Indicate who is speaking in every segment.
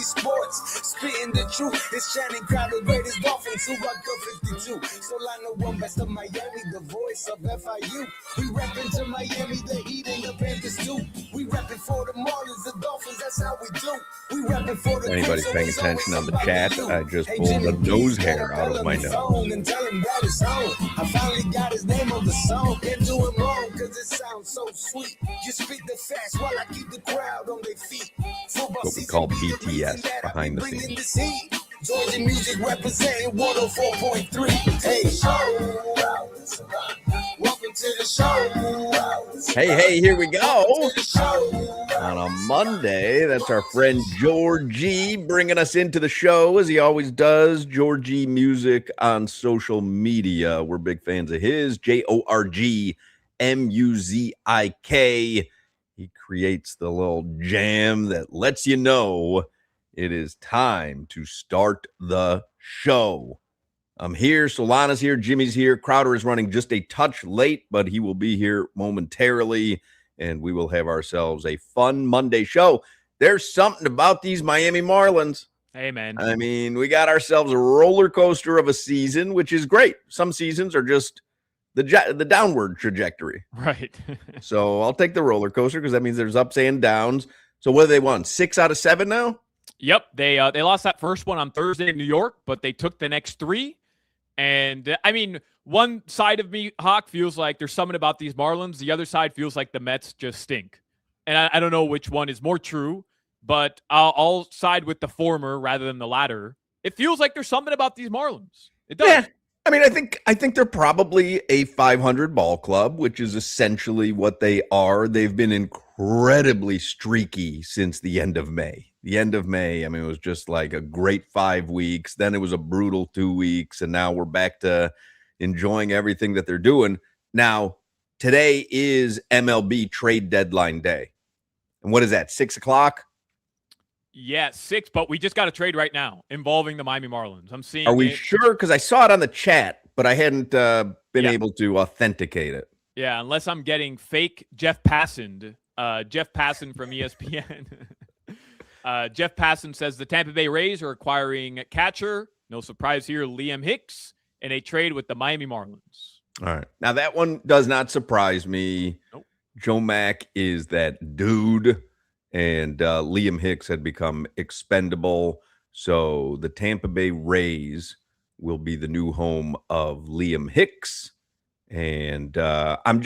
Speaker 1: these sports. Spitting the truth. It's Channing Crowder, greatest Dolphins who rock up 52. Solana one best of Miami, the voice of FIU. We reppin' to Miami, the Heat and the Panthers too. We reppin' for the Marlins, the Dolphins, that's how we do. We reppin' for the
Speaker 2: Anybody's paying attention on the chat, I just pulled the nose hair out of my nose.
Speaker 1: And tell him that it's on. I finally got his name on the song. Can't do it wrong, cause it sounds so sweet. You spit the facts while I keep the crowd on their feet.
Speaker 2: What we call BTS, behind the scenes.
Speaker 1: Georgia music representing 104.3. Hey, welcome to the show.
Speaker 2: Hey, here we go. On a Monday, that's our friend Georgie bringing us into the show, as he always does. Georgie Music on social media. We're big fans of his. JORGMUZIK. He creates the little jam that lets you know it is time to start the show. I'm here. Solana's here. Jimmy's here. Crowder is running just a touch late, but he will be here momentarily, and we will have ourselves a fun Monday show. There's something about these Miami Marlins.
Speaker 3: Hey, man.
Speaker 2: I mean, we got ourselves a roller coaster of a season, which is great. Some seasons are just the downward trajectory.
Speaker 3: Right.
Speaker 2: So I'll take the roller coaster because that means there's ups and downs. So what do they won? 6 out of 7 now?
Speaker 3: Yep. They lost that first one on Thursday in New York, but they took the next 3. And, I mean, one side of me, Hawk, feels like there's something about these Marlins. The other side feels like the Mets just stink. And I don't know which one is more true, but I'll side with the former rather than the latter. It feels like there's something about these Marlins. It does.
Speaker 2: Yeah. I mean, I think they're probably a 500 ball club, which is essentially what they are. They've been incredibly streaky since the end of May. The end of May, I mean, it was just like a great 5 weeks. Then it was a brutal 2 weeks. And now we're back to enjoying everything that they're doing. Now, today is MLB trade deadline day. And what is that, 6 o'clock?
Speaker 3: Yeah, 6, but we just got a trade right now involving the Miami Marlins. I'm seeing.
Speaker 2: Are we sure? Because I saw it on the chat, but I hadn't been able to authenticate it.
Speaker 3: Yeah, unless I'm getting fake Jeff Passan. Jeff Passan from ESPN. Jeff Passan says the Tampa Bay Rays are acquiring catcher, no surprise here, Liam Hicks, in a trade with the Miami Marlins.
Speaker 2: All right. Now, that one does not surprise me.
Speaker 3: Nope.
Speaker 2: Joe Mack is that dude. And Liam Hicks had become expendable. So the Tampa Bay Rays will be the new home of Liam Hicks. And I'm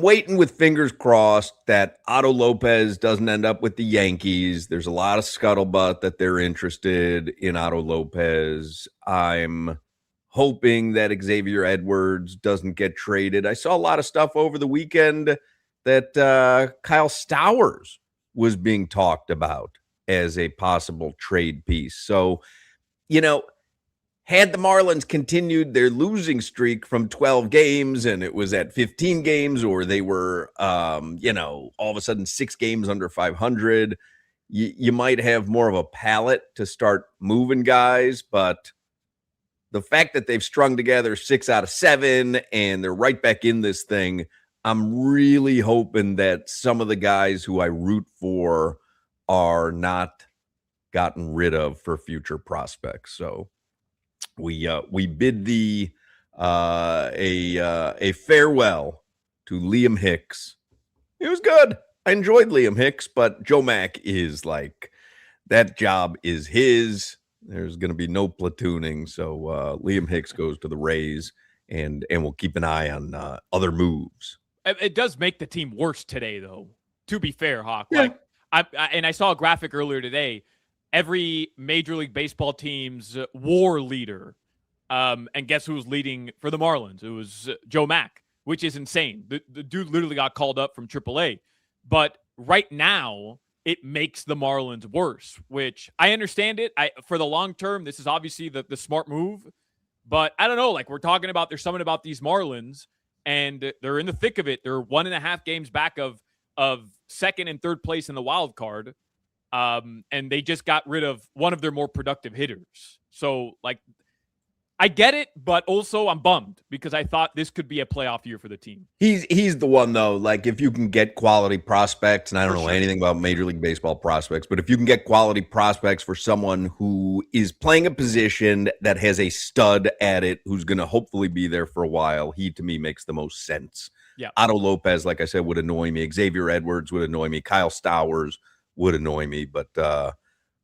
Speaker 2: waiting with fingers crossed that Otto Lopez doesn't end up with the Yankees. There's a lot of scuttlebutt that they're interested in Otto Lopez. I'm hoping that Xavier Edwards doesn't get traded. I saw a lot of stuff over the weekend that Kyle Stowers was being talked about as a possible trade piece. So, you know, had the Marlins continued their losing streak from 12 games and it was at 15 games, or they were, all of a sudden 6 games under 500, you might have more of a palate to start moving guys. But the fact that they've strung together 6 out of 7 and they're right back in this thing, I'm really hoping that some of the guys who I root for are not gotten rid of for future prospects. So we bid thee a farewell to Liam Hicks. It was good. I enjoyed Liam Hicks, but Joe Mack is like, that job is his. There's going to be no platooning. So Liam Hicks goes to the Rays, and we'll keep an eye on other moves.
Speaker 3: It does make the team worse today, though, to be fair, Hawk.
Speaker 2: Yeah.
Speaker 3: Like, I saw a graphic earlier today. Every Major League Baseball team's WAR leader, and guess who was leading for the Marlins? It was Joe Mack, which is insane. The dude literally got called up from AAA. But right now, it makes the Marlins worse, which I understand it. For the long term, this is obviously the smart move. But I don't know. Like, we're talking about, there's something about these Marlins, and they're in the thick of it. They're 1.5 games back of second and third place in the wild card. And they just got rid of one of their more productive hitters. So, like, I get it, but also I'm bummed because I thought this could be a playoff year for the team.
Speaker 2: He's the one though. Like if you can get quality prospects, and I don't
Speaker 3: For
Speaker 2: know
Speaker 3: sure.
Speaker 2: anything about Major League Baseball prospects, but if you can get quality prospects for someone who is playing a position that has a stud at it, who's going to hopefully be there for a while, he to me makes the most sense.
Speaker 3: Yeah.
Speaker 2: Otto Lopez, like I said, would annoy me. Xavier Edwards would annoy me. Kyle Stowers would annoy me, but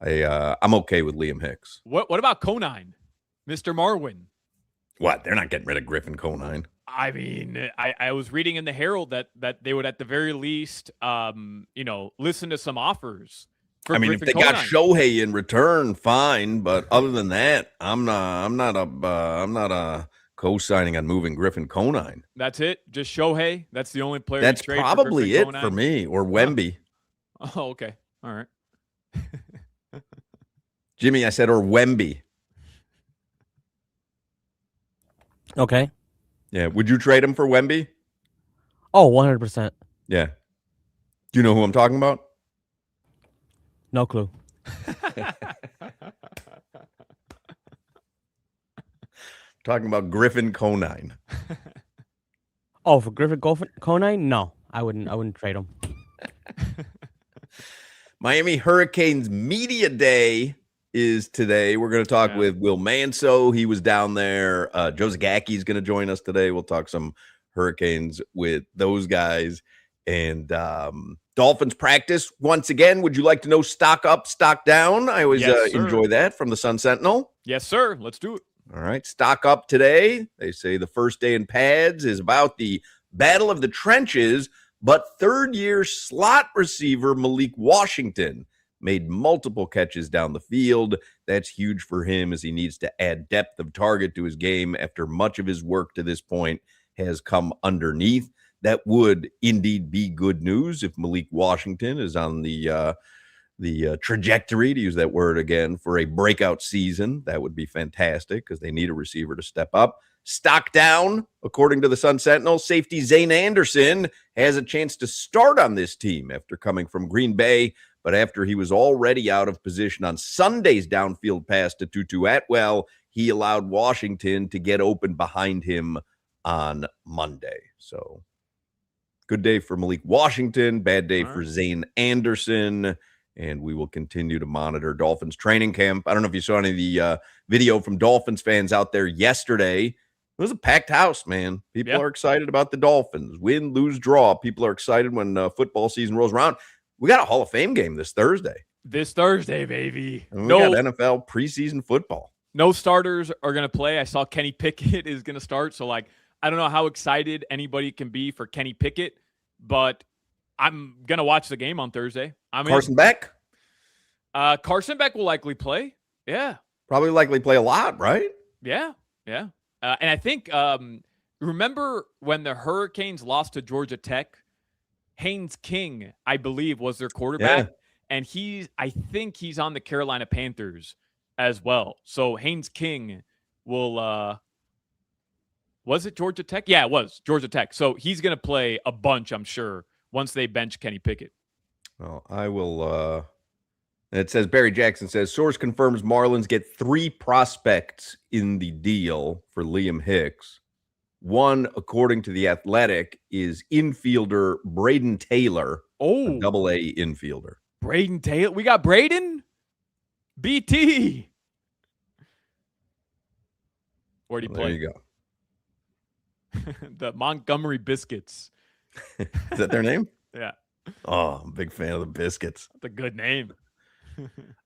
Speaker 2: I'm okay with Liam Hicks.
Speaker 3: What about Conine, Mr. Marwin?
Speaker 2: What? They're not getting rid of Griffin Conine.
Speaker 3: I mean, I was reading in the Herald that they would at the very least, listen to some offers.
Speaker 2: I mean, if they got Shohei in return, fine. But other than that, I'm not a co-signing on moving Griffin Conine.
Speaker 3: That's it. Just Shohei. That's the only player.
Speaker 2: That's probably it for me, or Wemby.
Speaker 3: Oh, okay. All right.
Speaker 2: Jimmy, I said, or Wemby.
Speaker 4: Okay.
Speaker 2: Yeah. Would you trade him for Wemby?
Speaker 4: Oh, 100%.
Speaker 2: Yeah. Do you know who I'm talking about?
Speaker 4: No clue.
Speaker 2: Talking about Griffin Conine.
Speaker 4: Oh, for Griffin Conine? No, I wouldn't trade him.
Speaker 2: Miami Hurricanes Media Day is today. We're going to talk with Will Manso. He was down there. Joe Zagacki is going to join us today. We'll talk some Hurricanes with those guys. And Dolphins practice once again. Would you like to know stock up, stock down? I always enjoy that from the Sun Sentinel.
Speaker 3: Yes, sir. Let's do it.
Speaker 2: All right. Stock up today. They say the first day in pads is about the battle of the trenches, but third-year slot receiver Malik Washington made multiple catches down the field. That's huge for him as he needs to add depth of target to his game after much of his work to this point has come underneath. That would indeed be good news if Malik Washington is on the trajectory, to use that word again, for a breakout season. That would be fantastic because they need a receiver to step up. Stock down, according to the Sun Sentinel, safety Zane Anderson has a chance to start on this team after coming from Green Bay, but after he was already out of position on Sunday's downfield pass to Tutu Atwell, he allowed Washington to get open behind him on Monday. So good day for Malik Washington, bad day for Zane Anderson, and we will continue to monitor Dolphins training camp. I don't know if you saw any of the video from Dolphins fans out there yesterday. It was a packed house, man. People are excited about the Dolphins. Win, lose, draw. People are excited when football season rolls around. We got a Hall of Fame game this Thursday.
Speaker 3: This Thursday, baby.
Speaker 2: And we got NFL preseason football.
Speaker 3: No starters are going to play. I saw Kenny Pickett is going to start. So, I don't know how excited anybody can be for Kenny Pickett, but I'm going to watch the game on Thursday.
Speaker 2: Carson Beck?
Speaker 3: Carson Beck will likely play. Yeah.
Speaker 2: Probably likely play a lot, right?
Speaker 3: Yeah. Yeah. And I think, remember when the Hurricanes lost to Georgia Tech? Haynes King, I believe, was their quarterback. Yeah. And I think he's on the Carolina Panthers as well. So Haynes King will, was it Georgia Tech? Yeah, it was Georgia Tech. So he's going to play a bunch, I'm sure, once they bench Kenny Pickett.
Speaker 2: Well, I will, it says Barry Jackson says source confirms Marlins get 3 prospects in the deal for Liam Hicks. One, according to The Athletic, is infielder Braden Taylor.
Speaker 3: Oh,
Speaker 2: a Double-A infielder.
Speaker 3: Braden Taylor. We got Braden? BT. Where'd he play?
Speaker 2: There you
Speaker 3: go. The Montgomery Biscuits.
Speaker 2: Is that their name?
Speaker 3: Yeah.
Speaker 2: Oh, I'm a big fan of the Biscuits.
Speaker 3: That's a good name.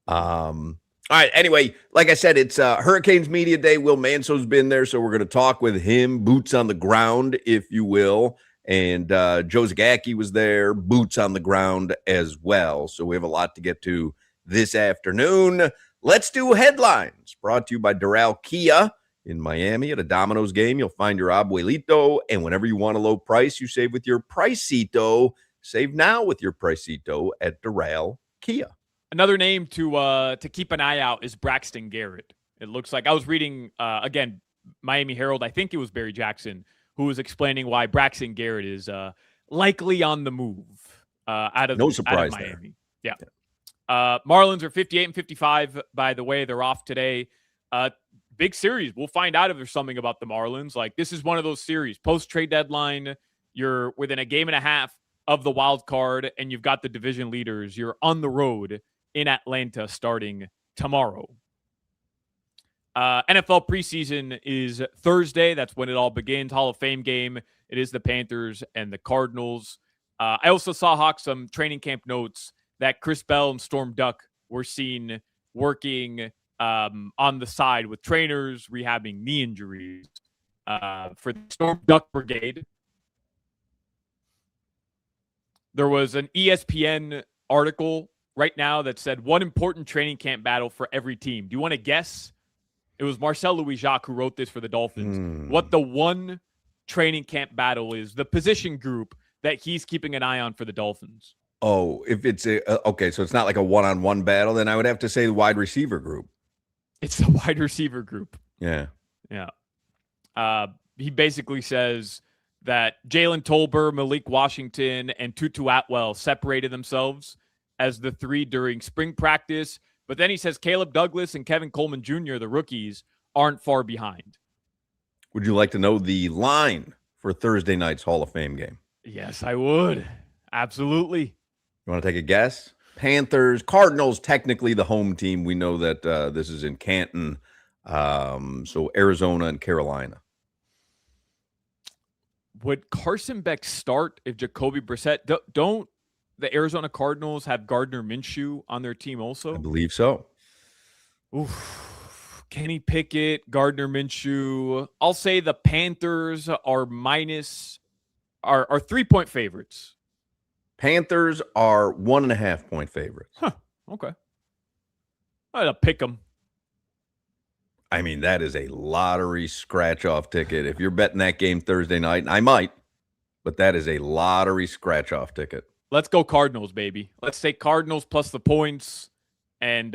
Speaker 2: All right. Anyway, like I said, it's Hurricanes Media Day. Will Manso's been there, so we're going to talk with him, boots on the ground, if you will. And Joe Zagacki was there, boots on the ground as well. So we have a lot to get to this afternoon. Let's do headlines. Brought to you by Doral Kia in Miami. At a Domino's game, you'll find your abuelito. And whenever you want a low price, you save with your Pricito. Save now with your Pricito at Doral Kia.
Speaker 3: Another name to keep an eye out is Braxton Garrett. It looks like, I was reading, again, Miami Herald, I think it was Barry Jackson, who was explaining why Braxton Garrett is likely on the move out of Miami. Yeah. Marlins are 58 and 55, by the way. They're off today. big series. We'll find out if there's something about the Marlins. Like, this is one of those series. Post-trade deadline, you're within a game and a half of the wild card, and you've got the division leaders. You're on the road in Atlanta starting tomorrow. NFL preseason is Thursday. That's when it all begins. Hall of Fame game. It is the Panthers and the Cardinals. I also saw, Hawk, some training camp notes that Chris Bell and Storm Duck were seen working on the side with trainers, rehabbing knee injuries for the Storm Duck Brigade. There was an ESPN article right now that said one important training camp battle for every team. Do you want to guess? It was Marcel Louis-Jacques who wrote this for the Dolphins. What the one training camp battle is, the position group that he's keeping an eye on for the Dolphins.
Speaker 2: Oh, if it's okay, so it's not like a one-on-one battle, then I would have to say the wide receiver group.
Speaker 3: It's the wide receiver group.
Speaker 2: Yeah.
Speaker 3: He basically says that Jalen Tolbert, Malik Washington, and Tutu Atwell separated themselves as the three during spring practice. But then he says Caleb Douglas and Kevin Coleman Jr., the rookies, aren't far behind.
Speaker 2: Would you like to know the line for Thursday night's Hall of Fame game?
Speaker 3: Yes, I would. Absolutely.
Speaker 2: You want to take a guess? Panthers, Cardinals, technically the home team. We know that this is in Canton. So Arizona and Carolina.
Speaker 3: Would Carson Beck start if Jacoby Brissett? Don't the Arizona Cardinals have Gardner Minshew on their team also?
Speaker 2: I believe so.
Speaker 3: Oof. Kenny Pickett, Gardner Minshew. I'll say the Panthers are 3-point favorites.
Speaker 2: Panthers are 1.5 point favorites.
Speaker 3: Huh. Okay. I'll pick them.
Speaker 2: I mean, that is a lottery scratch-off ticket. If you're betting that game Thursday night, and I might, but that is a lottery scratch-off ticket.
Speaker 3: Let's go Cardinals, baby. Let's take Cardinals plus the points and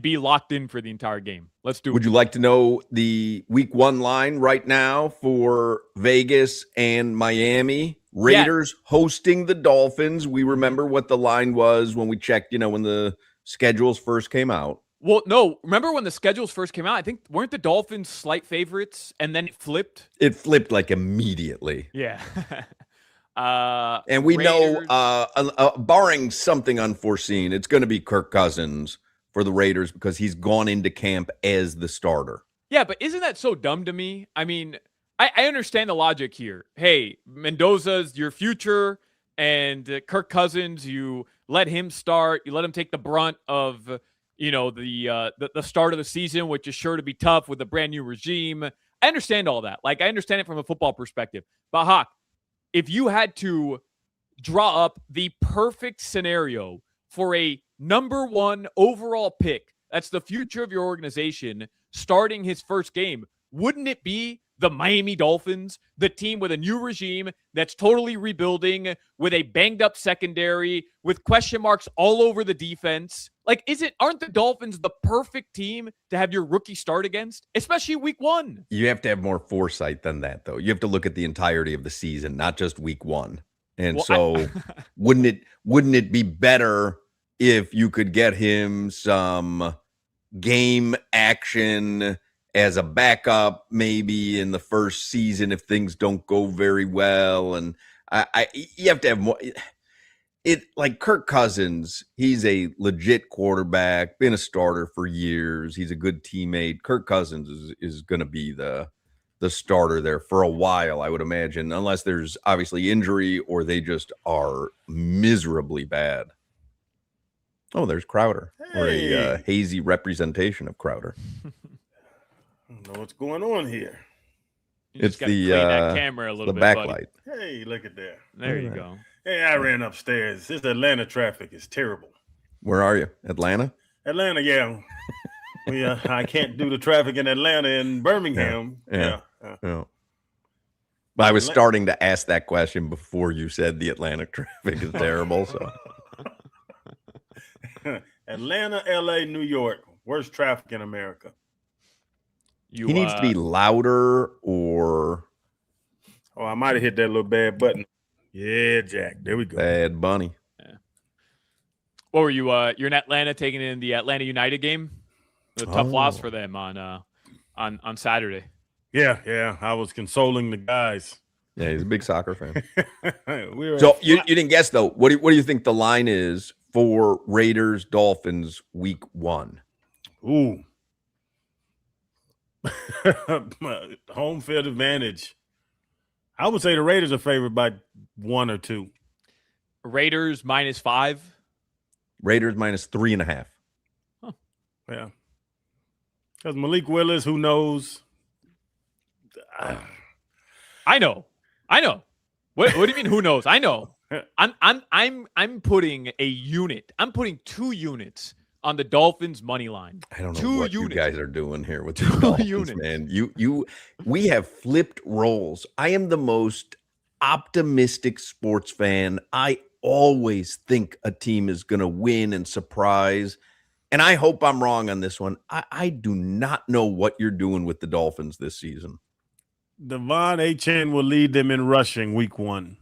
Speaker 3: be locked in for the entire game. Let's do it.
Speaker 2: Would you like to know the week 1 line right now for Vegas and Miami? Raiders hosting the Dolphins. We remember what the line was when we checked, when the schedules first came out.
Speaker 3: Well, no. Remember when the schedules first came out? I think weren't the Dolphins slight favorites, and then it flipped?
Speaker 2: It flipped like immediately.
Speaker 3: Yeah.
Speaker 2: And we
Speaker 3: Raiders.
Speaker 2: know, barring something unforeseen, it's going to be Kirk Cousins for the Raiders because he's gone into camp as the starter.
Speaker 3: Yeah, but isn't that so dumb to me? I mean, I understand the logic here. Hey, Mendoza's your future, and Kirk Cousins, you let him start. You let him take the brunt of, the start of the season, which is sure to be tough with a brand new regime. I understand all that. Like, I understand it from a football perspective. But, Hawk, if you had to draw up the perfect scenario for a number 1 overall pick, that's the future of your organization, starting his first game, wouldn't it be the Miami Dolphins, the team with a new regime that's totally rebuilding, with a banged-up secondary, with question marks all over the defense? Like, aren't the Dolphins the perfect team to have your rookie start against, especially week 1?
Speaker 2: You have to have more foresight than that, though. You have to look at the entirety of the season, not just week 1. And wouldn't it be better if you could get him some game action as a backup, maybe in the first season if things don't go very well? And you have to have more. Like Kirk Cousins, he's a legit quarterback, been a starter for years. He's a good teammate. Kirk Cousins is going to be the starter there for a while, I would imagine, unless there's obviously injury or they just are miserably bad. Oh, there's Crowder, or a hazy representation of Crowder.
Speaker 5: I don't know what's going on here.
Speaker 2: It's the
Speaker 3: that camera a little
Speaker 2: the
Speaker 3: bit,
Speaker 2: backlight.
Speaker 5: Hey, look at that.
Speaker 3: There you go.
Speaker 5: Hey, I ran upstairs. This Atlanta traffic is terrible.
Speaker 2: Where are you? Atlanta?
Speaker 5: Atlanta, yeah. I can't do the traffic in Atlanta and Birmingham.
Speaker 2: Yeah. But I was starting to ask that question before you said the Atlanta traffic is terrible. So
Speaker 5: Atlanta, LA, New York, worst traffic in America.
Speaker 2: He needs to be louder, or
Speaker 5: I might have hit that little bad button. Yeah, Jack. There we go.
Speaker 2: Bad Bunny.
Speaker 3: Yeah. What were you? You're in Atlanta taking in the Atlanta United game. It was a tough loss for them on on Saturday.
Speaker 5: Yeah. I was consoling the guys.
Speaker 2: Yeah, he's a big soccer fan.
Speaker 5: We
Speaker 2: So you didn't guess though. What do you think the line is for Raiders Dolphins week 1?
Speaker 5: Ooh. Home field advantage. I would say the Raiders are favored by 1 or 2.
Speaker 3: Raiders -5.
Speaker 2: Raiders -3.5.
Speaker 5: Yeah. Because Malik Willis, who knows?
Speaker 3: I know. What do you mean? Who knows? I know. I'm putting a unit. I'm putting 2 units on the Dolphins money line.
Speaker 2: I don't know
Speaker 3: 2
Speaker 2: what
Speaker 3: units.
Speaker 2: you guys are doing here with the Dolphins,
Speaker 3: units.
Speaker 2: man. We have flipped roles. I am the most optimistic sports fan. I always think a team is going to win and surprise. And I hope I'm wrong on this one. I do not know what you're doing with the Dolphins this season.
Speaker 5: Devon Achane will lead them in rushing week 1.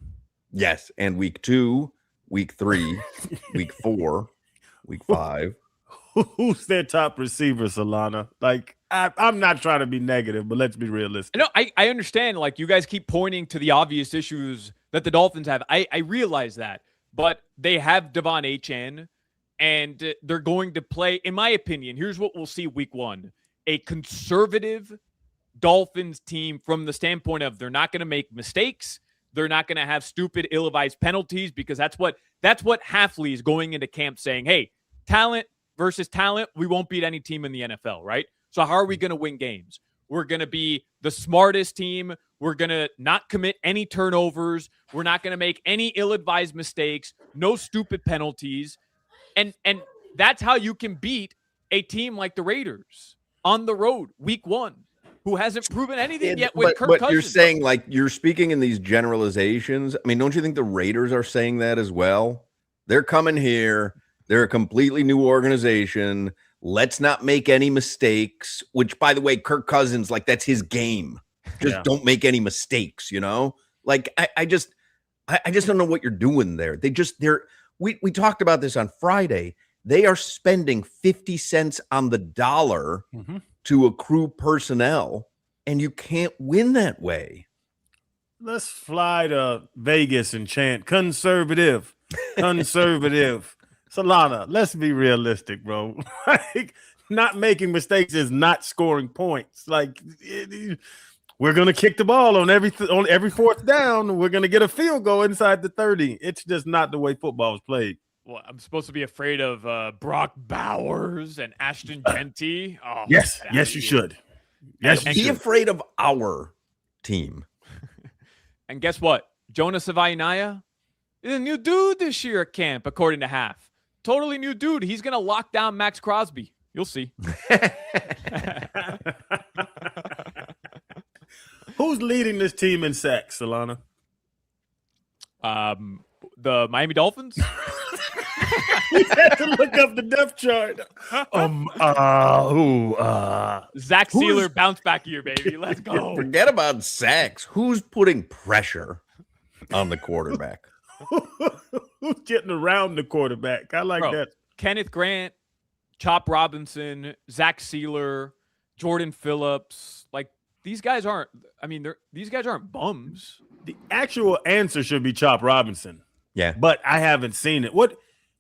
Speaker 2: Yes, and week 2, week 3, week 4, week 5.
Speaker 5: Who's their top receiver, Solana? Like, I'm not trying to be negative, but let's be realistic.
Speaker 3: No, I understand. Like, you guys keep pointing to the obvious issues that the Dolphins have. I realize that. But they have Devon Achane, and they're going to play, in my opinion, here's what we'll see week 1. A conservative Dolphins team from the standpoint of they're not going to make mistakes. They're not going to have stupid, ill-advised penalties, because that's what Hafley is going into camp saying, hey, talent versus talent, we won't beat any team in the NFL, right? So how are we going to win games? We're going to be the smartest team. We're going to not commit any turnovers. We're not going to make any ill-advised mistakes, no stupid penalties. And that's how you can beat a team like the Raiders on the road, week 1, who hasn't proven anything yet with Kirk Cousins.
Speaker 2: But you're saying, like, you're speaking in these generalizations. I mean, don't you think the Raiders are saying that as well? They're coming here. They're a completely new organization. Let's not make any mistakes, which, by the way, Kirk Cousins, like, that's his game. Just don't make any mistakes, you know? Like, I just don't know what you're doing there. We talked about this on Friday. They are spending 50 cents on the dollar to accrue personnel, and you can't win that way.
Speaker 5: Let's fly to Vegas and chant conservative. Solana, let's be realistic, bro. Like, not making mistakes is not scoring points. Like, we're gonna kick the ball on every 4th down. We're gonna get a field goal inside the 30. It's just not the way football is played.
Speaker 3: Well, I'm supposed to be afraid of Brock Bowers and Ashton Genty. Oh,
Speaker 5: yes, you should. Yes,
Speaker 2: be afraid of our team.
Speaker 3: And guess what? Jonas Avainaya is a new dude this year at camp, according to Half. Totally new dude. He's going to lock down Max Crosby. You'll see.
Speaker 5: Who's leading this team in sacks, Solana?
Speaker 3: The Miami Dolphins.
Speaker 5: You had to look up the depth chart.
Speaker 3: Zach Sealer bounce back year, baby. Let's go.
Speaker 2: Forget about sacks. Who's putting pressure on the quarterback?
Speaker 5: Who's getting around the quarterback? I like that.
Speaker 3: Kenneth Grant, Chop Robinson, Zach Sealer, Jordan Phillips. Like, these guys aren't. I mean, these guys aren't bums.
Speaker 5: The actual answer should be Chop Robinson.
Speaker 2: Yeah,
Speaker 5: but I haven't seen it. What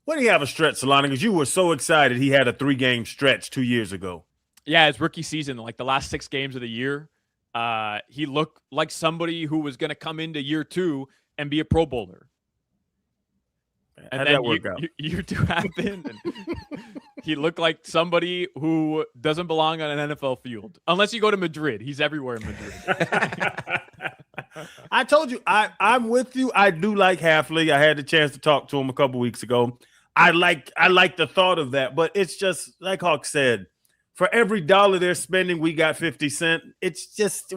Speaker 5: do you have a stretch, Solana? Because you were so excited he had a 3-game stretch 2 years ago.
Speaker 3: Yeah, his rookie season, like the last 6 games of the year, he looked like somebody who was going to come into year 2 and be a Pro Bowler. And
Speaker 5: how'd
Speaker 3: then
Speaker 5: that work out?
Speaker 3: Year 2 happened, and he looked like somebody who doesn't belong on an NFL field. Unless you go to Madrid. He's everywhere in Madrid.
Speaker 5: I told you, I'm with you. I do like Hafley. I had the chance to talk to him a couple weeks ago. I like the thought of that, but it's just like Hawk said, for every dollar they're spending, we got 50 cents. It's just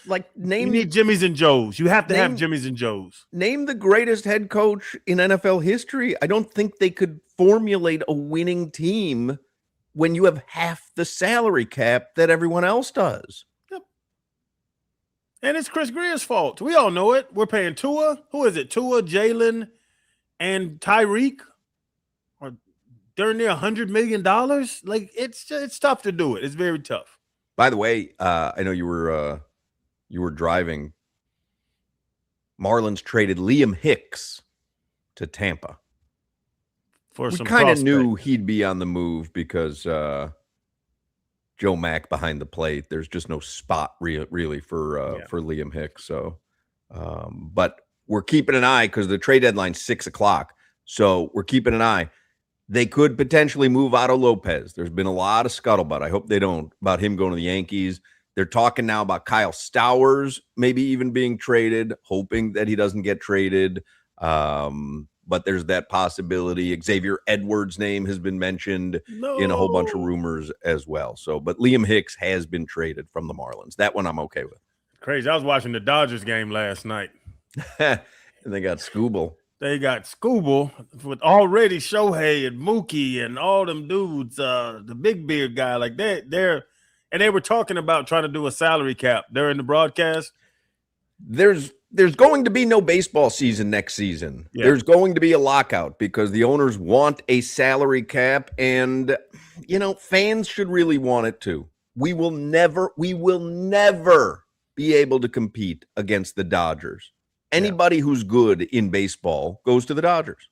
Speaker 2: like
Speaker 5: you need Jimmy's and Joe's. You have to have Jimmy's and Joe's.
Speaker 2: Name the greatest head coach in NFL history. I don't think they could formulate a winning team when you have half the salary cap that everyone else does.
Speaker 5: Yep. And it's Chris Greer's fault. We all know it. We're paying Tua. Who is it? Tua, Jalen, and Tyreek. Or darn near $100 million. Like, it's tough to do it. It's very tough.
Speaker 2: By the way, I know you were driving. Marlins traded Liam Hicks to Tampa.
Speaker 5: For
Speaker 2: We
Speaker 5: some
Speaker 2: kind of
Speaker 5: prospect.
Speaker 2: knew he'd be on the move because Joe Mack behind the plate. There's just no spot really for Liam Hicks. So, but we're keeping an eye because the trade deadline's 6:00. So we're keeping an eye. They could potentially move Otto Lopez. There's been a lot of scuttlebutt. I hope they don't about him going to the Yankees. They're talking now about Kyle Stowers maybe even being traded, hoping that he doesn't get traded. But there's that possibility. Xavier Edwards' name has been mentioned in a whole bunch of rumors as well. So, but Liam Hicks has been traded from the Marlins. That one I'm okay with.
Speaker 5: Crazy. I was watching the Dodgers game last night.
Speaker 2: And they got Scooble.
Speaker 5: They got Scooble with already Shohei and Mookie and all them dudes, the big beard guy. Like and they were talking about trying to do a salary cap during the broadcast.
Speaker 2: There's going to be no baseball season next season. Yeah. There's going to be a lockout because the owners want a salary cap, and fans should really want it too. We will never be able to compete against the Dodgers. Anybody who's good in baseball goes to the Dodgers.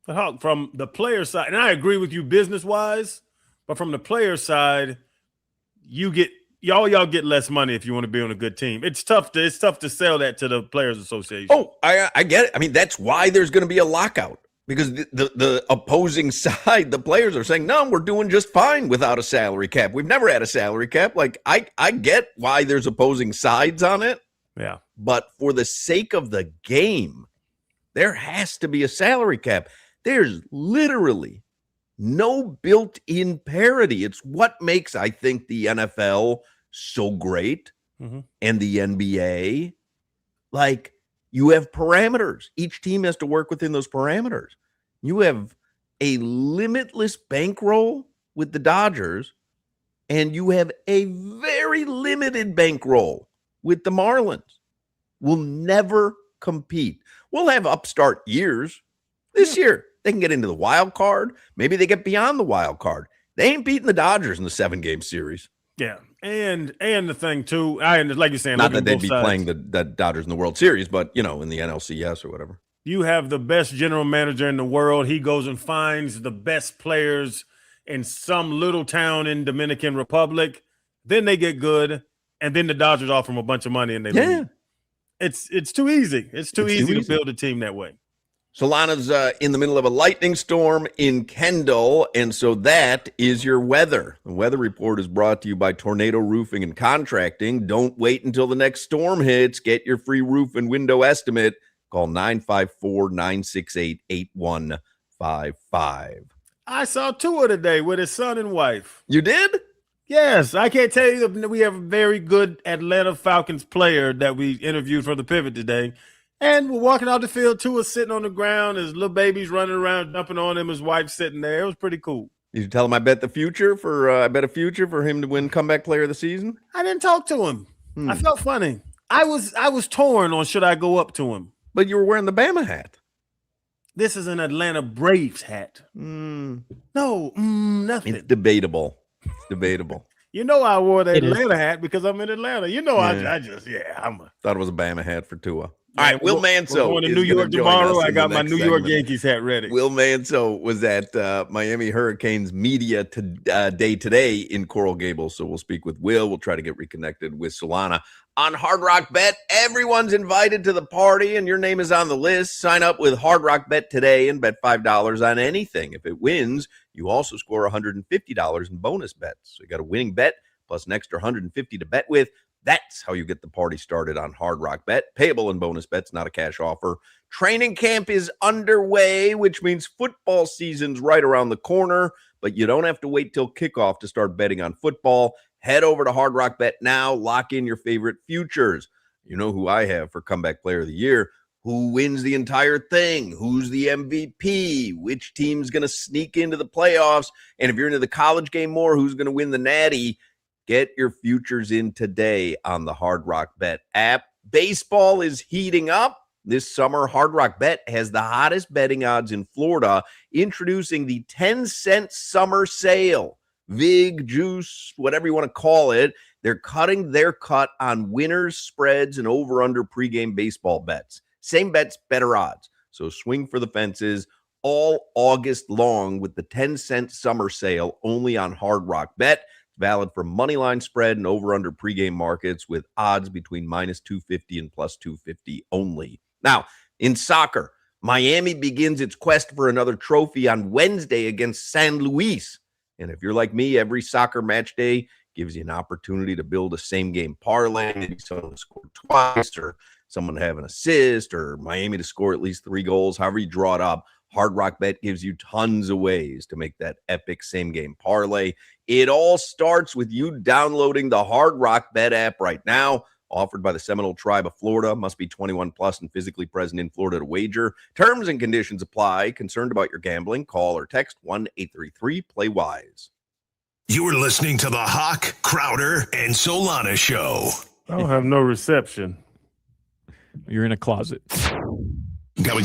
Speaker 5: From the player side, and I agree with you business-wise, but from the player side, y'all get less money if you want to be on a good team. It's tough to sell that to the Players Association.
Speaker 2: Oh, I get it. I mean, that's why there's going to be a lockout, because the opposing side, the players are saying, no, we're doing just fine without a salary cap. We've never had a salary cap. Like, I get why there's opposing sides on it.
Speaker 5: Yeah.
Speaker 2: But for the sake of the game, there has to be a salary cap. There's literally no built-in parity. It's what makes, I think, the NFL so great and the NBA. Like, you have parameters. Each team has to work within those parameters. You have a limitless bankroll with the Dodgers, and you have a very limited bankroll with the Marlins. We'll never compete. We'll have upstart years. This year, they can get into the wild card. Maybe they get beyond the wild card. They ain't beating the Dodgers in the 7-game series.
Speaker 5: Yeah, and the thing too, like you're saying,
Speaker 2: not that they'd be playing the Dodgers in the World Series, but in the NLCS or whatever.
Speaker 5: You have the best general manager in the world. He goes and finds the best players in some little town in Dominican Republic. Then they get good, and then the Dodgers offer them a bunch of money, and they leave. It's too easy. It's too easy to build a team that way.
Speaker 2: Solana's in the middle of a lightning storm in Kendall, and so that is your weather. The weather report is brought to you by Tornado Roofing and Contracting. Don't wait until the next storm hits. Get your free roof and window estimate. Call 954-968-8155.
Speaker 5: I saw Tua today with his son and wife.
Speaker 2: You did?
Speaker 5: Yes. I can't tell you that we have a very good Atlanta Falcons player that we interviewed for the Pivot today. And we're walking out the field, Tua sitting on the ground, his little baby's running around, jumping on him, his wife sitting there. It was pretty cool.
Speaker 2: Did you tell him I bet a future for him to win comeback player of the season?
Speaker 5: I didn't talk to him. I felt funny. I was torn on should I go up to him.
Speaker 2: But you were wearing the Bama hat.
Speaker 5: This is an Atlanta Braves hat. No, nothing.
Speaker 2: It's debatable.
Speaker 5: I wore the Atlanta hat because I'm in Atlanta. I
Speaker 2: thought it was a Bama hat for Tua. All right, Will Manso.
Speaker 5: We're going to New York tomorrow. I got my New York Yankees hat ready.
Speaker 2: Will Manso was at Miami Hurricanes Media Day today in Coral Gables. So we'll speak with Will. We'll try to get reconnected with Solana. On Hard Rock Bet, everyone's invited to the party, and your name is on the list. Sign up with Hard Rock Bet today and bet $5 on anything. If it wins, you also score $150 in bonus bets. So you got a winning bet plus an extra $150 to bet with. That's how you get the party started on Hard Rock Bet. Payable in bonus bets, not a cash offer. Training camp is underway, which means football season's right around the corner, but you don't have to wait till kickoff to start betting on football. Head over to Hard Rock Bet now. Lock in your favorite futures. You know who I have for Comeback Player of the Year. Who wins the entire thing? Who's the MVP? Which team's going to sneak into the playoffs? And if you're into the college game more, who's going to win the Natty? Get your futures in today on the Hard Rock Bet app. Baseball is heating up. This summer, Hard Rock Bet has the hottest betting odds in Florida, introducing the 10-cent summer sale. vig, juice, whatever you want to call it. They're cutting their cut on winners, spreads, and over-under pregame baseball bets. Same bets, better odds. So swing for the fences all August long with the 10-cent summer sale only on Hard Rock Bet. It's valid for moneyline spread and over-under pregame markets with odds between minus 250 and plus 250 only. Now, in soccer, Miami begins its quest for another trophy on Wednesday against San Luis. And if you're like me, every soccer match day gives you an opportunity to build a same-game parlay. Maybe someone to score twice, or someone to have an assist, or Miami to score at least 3 goals. However you draw it up, Hard Rock Bet gives you tons of ways to make that epic same-game parlay. It all starts with you downloading the Hard Rock Bet app right now. Offered by the Seminole Tribe of Florida. Must be 21 plus and physically present in Florida to wager. Terms and conditions apply. Concerned about your gambling? Call or text 1-833-PLAY-WISE.
Speaker 1: You're listening to the Hawk, Crowder, and Solana Show.
Speaker 5: I don't have no reception.
Speaker 3: You're in a closet.
Speaker 1: Got me.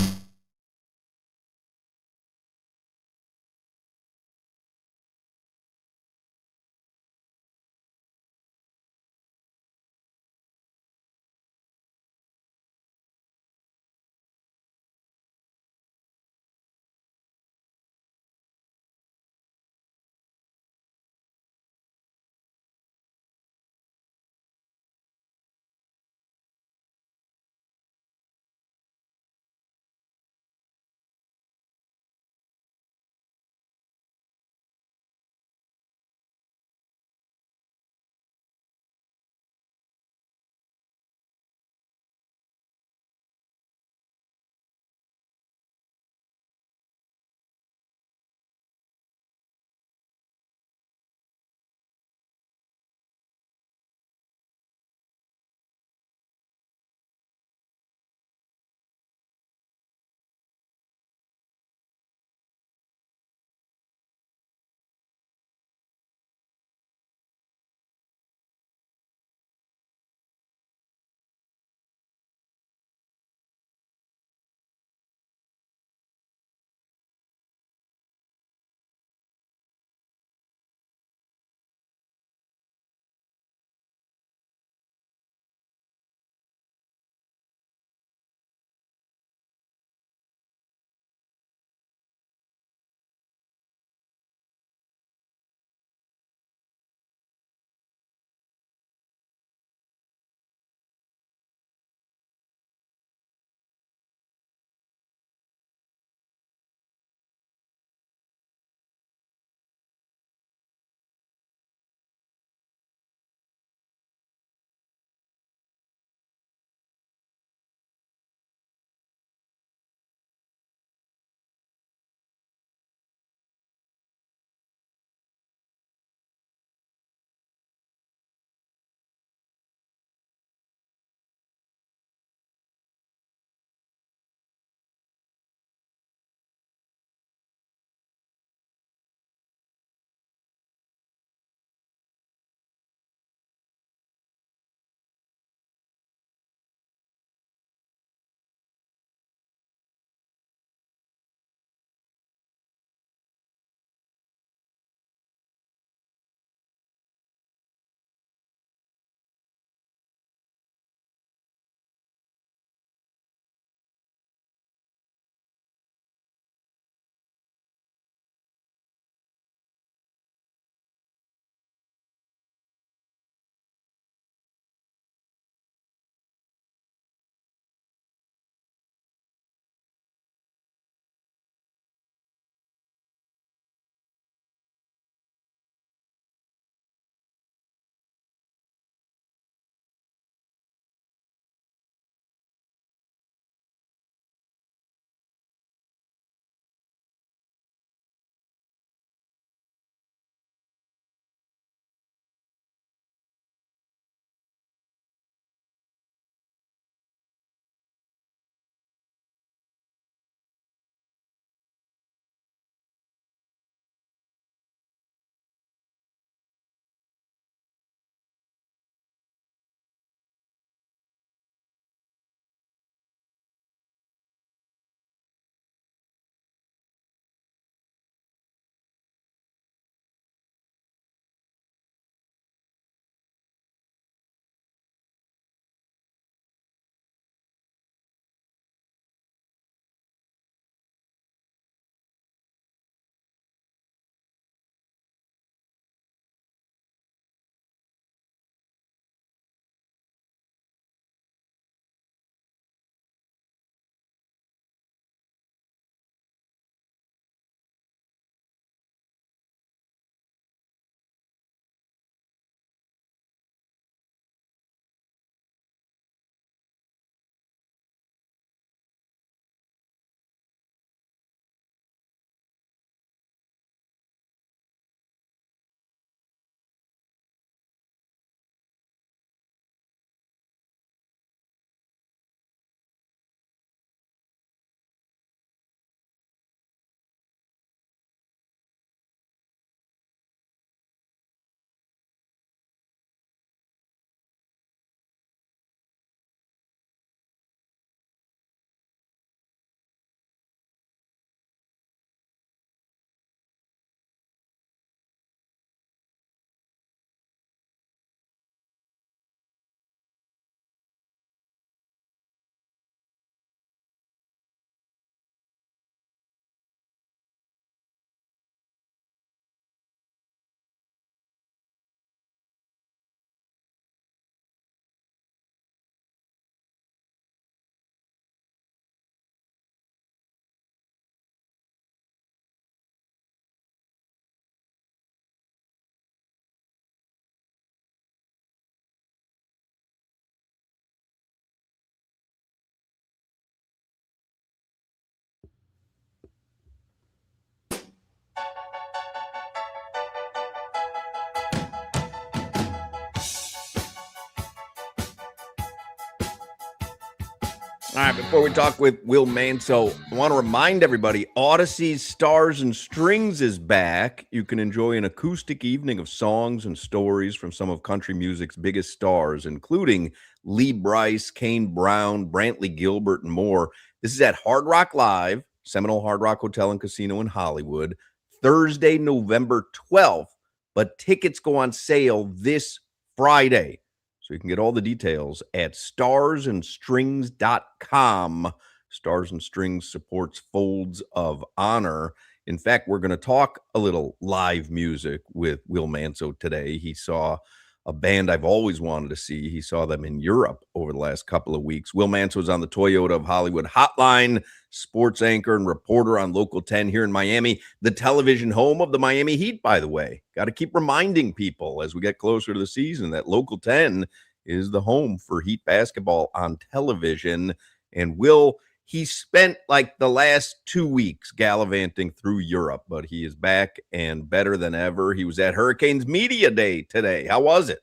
Speaker 2: All right, before we talk with Will Manso, I want to remind everybody, Odyssey's Stars and Strings is back. You can enjoy an acoustic evening of songs and stories from some of country music's biggest stars, including Lee Brice, Kane Brown, Brantley Gilbert, and more. This is at Hard Rock Live, Seminole Hard Rock Hotel and Casino in Hollywood, Thursday, November 12th, but tickets go on sale this Friday. So you can get all the details at starsandstrings.com. Stars and Strings supports Folds of Honor. In fact, we're going to talk a little live music with Will Manso today. He saw a band I've always wanted to see. He saw them in Europe over the last couple of weeks. Will Manso is on the Toyota of Hollywood hotline, sports anchor and reporter on Local 10 here in Miami, the television home of the Miami Heat, by the way. Got to keep reminding people as we get closer to the season that Local 10 is the home for Heat basketball on television. And Will, he spent like the last 2 weeks gallivanting through Europe, but he is back and better than ever. He was at Hurricanes Media Day today. How was it?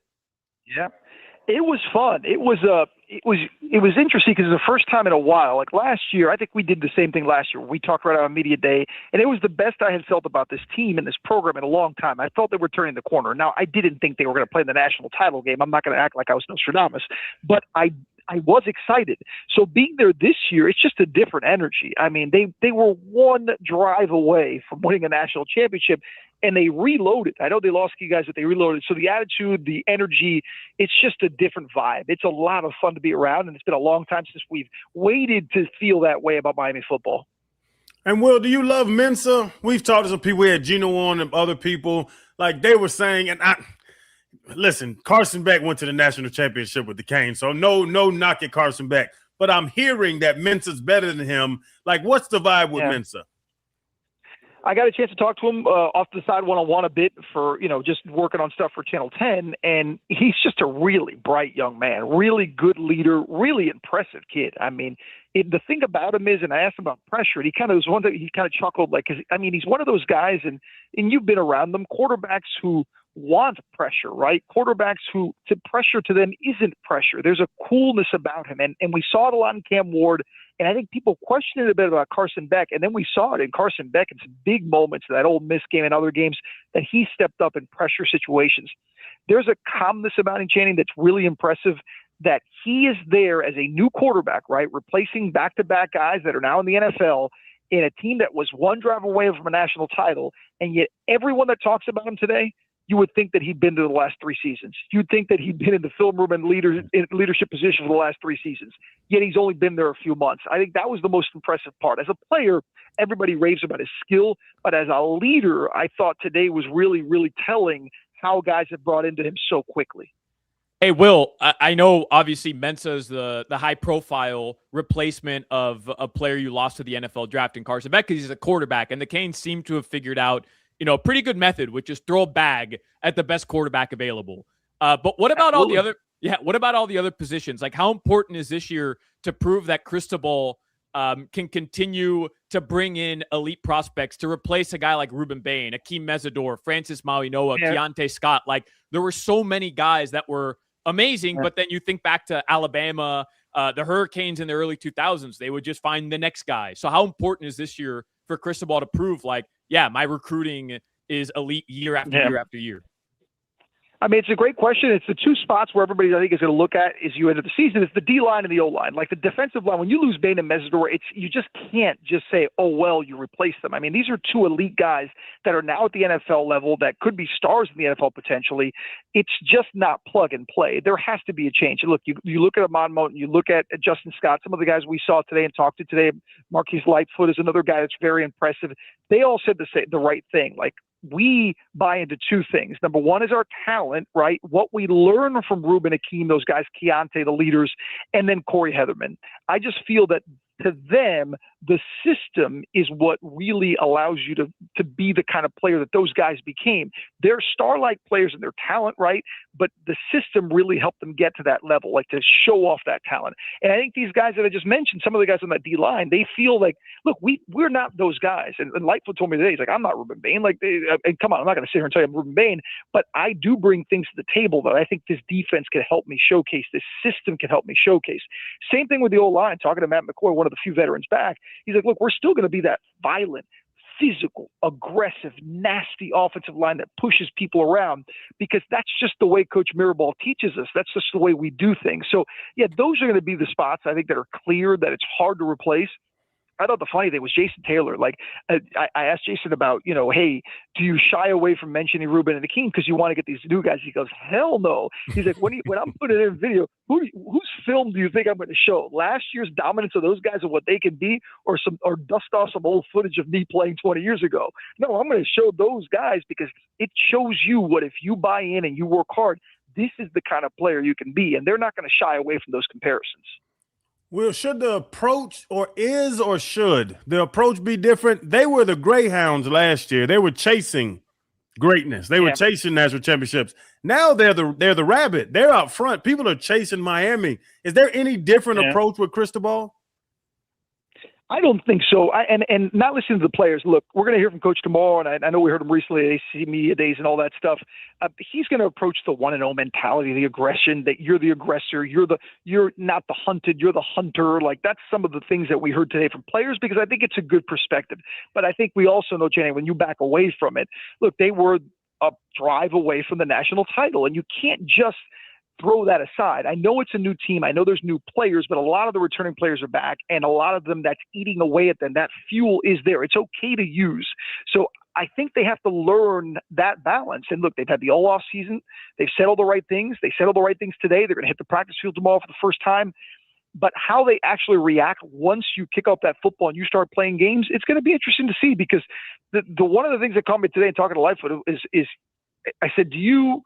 Speaker 6: Yeah, it was fun. It was interesting because it's the first time in a while. Like last year, I think we did the same thing last year. We talked right on Media Day, and it was the best I had felt about this team and this program in a long time. I felt they were turning the corner. Now, I didn't think they were going to play in the national title game. I'm not going to act like I was Nostradamus, but I was excited. So being there this year, it's just a different energy. I mean, they were one drive away from winning a national championship, and they reloaded. I know they lost you guys, but they reloaded. So the attitude, the energy, it's just a different vibe. It's a lot of fun to be around, and it's been a long time since we've waited to feel that way about Miami football.
Speaker 5: And Will, do you love Mensa? We've talked to some people. We had Gino on and other people. Like they were saying, and listen, Carson Beck went to the national championship with the Canes, so no knock at Carson Beck. But I'm hearing that Mensa's better than him. Like, what's the vibe with Mensa?
Speaker 6: I got a chance to talk to him off the side one-on-one a bit for, just working on stuff for Channel 10. And he's just a really bright young man, really good leader, really impressive kid. I mean, the thing about him is, and I asked him about pressure, and he kind of was one that he kind of chuckled, like, cause, I mean, he's one of those guys, and you've been around them, quarterbacks who want pressure, right? Quarterbacks who to pressure to them isn't pressure. There's a coolness about him. And we saw it a lot in Cam Ward. And I think people questioned it a bit about Carson Beck. And then we saw it in Carson Beck in some big moments, that Ole Miss game and other games, that he stepped up in pressure situations. There's a calmness about him, Channing, that's really impressive, that he is there as a new quarterback, right? Replacing back-to-back guys that are now in the NFL in a team that was one drive away from a national title. And yet everyone that talks about him today, you would think that he'd been to the last 3 seasons. You'd think that he'd been in the film room and leadership position for the last 3 seasons. Yet he's only been there a few months. I think that was the most impressive part. As a player, everybody raves about his skill, but as a leader, I thought today was really, really telling how guys have brought into him so quickly.
Speaker 3: Hey, Will, I know obviously Mensa is the high-profile replacement of a player you lost to the NFL draft in Carson Beck because he's a quarterback, and the Canes seem to have figured out a pretty good method, which is throw a bag at the best quarterback available. But what about all the other? Yeah, what about all the other positions? Like, how important is this year to prove that Cristobal can continue to bring in elite prospects to replace a guy like Ruben Bain, Akeem Mesidor, Francis Mauigoa, Keontae Scott? Like, there were so many guys that were amazing, but then you think back to Alabama, the Hurricanes in the early 2000s, they would just find the next guy. So how important is this year for Cristobal to prove, like, yeah, my recruiting is elite year after year after year?
Speaker 6: I mean, it's a great question. It's the 2 spots where everybody, I think, is going to look at as you enter the season. It's the D-line and the O-line. Like the defensive line, when you lose Bain and Mesidor, you just can't just say, oh, well, you replace them. I mean, these are 2 elite guys that are now at the NFL level that could be stars in the NFL potentially. It's just not plug and play. There has to be a change. And look, you look at Amon Moten, you look at Justin Scott, some of the guys we saw today and talked to today. Marquise Lightfoot is another guy that's very impressive. They all said the right thing. Like, we buy into 2 things. Number one is our talent, right? What we learn from Ruben, Akeem, those guys, Keontae, the leaders, and then Corey Heatherman. I just feel that to them, the system is what really allows you to be the kind of player that those guys became. They're star-like players and their talent, right? But the system really helped them get to that level, like to show off that talent. And I think these guys that I just mentioned, some of the guys on that D line, they feel like, look, we're not those guys. And Lightfoot told me today, he's like, I'm not Ruben Bain. Like, and come on, I'm not going to sit here and tell you I'm Ruben Bain, but I do bring things to the table that I think this defense can help me showcase. This system can help me showcase. Same thing with the O-line. Talking to Matt McCoy, one of the few veterans back, he's like, look, we're still going to be that violent, physical, aggressive, nasty offensive line that pushes people around, because that's just the way Coach Mirabal teaches us. That's just the way we do things. So, yeah, those are going to be the spots I think that are clear, that it's hard to replace. I thought the funny thing was Jason Taylor. Like, I asked Jason about, hey, do you shy away from mentioning Ruben and Akeem because you want to get these new guys? He goes, hell no. He's like, when I'm putting in video, whose film do you think I'm going to show? Last year's dominance of those guys and what they can be, or dust off some old footage of me playing 20 years ago? No, I'm going to show those guys because it shows you what, if you buy in and you work hard, this is the kind of player you can be. And they're not going to shy away from those comparisons.
Speaker 5: Well, should the approach, or should the approach be different? They were the Greyhounds last year. They were chasing greatness. They were chasing national championships. Now they're the rabbit. They're out front. People are chasing Miami. Is there any different approach with Cristobal?
Speaker 6: I don't think so. And not listening to the players. Look, we're going to hear from Coach tomorrow, and I know we heard him recently at AC Media Days and all that stuff. He's going to approach the 1-0 mentality, the aggression, that you're the aggressor, you're not the hunted, you're the hunter. Like, that's some of the things that we heard today from players, because I think it's a good perspective. But I think we also know, Channing, when you back away from it, look, they were a drive away from the national title, and you can't just throw that aside. I know it's a new team. I know there's new players, but a lot of the returning players are back, and a lot of them, that's eating away at them. That fuel is there. It's okay to use. So I think they have to learn that balance. And look, they've had the all-off season. They've said all the right things. They said all the right things today. They're going to hit the practice field tomorrow for the first time. But how they actually react once you kick off that football and you start playing games, it's going to be interesting to see, because the one of the things that caught me today and talking to Lightfoot is I said, do you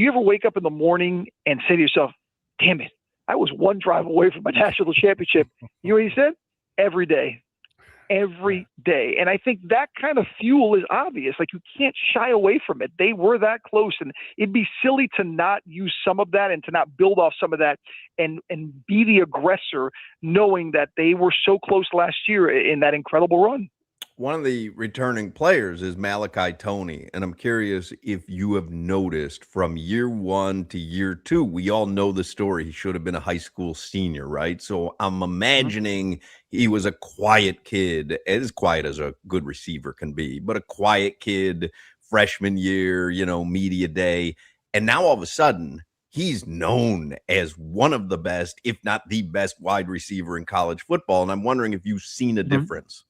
Speaker 6: ever wake up in the morning and say to yourself, damn it, I was one drive away from my national championship? You know what he said? Every day. Every day. And I think that kind of fuel is obvious. Like, you can't shy away from it. They were that close, and it'd be silly to not use some of that and to not build off some of that and be the aggressor, knowing that they were so close last year in that incredible run.
Speaker 2: One of the returning players is Malachi Toney, and I'm curious if you have noticed from year 1 to year 2, we all know the story. He should have been a high school senior, right? So I'm imagining he was a quiet kid, as quiet as a good receiver can be, but a quiet kid freshman year, media day. And now all of a sudden, he's known as one of the best, if not the best wide receiver in college football. And I'm wondering if you've seen a difference.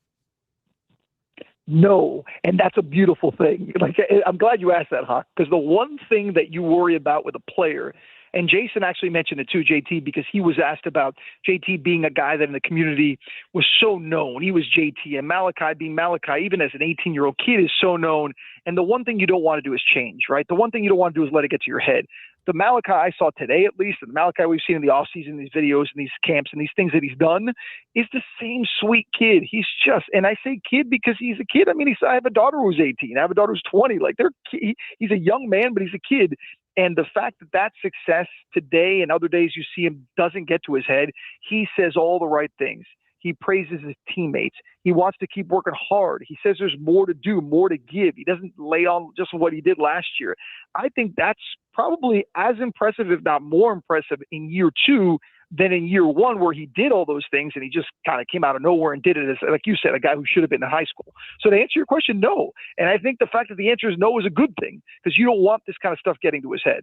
Speaker 6: No, and that's a beautiful thing. Like, I'm glad you asked that, Hawk, because the one thing that you worry about with a player, and Jason actually mentioned it too, JT, because he was asked about JT being a guy that in the community was so known. He was JT, and Malachi being Malachi, even as an 18-year-old kid, is so known. And the one thing you don't want to do is change, right? The one thing you don't want to do is let it get to your head. The Malachi I saw today, at least, and the Malachi we've seen in the offseason, these videos and these camps and these things that he's done, is the same sweet kid. He's just, and I say kid because he's a kid. I mean, I have a daughter who's 18. I have a daughter who's 20. Like, he's a young man, but he's a kid. And the fact that success today and other days you see him doesn't get to his head, he says all the right things. He praises his teammates. He wants to keep working hard. He says there's more to do, more to give. He doesn't lay on just what he did last year. I think that's probably as impressive, if not more impressive, in year 2 than in year 1, where he did all those things and he just kind of came out of nowhere and did it as, like you said, a guy who should have been in high school. So to answer your question, no. And I think the fact that the answer is no is a good thing, because you don't want this kind of stuff getting to his head.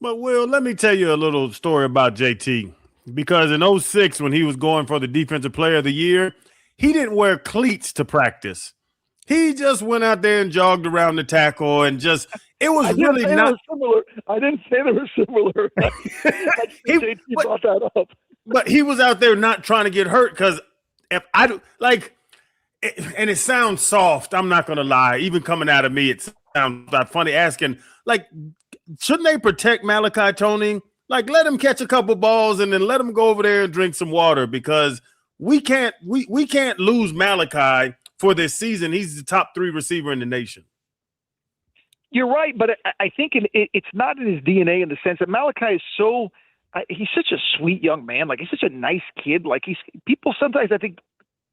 Speaker 5: But, Will, let me tell you a little story about JT. Because in 2006, when he was going for the Defensive Player of the Year, he didn't wear cleats to practice. He just went out there and jogged around the tackle and just – it was really not –
Speaker 6: similar. I didn't say they were similar. JT brought that up.
Speaker 5: But he was out there not trying to get hurt, because if I do – like – and it sounds soft. I'm not going to lie. Even coming out of me, it sounds funny asking, like, shouldn't they protect Malachi Toney? Like, let him catch a couple balls and then let him go over there and drink some water, because we can't lose Malachi for this season. He's the top 3 receiver in the nation.
Speaker 6: You're right, but I think it's not in his DNA in the sense that Malachi is so he's such a sweet young man. Like, he's such a nice kid. Like, people sometimes, I think,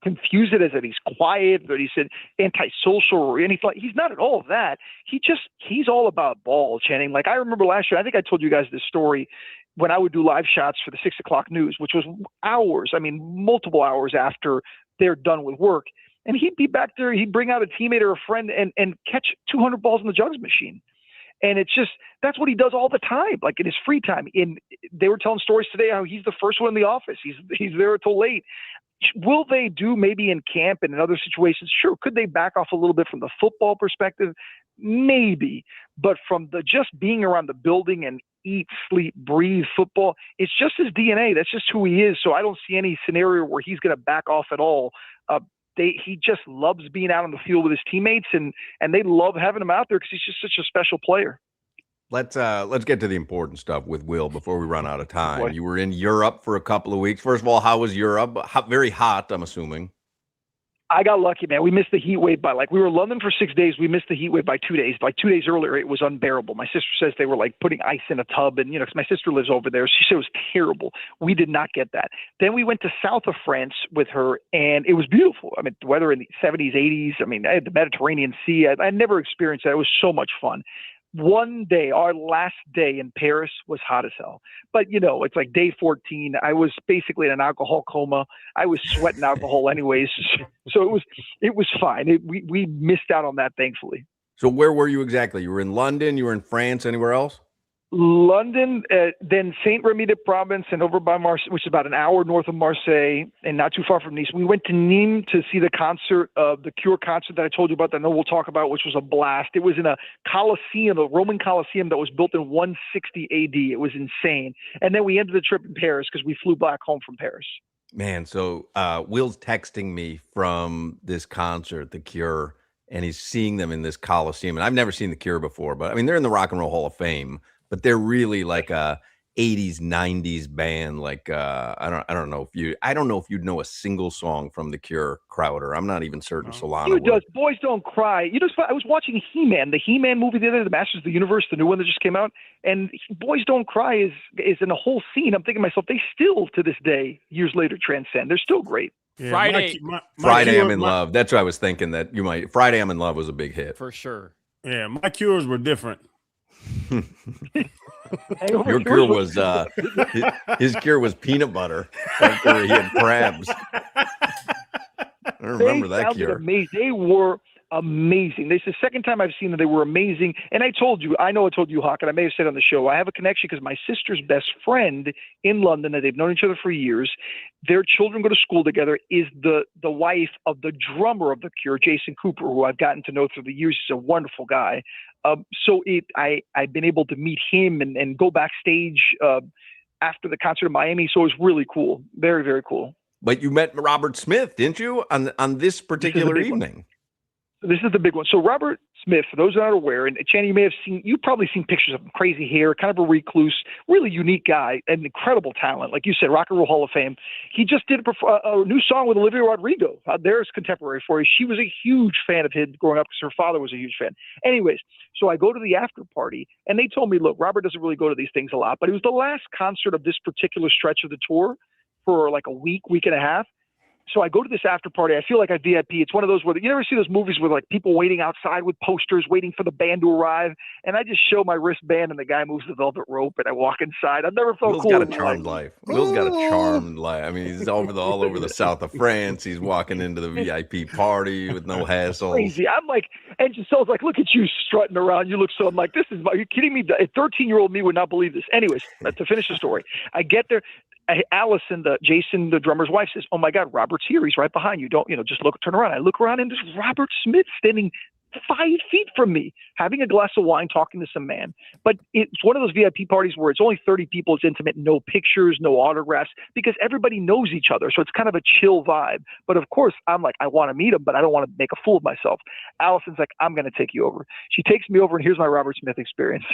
Speaker 6: confuse it as that he's quiet, that he's antisocial or anything. He's not at all of that. He's all about ball, Channing. Like, I remember last year, I think I told you guys this story when I would do live shots for the 6 o'clock news, which was hours, multiple hours after they're done with work. And he'd be back there, he'd bring out a teammate or a friend and catch 200 balls in the jugs machine. And it's just, that's what he does all the time, like in his free time. They were telling stories today how he's the first one in the office. He's there till late. Will they do maybe in camp and in other situations? Sure. Could they back off a little bit from the football perspective? Maybe. But from the just being around the building and eat, sleep, breathe football, it's just his DNA. That's just who he is. So I don't see any scenario where he's going to back off at all. He just loves being out on the field with his teammates, and they love having him out there because he's just such a special player.
Speaker 2: Let's get to the important stuff with Will before we run out of time.
Speaker 6: Boy.
Speaker 2: You were in Europe for a couple of weeks. First of all, how was Europe? Very hot, I'm assuming.
Speaker 6: I got lucky, man. We missed the heat wave by we were in London for 6 days. We missed the heat wave by 2 days. Like 2 days earlier, it was unbearable. My sister says they were like putting ice in a tub, and because my sister lives over there, she said it was terrible. We did not get that. Then we went to south of France with her, and it was beautiful. The weather in the 70s, 80s. I had the Mediterranean Sea. I never experienced that. It was so much fun. One day, our last day in Paris was hot as hell. But, it's like day 14. I was basically in an alcohol coma. I was sweating alcohol anyways. So it was fine. We missed out on that, thankfully.
Speaker 2: So where were you exactly? You were in London? You were in France? Anywhere else?
Speaker 6: London, then Saint-Rémy-de-Provence, and over by Marseille, which is about an hour north of Marseille and not too far from Nice. We went to Nîmes to see the concert of the Cure concert that I told you about that I know we'll talk about, which was a blast. It was in a Colosseum, a Roman Colosseum that was built in 160 AD. It was insane. And then we ended the trip in Paris because we flew back home from Paris.
Speaker 2: Man, so Will's texting me from this concert, The Cure, and he's seeing them in this Colosseum. And I've never seen The Cure before, but they're in the Rock and Roll Hall of Fame. But they're really like a 80s, 90s band. Like I don't know if you'd know a single song from The Cure, Crowder. I'm not even certain Solana
Speaker 6: Dude
Speaker 2: would.
Speaker 6: does. Boys Don't Cry. I was watching He-Man, the He-Man movie the other day, the Masters of the Universe, the new one that just came out, and Boys Don't Cry is in a whole scene. I'm thinking to myself, they still to this day, years later, transcend. They're still great.
Speaker 5: Yeah,
Speaker 3: Friday,
Speaker 2: Friday I'm in Love. That's what I was thinking that you might. Friday I'm in Love was a big hit.
Speaker 3: for sure.
Speaker 5: Yeah, my cures were different.
Speaker 2: Your cure was his cure was peanut butter after he had crabs. I remember that cure.
Speaker 6: Amazing. They were amazing. This is the second time I've seen them. They were amazing. And I know I told you, Hawk, and I may have said on the show, I have a connection because my sister's best friend in London, that they've known each other for years, their children go to school together, is the wife of the drummer of The Cure, Jason Cooper, who I've gotten to know through the years. He's a wonderful guy. I've been able to meet him and go backstage after the concert in Miami. So it was really cool. Very, very cool.
Speaker 2: But you met Robert Smith, didn't you, on this particular evening?
Speaker 6: This is the big one. So Robert Smith, for those that aren't aware, and Channing, you've probably seen pictures of him, crazy hair, kind of a recluse, really unique guy, and incredible talent. Like you said, Rock and Roll Hall of Fame. He just did a new song with Olivia Rodrigo. There's contemporary for you. She was a huge fan of his growing up because her father was a huge fan. Anyways, so I go to the after party, and they told me, look, Robert doesn't really go to these things a lot, but it was the last concert of this particular stretch of the tour for like a week and a half. So I go to this after party. I feel like a VIP. It's one of those where you never see those movies with like people waiting outside with posters, waiting for the band to arrive. And I just show my wristband, and the guy moves the velvet rope, and I walk inside. I've never felt
Speaker 2: Will's
Speaker 6: cool.
Speaker 2: got a charmed life. Will's got a charmed life. He's all over the south of France. He's walking into the VIP party with no hassle.
Speaker 6: Crazy. I'm like, and Giselle's like, look at you strutting around. You look so. I'm like, are you kidding me? A 13-year-old me would not believe this. Anyways, to finish the story, I get there. Allison, Jason, the drummer's wife, says, "Oh my God, Robert's here. He's right behind you. Don't just turn around." I look around, and there's Robert Smith standing 5 feet from me, having a glass of wine, talking to some man. But it's one of those VIP parties where it's only 30 people. It's intimate, no pictures, no autographs, because everybody knows each other. So it's kind of a chill vibe. But of course, I'm like, I want to meet him, but I don't want to make a fool of myself. Allison's like, I'm going to take you over. She takes me over, and here's my Robert Smith experience.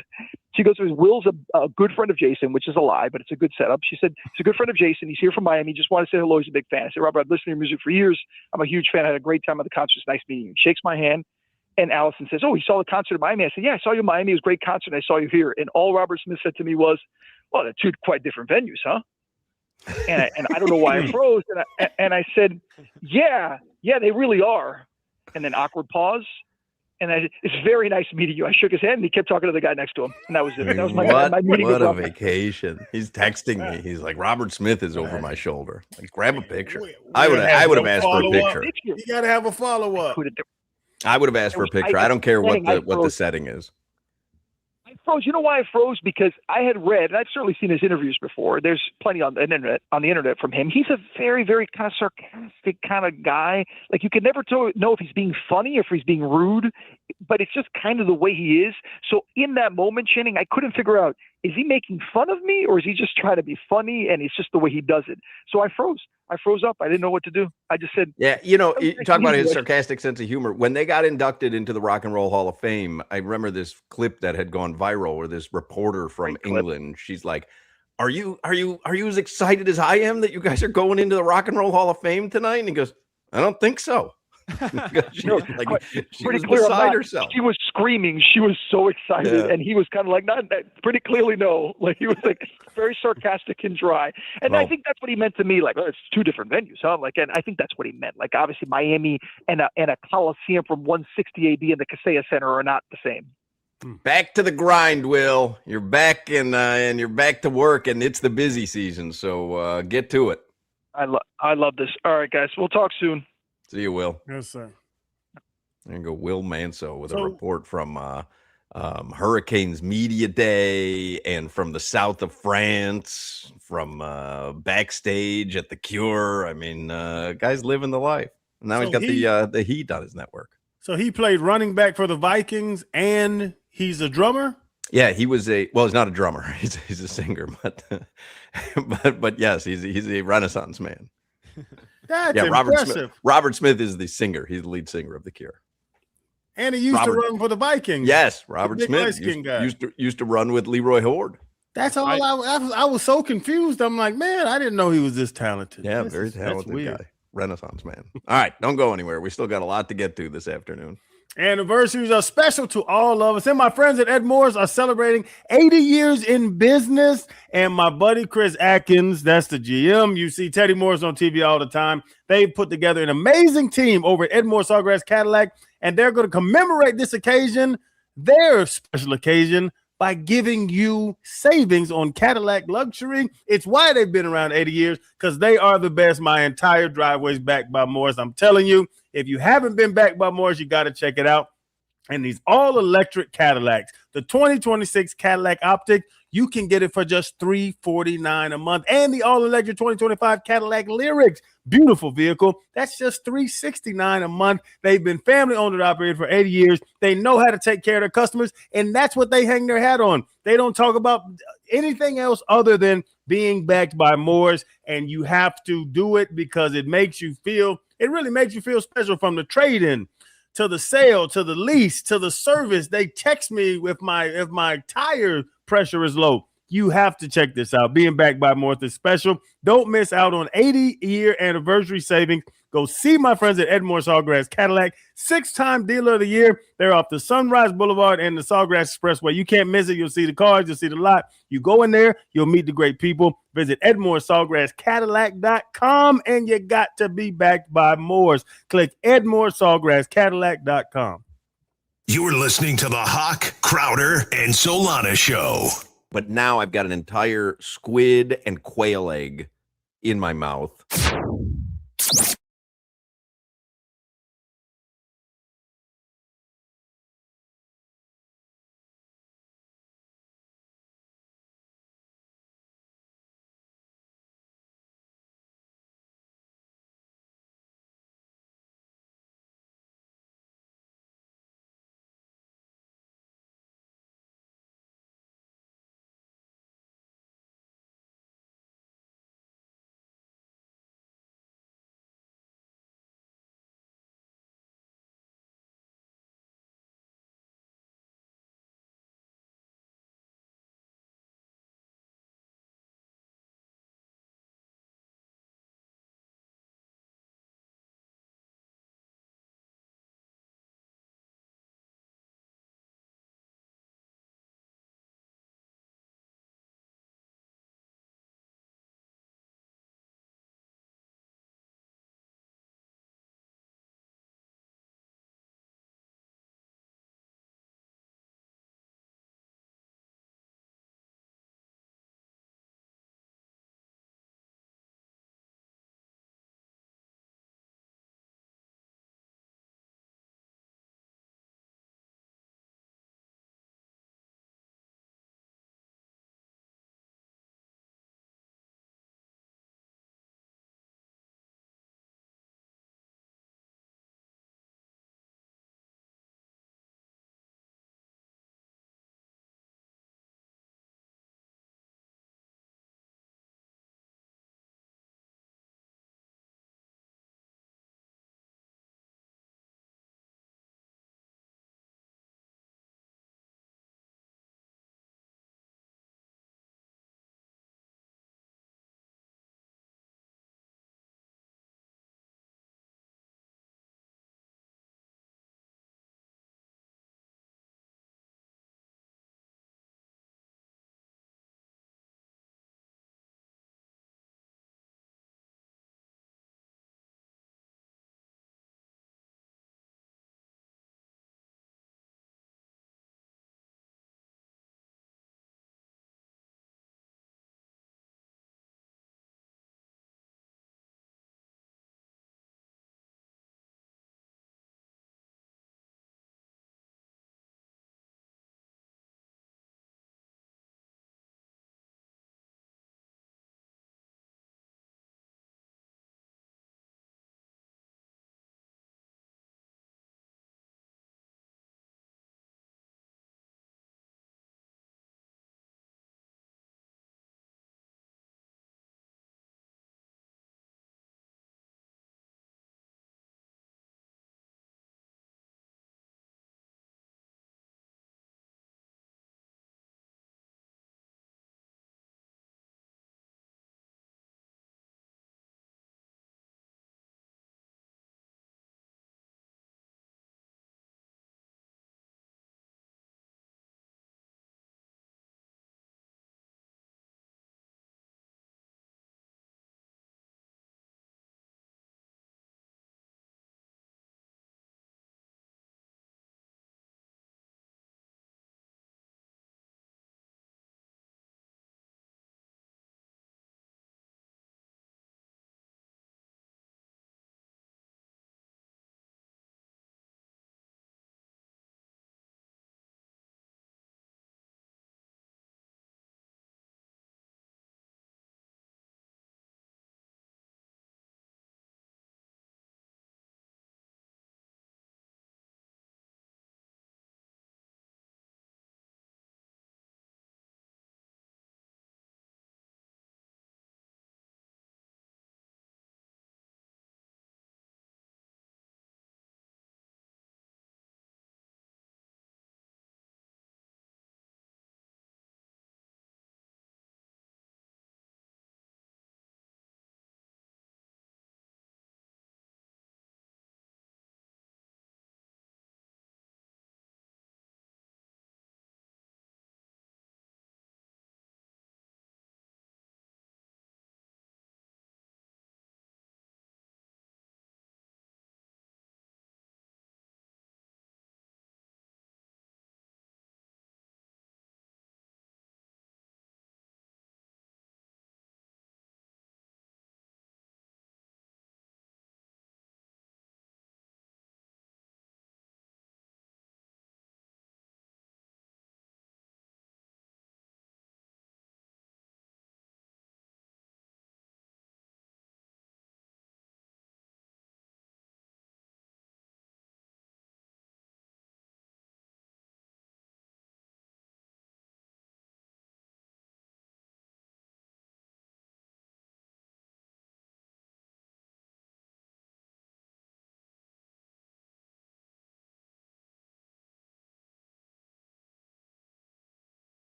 Speaker 6: She goes, Will's a good friend of Jason, which is a lie, but it's a good setup. She said, he's a good friend of Jason. He's here from Miami. Just want to say hello. He's a big fan. I said, Robert, I've listened to your music for years. I'm a huge fan. I had a great time at the concert. It's nice meeting you. Shakes my hand. And Allison says, oh, you saw the concert in Miami? I said, yeah, I saw you in Miami. It was a great concert. I saw you here. And all Robert Smith said to me was, well, they're two quite different venues, huh? And I don't know why I froze. And I said, yeah, they really are. And then awkward pause. And I said, it's very nice meeting you. I shook his hand, and he kept talking to the guy next to him. And that was it. That was my meeting with
Speaker 2: What a
Speaker 6: Robert.
Speaker 2: vacation. He's texting me. He's like, Robert Smith is over my shoulder. Like, grab a picture.
Speaker 5: We
Speaker 2: I would have
Speaker 5: no
Speaker 2: asked for a
Speaker 5: follow-up.
Speaker 2: picture.
Speaker 5: You got to have a follow-up.
Speaker 2: I would have asked for a picture. I don't care what the
Speaker 6: froze.
Speaker 2: setting is.
Speaker 6: I froze. You know why I froze? Because I had read, and I've certainly seen his interviews before. There's plenty on the internet from him. He's a very, very kind of sarcastic kind of guy. Like, you can never know if he's being funny or if he's being rude, but it's just kind of the way he is. So in that moment, Channing, I couldn't figure out, is he making fun of me, or is he just trying to be funny, and it's just the way he does it? So I froze. I froze up. I didn't know what to do. I just said,
Speaker 2: yeah, you talk about his sarcastic sense of humor. When they got inducted into the Rock and Roll Hall of Fame, I remember this clip that had gone viral where this reporter from England, she's like, are you as excited as I am that you guys are going into the Rock and Roll Hall of Fame tonight? And he goes, I don't think so. she was beside herself.
Speaker 6: She was screaming. She was so excited, and he was kind of like, not pretty clearly no. Like, he was like very sarcastic and dry. And I think that's what he meant to me. Like, oh, it's two different venues, huh? Like, and I think that's what he meant. Like, obviously, Miami and a Coliseum from 160 AD and the Kaseya Center are not the same.
Speaker 2: Back to the grind, Will. You're back and you're back to work, and it's the busy season. So get to it.
Speaker 6: I love this. All right, guys, we'll talk soon.
Speaker 2: See you, Will.
Speaker 5: Yes, sir.
Speaker 2: There you go, Will Manso with a report from Hurricanes Media Day and from the south of France, from backstage at the Cure. I mean, guy's living the life. Now he's got the Heat on his network. So
Speaker 5: he played running back for the Vikings, and he's a drummer?
Speaker 2: Yeah, he was he's not a drummer. He's a singer, but but yes, he's a Renaissance man.
Speaker 5: That's impressive.
Speaker 2: Robert Smith is the singer. He's the lead singer of The Cure.
Speaker 5: And he used to run for the Vikings.
Speaker 2: Yes, Robert Smith used to run with Leroy Horde.
Speaker 5: That's all I was so confused. I'm like, man, I didn't know he was this talented.
Speaker 2: Yeah, very talented guy. Renaissance man. All right, don't go anywhere. We still got a lot to get to this afternoon.
Speaker 5: Anniversaries are special to all of us. And my friends at Ed Moore's are celebrating 80 years in business. And my buddy Chris Atkins, that's the GM. You see Teddy Moore's on TV all the time. They've put together an amazing team over at Ed Moore Sawgrass Cadillac. And they're going to commemorate this occasion, their special occasion, by giving you savings on Cadillac luxury. It's why they've been around 80 years, because they are the best. My entire driveway is backed by Moore's. I'm telling you, if you haven't been backed by Moore's, you got to check it out. And these all-electric Cadillacs, the 2026 Cadillac Optic, you can get it for just $349 a month. And the all-electric 2025 Cadillac Lyrics, beautiful vehicle, that's just $369 a month. They've been family-owned and operated for 80 years. They know how to take care of their customers, and that's what they hang their hat on. They don't talk about anything else other than being backed by Moore's, and you have to do it because it really makes you feel special, from the trade-in to the sale, to the lease, to the service. They text me if my tire pressure is low. You have to check this out. Being backed by Moore's is special. Don't miss out on 80-year anniversary savings. Go see my friends at Ed Moore Sawgrass Cadillac, 6-time dealer of the year. They're off the Sunrise Boulevard and the Sawgrass Expressway. You can't miss it. You'll see the cars. You'll see the lot. You go in there, you'll meet the great people. Visit EdmoreSawgrassCadillac.com, and you got to be backed by Moore's. Click EdmoreSawgrassCadillac.com.
Speaker 7: You're listening to the Hawk, Crowder, and Solana Show.
Speaker 2: But now I've got an entire squid and quail egg in my mouth.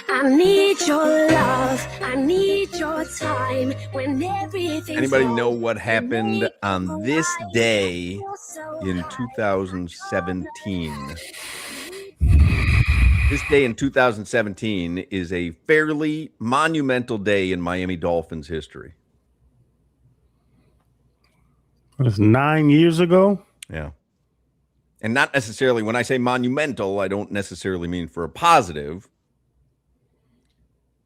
Speaker 1: I need your love. I need your time when everything.
Speaker 2: Anybody know what happened on this day in 2017? This day in 2017 is a fairly monumental day in Miami Dolphins history.
Speaker 5: That's 9 years ago.
Speaker 2: Yeah. And not necessarily, when I say monumental, I don't necessarily mean for a positive.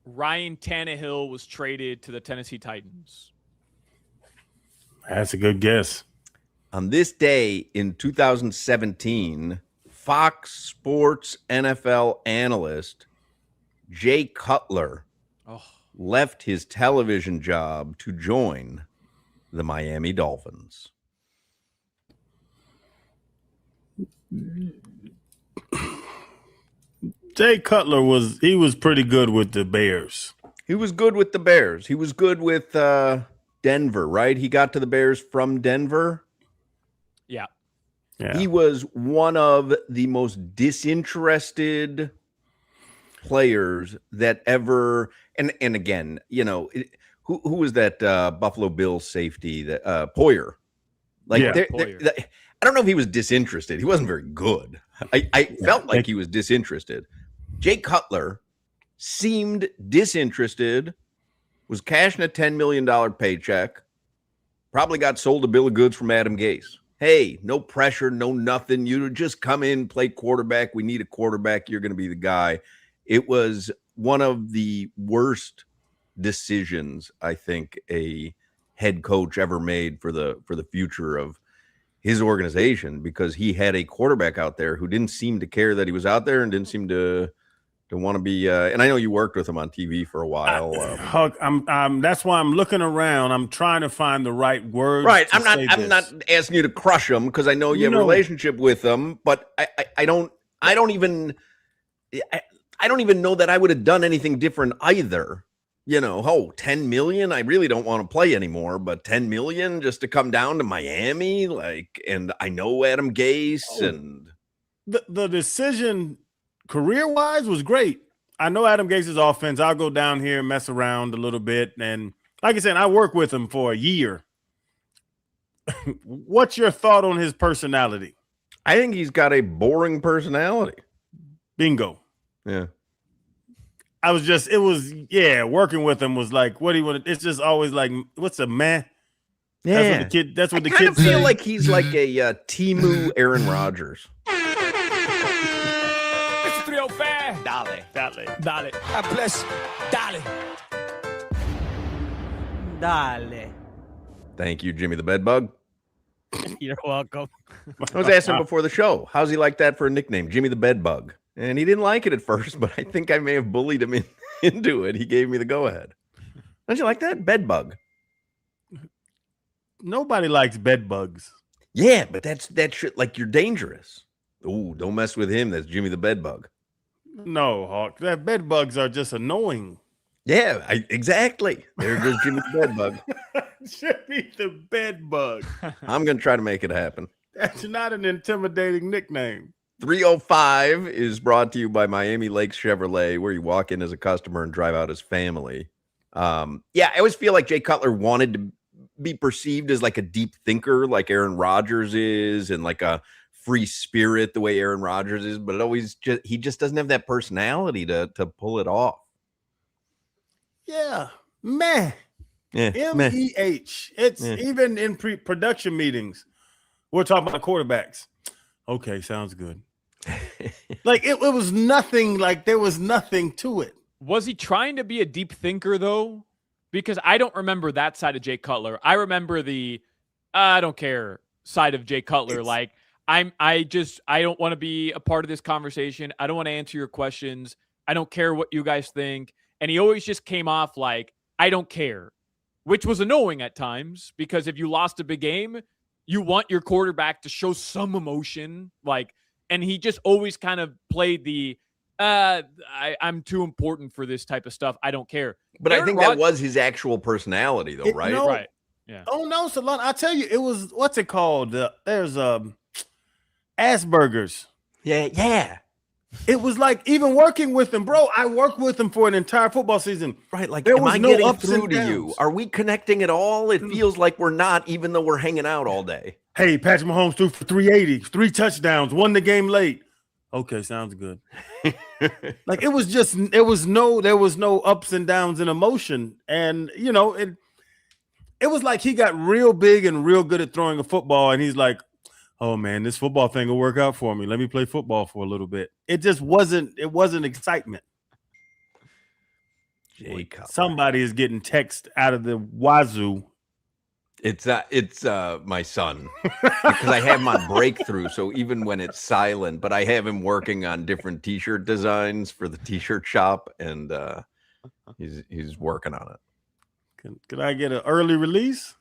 Speaker 3: Ryan Tannehill was traded to the Tennessee Titans.
Speaker 5: That's a good guess.
Speaker 2: On this day in 2017, Fox Sports NFL analyst Jay Cutler left his television job to join the Miami Dolphins.
Speaker 5: Jay Cutler was pretty good with the Bears.
Speaker 2: He was good with the Bears. He was good with Denver, right? He got to the Bears from Denver.
Speaker 3: Yeah.
Speaker 2: He was one of the most disinterested players that ever. And again, you know, who was that Buffalo Bills safety? That Poyer. Like,
Speaker 3: Poyer.
Speaker 2: I don't know if he was disinterested. He wasn't very good. I felt like he was disinterested. Jay Cutler seemed disinterested, was cashing a $10 million paycheck, probably got sold a bill of goods from Adam Gase. Hey, no pressure, no nothing. You just come in, play quarterback. We need a quarterback. You're going to be the guy. It was one of the worst decisions I think a head coach ever made for the future of his organization, because he had a quarterback out there who didn't seem to care that he was out there and didn't seem to want to be. And I know you worked with him on TV for a while.
Speaker 5: Huck, that's why I'm looking around. I'm trying to find the right words.
Speaker 2: Right. I'm not asking you to crush him, because I know you have a relationship with him, but I don't even know that I would have done anything different either. You know, 10 million. I really don't want to play anymore, but 10 million just to come down to Miami, like, and I know Adam Gase and
Speaker 5: the decision career-wise was great. I know Adam Gase's offense. I'll go down here and mess around a little bit. And like I said, I worked with him for a year. What's your thought on his personality?
Speaker 2: I think he's got a boring personality.
Speaker 5: Bingo.
Speaker 2: Yeah.
Speaker 5: Working with him was like, what do you want? It's just always like, what's a man?
Speaker 2: Yeah.
Speaker 5: That's what the
Speaker 2: kids
Speaker 5: kids
Speaker 2: feel
Speaker 5: say.
Speaker 2: like he's like a Timu Aaron Rodgers.
Speaker 3: Mr. 305. Dale.
Speaker 1: God bless. Dale.
Speaker 4: Dale.
Speaker 2: Thank you, Jimmy the Bedbug.
Speaker 4: You're welcome.
Speaker 2: I was asking him before the show, how's he like that for a nickname, Jimmy the Bedbug? And he didn't like it at first, but I think I may have bullied him into it. He gave me the go-ahead. Don't you like that? Bedbug.
Speaker 5: Nobody likes bed bugs.
Speaker 2: Yeah, but that shit, like, you're dangerous. Ooh, don't mess with him. That's Jimmy the Bedbug.
Speaker 5: No, Hawk. That bed bugs are just annoying.
Speaker 2: Yeah, exactly. There goes Jimmy the Bedbug.
Speaker 5: Jimmy the bed bug.
Speaker 2: I'm going to try to make it happen.
Speaker 5: That's not an intimidating nickname.
Speaker 2: 305 is brought to you by Miami Lakes Chevrolet, where you walk in as a customer and drive out as family. I always feel like Jay Cutler wanted to be perceived as like a deep thinker, like Aaron Rodgers is, and like a free spirit the way Aaron Rodgers is, but he just doesn't have that personality to pull it off.
Speaker 5: Yeah, meh.
Speaker 2: Yeah,
Speaker 5: MEH. It's even in pre-production meetings. We're talking about quarterbacks. Okay, sounds good. Like it was nothing. Like there was nothing to it.
Speaker 3: Was he trying to be a deep thinker though? Because I don't remember that side of Jay Cutler. I remember the I don't care side of Jay Cutler. Like I don't want to be a part of this conversation. I don't want to answer your questions. I don't care what you guys think. And he always just came off like, I don't care, which was annoying at times, because if you lost a big game, you want your quarterback to show some emotion. Like, and he just always kind of played the, I'm too important for this type of stuff. I don't care.
Speaker 2: But I think that was his actual personality though, right?
Speaker 3: Right. Yeah.
Speaker 5: Oh no, Solana. I tell you, it was, what's it called? There's Asperger's.
Speaker 2: Yeah.
Speaker 5: It was like even working with him, bro. I worked with him for an entire football season.
Speaker 2: Right, like,
Speaker 5: There
Speaker 2: am
Speaker 5: was
Speaker 2: I
Speaker 5: no
Speaker 2: getting
Speaker 5: ups
Speaker 2: through
Speaker 5: and
Speaker 2: to you?
Speaker 5: downs.
Speaker 2: Are we connecting at all? It feels like we're not, even though we're hanging out all day.
Speaker 5: Hey, Patrick Mahomes threw for 380, 3 touchdowns, won the game late. Okay, sounds good. Like there was no ups and downs in emotion. And it was like he got real big and real good at throwing a football, and he's like, oh man, this football thing will work out for me. Let me play football for a little bit. It wasn't excitement. Somebody is getting text out of the wazoo.
Speaker 2: It's my son, because I have him on breakthrough. So even when it's silent, but I have him working on different T-shirt designs for the T-shirt shop, and he's working on it.
Speaker 5: Can I get an early release?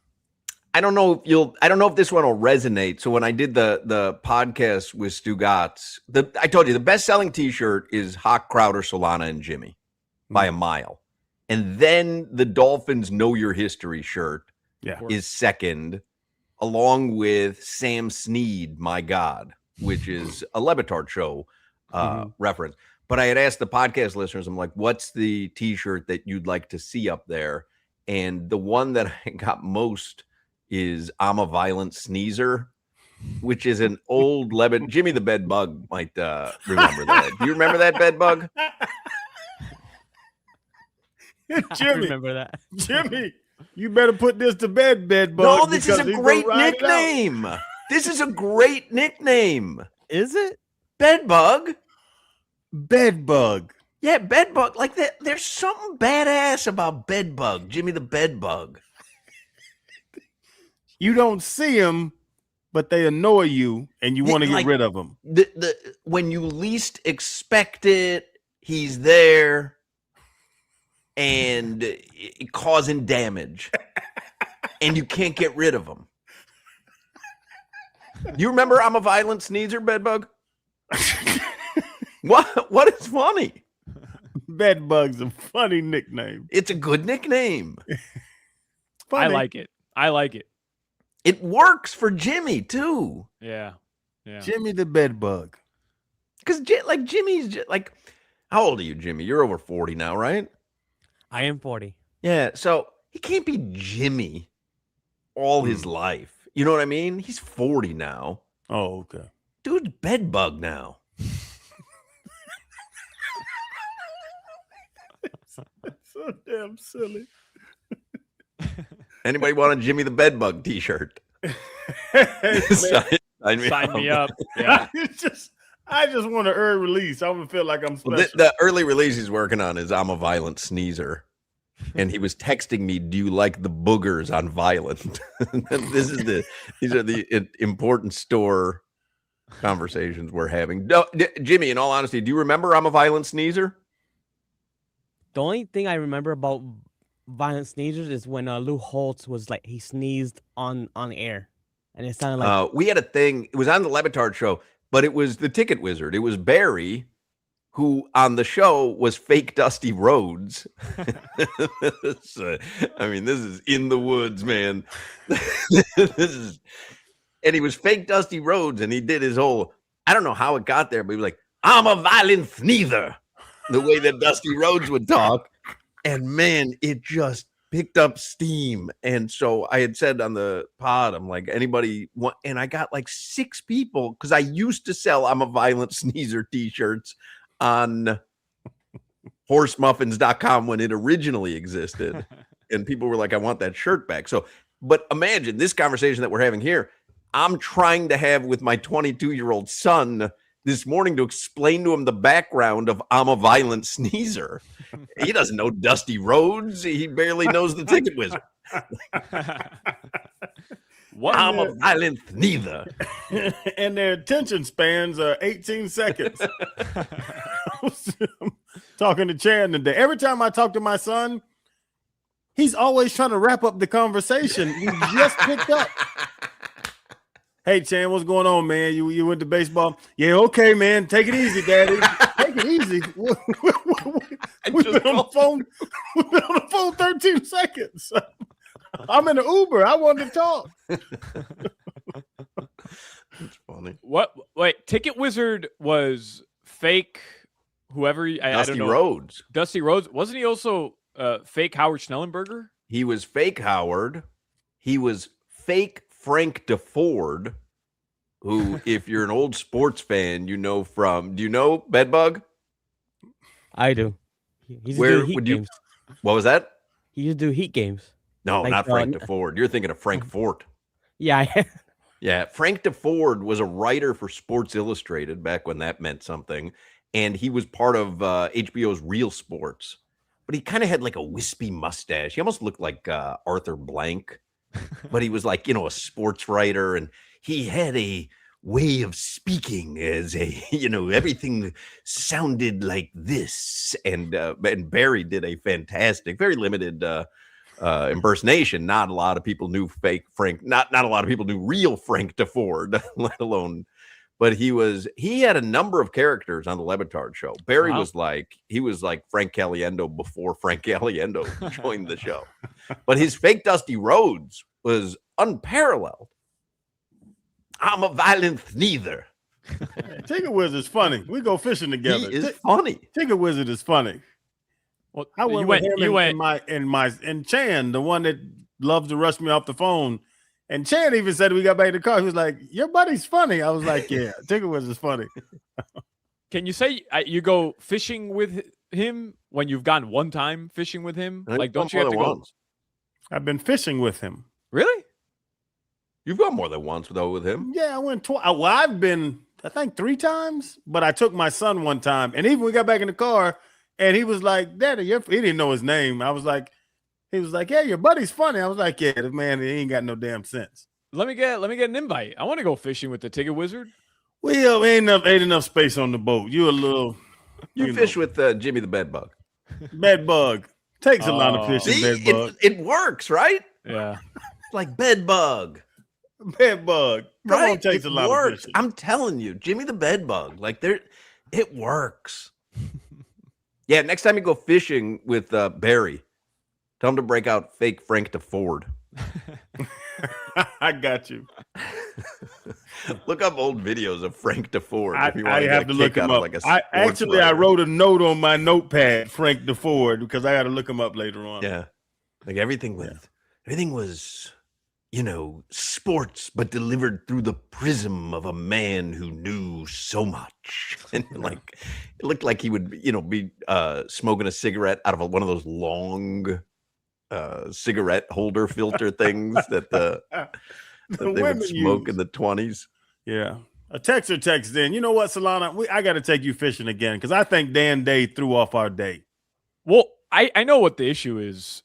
Speaker 2: I don't know if this one will resonate. So when I did the podcast with Stu Gatz, I told you the best-selling T-shirt is Hawk, Crowder, Solana, and Jimmy by a mile. And then the Dolphins Know Your History shirt is second, along with Sam Snead, My God, which is a Levitard show reference. But I had asked the podcast listeners, I'm like, what's the T-shirt that you'd like to see up there? And the one that I got most is I'm a Violent Sneezer, which is an old Jimmy the Bed Bug might remember that. Do you remember that, Bed Bug?
Speaker 5: Jimmy,
Speaker 4: I remember that.
Speaker 5: Jimmy, you better put this to bed, Bed Bug.
Speaker 2: No, this is a great nickname. This is a great nickname.
Speaker 4: Is it?
Speaker 2: Bed Bug.
Speaker 5: Bed Bug.
Speaker 2: Yeah, Bed Bug. Like that. There's something badass about Bed Bug, Jimmy the Bed Bug.
Speaker 5: You don't see him, but they annoy you, and you want to get rid of them.
Speaker 2: When you least expect it, he's there and causing damage, and you can't get rid of him. You remember I'm a Violent Sneezer, Bedbug? What is funny?
Speaker 5: Bedbug's a funny nickname.
Speaker 2: It's a good nickname.
Speaker 3: I like it.
Speaker 2: It works for Jimmy too.
Speaker 3: Yeah.
Speaker 5: Jimmy the Bedbug.
Speaker 2: Because Jimmy's like, how old are you, Jimmy? You're over 40 now, right?
Speaker 4: I am 40.
Speaker 2: Yeah, so he can't be Jimmy all his life. You know what I mean? He's 40 now.
Speaker 5: Oh, okay.
Speaker 2: Dude's Bedbug now.
Speaker 5: So damn silly.
Speaker 2: Anybody want a Jimmy the Bedbug t-shirt?
Speaker 3: Sign me up. Yeah.
Speaker 5: I just want an early release. I'm gonna feel like I'm special.
Speaker 2: Well, the early release he's working on is I'm a Violent Sneezer. And he was texting me, do you like the boogers on Violent? These are the important store conversations we're having. No, Jimmy, in all honesty, do you remember I'm a Violent Sneezer?
Speaker 4: The only thing I remember about Violent Sneezers is when Lou Holtz was like, he sneezed on air. And it sounded like...
Speaker 2: we had a thing, it was on the Levitard show, but it was the Ticket Wizard. It was Barry, who on the show was fake Dusty Rhodes. This is in the woods, man. And he was fake Dusty Rhodes, and he did his whole, I don't know how it got there, but he was like, I'm a Violent Sneezer, the way that Dusty Rhodes would talk. And man, it just picked up steam. And so I had said on the pod, I'm like, anybody want, and I got like 6 people, because I used to sell I'm a Violent Sneezer t-shirts on horsemuffins.com when it originally existed. And people were like, I want that shirt back. So, but imagine this conversation that we're having here. I'm trying to have with my 22-year-old son this morning to explain to him the background of I'm a Violent Sneezer. He doesn't know Dusty Rhodes. He barely knows the Ticket Wizard. I'm a Violent Sneezer.
Speaker 5: And their attention spans are 18 seconds. Talking to Chan today. Every time I talk to my son, he's always trying to wrap up the conversation. We just picked up. Hey, Chan, what's going on, man? You went to baseball? Yeah, okay, man. Take it easy, Daddy. Take it easy. We've been on the phone 13 seconds. I'm in the Uber. I wanted to talk.
Speaker 2: That's funny. funny.
Speaker 3: What? Wait, Ticket Wizard was fake. Whoever I don't
Speaker 2: Dusty
Speaker 3: know.
Speaker 2: Rhodes.
Speaker 3: Dusty Rhodes, wasn't he also fake Howard Schnellenberger?
Speaker 2: He was fake Howard. He was fake Frank DeFord, who, if you're an old sports fan, do you know Bedbug?
Speaker 4: I do. He's
Speaker 2: Where
Speaker 4: Heat
Speaker 2: would you?
Speaker 4: games.
Speaker 2: What was that?
Speaker 4: He used to do Heat games.
Speaker 2: No,
Speaker 4: Like,
Speaker 2: not Frank DeFord. You're thinking of Frank Fort.
Speaker 4: Yeah.
Speaker 2: Yeah, Frank DeFord was a writer for Sports Illustrated back when that meant something, and he was part of HBO's Real Sports. But he kind of had like a wispy mustache. He almost looked like Arthur Blank, but he was like, a sports writer, and he had a way of speaking as everything sounded like this. And Barry did a fantastic, very limited impersonation. Not a lot of people knew fake Frank. Not a lot of people knew real Frank DeFord, let alone. But he had a number of characters on the Le Batard show. Barry was like Frank Caliendo before Frank Caliendo joined the show. But his fake Dusty Rhodes was unparalleled. I'm a violent neither.
Speaker 5: Ticket Wizard's funny. We go fishing together.
Speaker 2: He is funny.
Speaker 5: Ticket Wizard is funny.
Speaker 3: Well,
Speaker 5: I went with him and Chan, the one that loves to rush me off the phone. And Chan even said we got back in the car. He was like, "Your buddy's funny." I was like, "Yeah, Ticket Wizard's funny."
Speaker 3: Can you say you go fishing with him when you've gone one time fishing with him? Like, don't you have to go?
Speaker 5: I've been fishing with him.
Speaker 3: Really?
Speaker 2: You've gone more than once though with him.
Speaker 5: Yeah, I went twice. Well, I've been, I think 3 times, but I took my son one time, and even we got back in the car, and he was like, "Daddy," he didn't know his name. He was like, "Yeah, your buddy's funny." I was like, "Yeah, the man, he ain't got no damn sense."
Speaker 3: Let me get an invite. I want to go fishing with the Ticket Wizard.
Speaker 5: Well, ain't enough space on the boat. You
Speaker 2: fish with Jimmy the Bedbug.
Speaker 5: Bedbug takes a lot of fishing. Bedbug.
Speaker 2: It works, right?
Speaker 3: Yeah,
Speaker 2: like Bedbug.
Speaker 5: Bedbug.
Speaker 2: Right?
Speaker 5: Takes a lot of fishing.
Speaker 2: I'm telling you, Jimmy the Bedbug. Like it works. Yeah, next time you go fishing with Barry, tell him to break out fake Frank DeFord.
Speaker 5: I got you.
Speaker 2: Look up old videos of Frank DeFord.
Speaker 5: I have to look him up. I wrote a note on my notepad, Frank DeFord, because I got to look him up later on.
Speaker 2: Yeah, like everything was, sports, but delivered through the prism of a man who knew so much. And like, it looked like he would, be smoking a cigarette out of one of those long cigarette holder filter things that they would smoke in the 20s.
Speaker 5: Yeah. A texter texts in, you know what, Solana? I got to take you fishing again because I think Dan Day threw off our day.
Speaker 3: Well, I know what the issue is.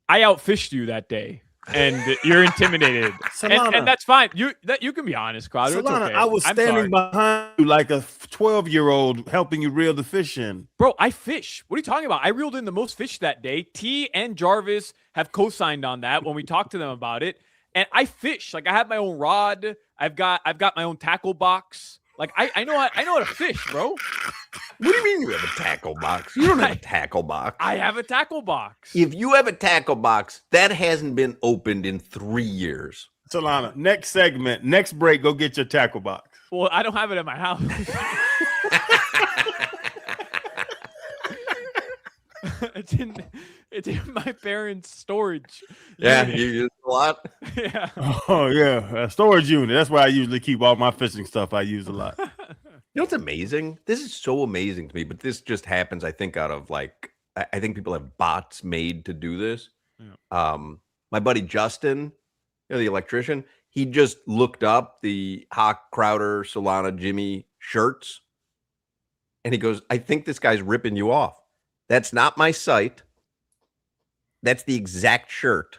Speaker 3: I outfished you that day, and you're intimidated, and that's fine. You can be honest, Crowder.
Speaker 5: Solana,
Speaker 3: it's okay.
Speaker 5: I was standing behind you like a 12-year-old helping you reel the fish in.
Speaker 3: Bro, I fish. What are you talking about? I reeled in the most fish that day. T and Jarvis have co-signed on that when we talked to them about it. And I fish. Like, I have my own rod. I've got my own tackle box. Like, I know how to fish, bro.
Speaker 2: What do you mean you have a tackle box? You don't have a tackle box.
Speaker 3: I have a tackle box.
Speaker 2: If you have a tackle box, that hasn't been opened in 3 years.
Speaker 5: Solana, next segment, next break, go get your tackle box.
Speaker 3: Well, I don't have it at my house. It's in my parents' storage.
Speaker 2: Yeah, you use a lot.
Speaker 3: Yeah.
Speaker 5: Oh yeah, a storage unit. That's where I usually keep all my fishing stuff. I use a lot.
Speaker 2: You know what's amazing? This is so amazing to me, but this just happens, I think, out of like, I think people have bots made to do this. Yeah. My buddy Justin, the electrician, he just looked up the Hoch, Crowder, Solana, Jimmy shirts, and he goes, "I think this guy's ripping you off. That's not my site. That's the exact shirt.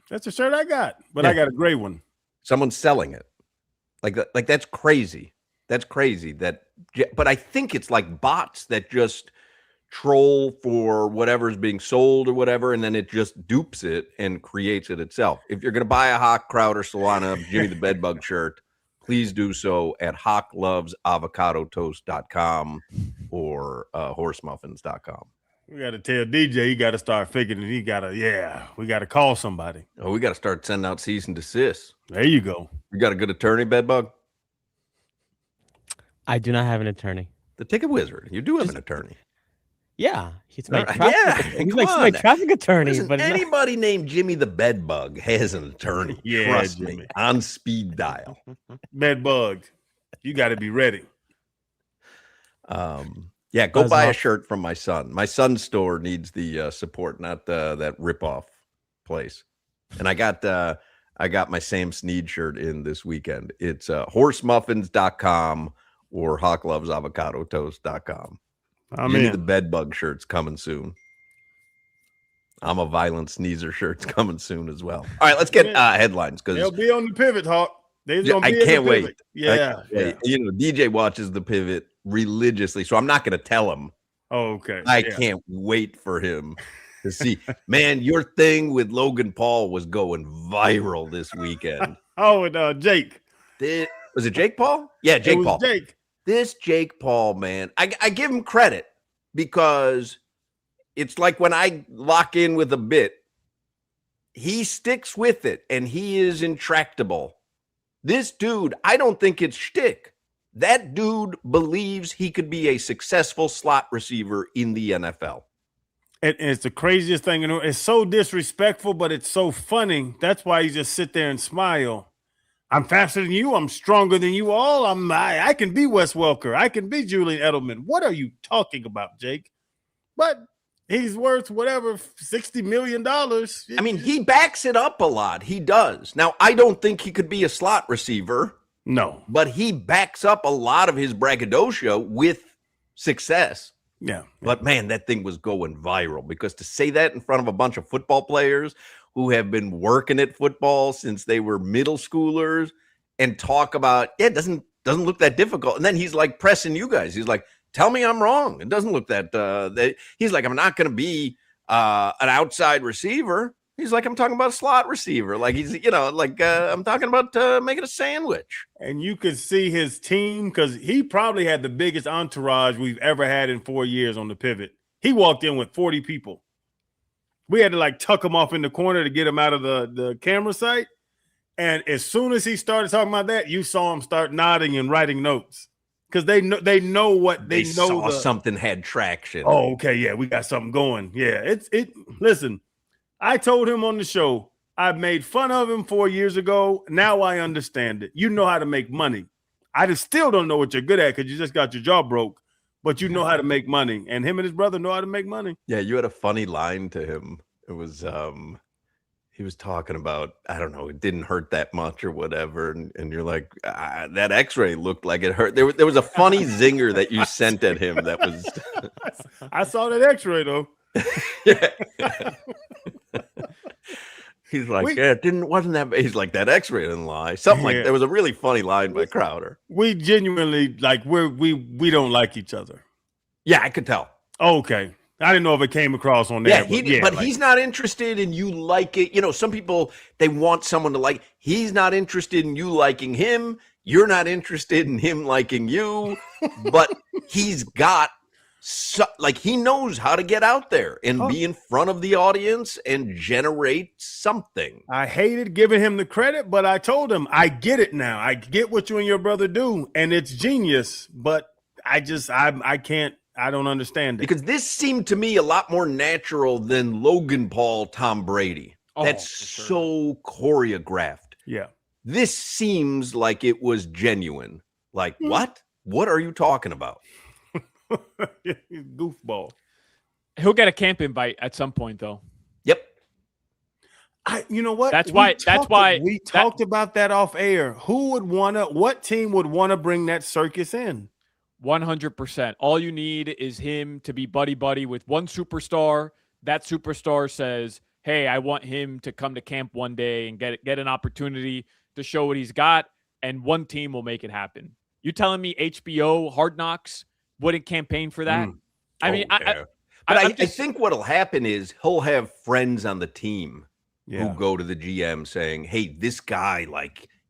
Speaker 5: That's the shirt I got, but yeah. I got a gray one.
Speaker 2: Someone's selling it. Like that's crazy. That's crazy. But I think it's like bots that just troll for whatever's being sold or whatever, and then it just dupes it and creates it itself. If you're going to buy a Hoch, Crowder, Solana, Jimmy the Bedbug shirt, please do so at hochlovesavocadotoast.com or horsemuffins.com.
Speaker 5: We got to tell DJ he got to start figuring. We got to call somebody.
Speaker 2: Oh, we got to start sending out cease and desist.
Speaker 5: There you go.
Speaker 2: You got a good attorney, Bedbug?
Speaker 4: I do not have an attorney.
Speaker 2: The Ticket Wizard. You do have an attorney.
Speaker 4: Yeah, he's my
Speaker 2: All right,
Speaker 4: traffic.
Speaker 2: yeah,
Speaker 4: He's
Speaker 2: come
Speaker 4: my
Speaker 2: on.
Speaker 4: traffic attorney.
Speaker 2: Listen,
Speaker 4: but
Speaker 2: anybody named Jimmy the Bedbug has an attorney.
Speaker 5: Yeah,
Speaker 2: Trust
Speaker 5: Jimmy.
Speaker 2: me, on speed dial.
Speaker 5: Bed bug. You got to be ready.
Speaker 2: Yeah, go buy a shirt from my son. My son's store needs the support, not that ripoff place. And I got my Sam Snead shirt in this weekend. It's horsemuffins.com or hawklovesavocadotoast.com. Jimmy the Bedbug shirt's coming soon. I'm a violent sneezer shirt's coming soon as well. All right, let's get headlines because
Speaker 5: they'll be on the pivot, Hawk.
Speaker 2: I can't wait.
Speaker 5: Yeah,
Speaker 2: You know, DJ watches the pivot religiously, so I'm not going to tell him.
Speaker 5: Oh, okay.
Speaker 2: I can't wait for him to see. Man, your thing with Logan Paul was going viral this weekend.
Speaker 5: Oh, and Jake.
Speaker 2: Was it Jake Paul? Yeah, Jake Paul.
Speaker 5: Jake.
Speaker 2: This Jake Paul, man, I give him credit because it's like when I lock in with a bit, he sticks with it and he is intractable. This dude, I don't think it's shtick. That dude believes he could be a successful slot receiver in the NFL.
Speaker 5: And it's the craziest thing. It's so disrespectful, but it's so funny. That's why you just sit there and smile. I'm faster than you. I'm stronger than you all. I can be Wes Welker. I can be Julian Edelman. What are you talking about, Jake? But he's worth whatever, $60 million.
Speaker 2: I mean, he backs it up a lot. He does. Now, I don't think he could be a slot receiver.
Speaker 5: No.
Speaker 2: But he backs up a lot of his braggadocio with success.
Speaker 5: Yeah.
Speaker 2: But, man, that thing was going viral because to say that in front of a bunch of football players who have been working at football since they were middle schoolers and talk about, it doesn't look that difficult. And then he's like pressing you guys. He's like, tell me I'm wrong. It doesn't look that he's like, I'm not going to be an outside receiver. He's like, I'm talking about a slot receiver. Like he's, I'm talking about making a sandwich.
Speaker 5: And you could see his team because he probably had the biggest entourage we've ever had in 4 years on the pivot. He walked in with 40 people. We had to tuck him off in the corner to get him out of the camera site. And as soon as he started talking about that, you saw him start nodding and writing notes. Because they know what they know.
Speaker 2: Something had traction.
Speaker 5: Oh, okay, yeah, we got something going. Yeah, listen, I told him on the show, I made fun of him 4 years ago. Now I understand it. You know how to make money. I still don't know what you're good at because you just got your jaw broke, but you know how to make money. And him and his brother know how to make money.
Speaker 2: Yeah, you had a funny line to him. It was he was talking about, I don't know, it didn't hurt that much or whatever. And you're like, that x-ray looked like it hurt. There was a funny zinger that you sent at him that was.
Speaker 5: I saw that x-ray, though.
Speaker 2: Yeah. He's like, wasn't that bad? He's like, that x-ray didn't lie. Something like, there was a really funny line by Crowder.
Speaker 5: We genuinely, we don't like each other.
Speaker 2: Yeah, I could tell.
Speaker 5: Okay. I didn't know if it came across on there.
Speaker 2: But he's not interested in you like it. You know, some people, they want someone to like. He's not interested in you liking him. You're not interested in him liking you. But he's got, he knows how to get out there and be in front of the audience and generate something.
Speaker 5: I hated giving him the credit, but I told him, I get it now. I get what you and your brother do, and it's genius. But I can't. I don't understand it.
Speaker 2: Because this seemed to me a lot more natural than Logan Paul, Tom Brady. That's so choreographed.
Speaker 5: Yeah.
Speaker 2: This seems like it was genuine. Like, what? What are you talking about?
Speaker 5: Goofball.
Speaker 3: He'll get a camp invite at some point, though.
Speaker 2: Yep.
Speaker 5: You know what?
Speaker 3: That's why
Speaker 5: we talked about that off air. What team would want to bring that circus in?
Speaker 3: 100%. All you need is him to be buddy-buddy with one superstar. That superstar says, hey, I want him to come to camp one day and get an opportunity to show what he's got, and one team will make it happen. You telling me HBO, Hard Knocks, wouldn't campaign for that? I
Speaker 2: think what'll happen is he'll have friends on the team who go to the GM saying, hey, this guy,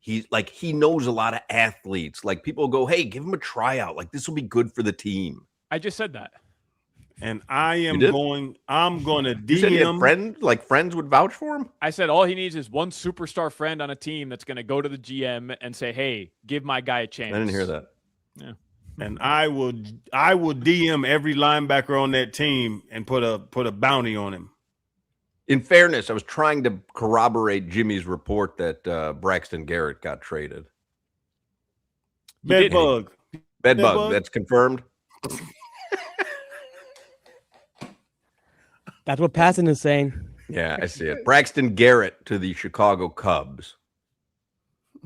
Speaker 2: he knows a lot of athletes. Like people go, hey, give him a tryout. Like this will be good for the team.
Speaker 3: I just said that.
Speaker 5: And I'm going to DM.
Speaker 2: You said he had friends would vouch for him?
Speaker 3: I said all he needs is one superstar friend on a team that's going to go to the GM and say, hey, give my guy a chance.
Speaker 2: I didn't hear that.
Speaker 3: Yeah.
Speaker 5: And I will DM every linebacker on that team and put a bounty on him.
Speaker 2: In fairness, I was trying to corroborate Jimmy's report that Braxton Garrett got traded.
Speaker 5: Bedbug.
Speaker 2: Bedbug, that's confirmed.
Speaker 4: That's what Passon is saying.
Speaker 2: Yeah, I see it. Braxton Garrett to the Chicago Cubs.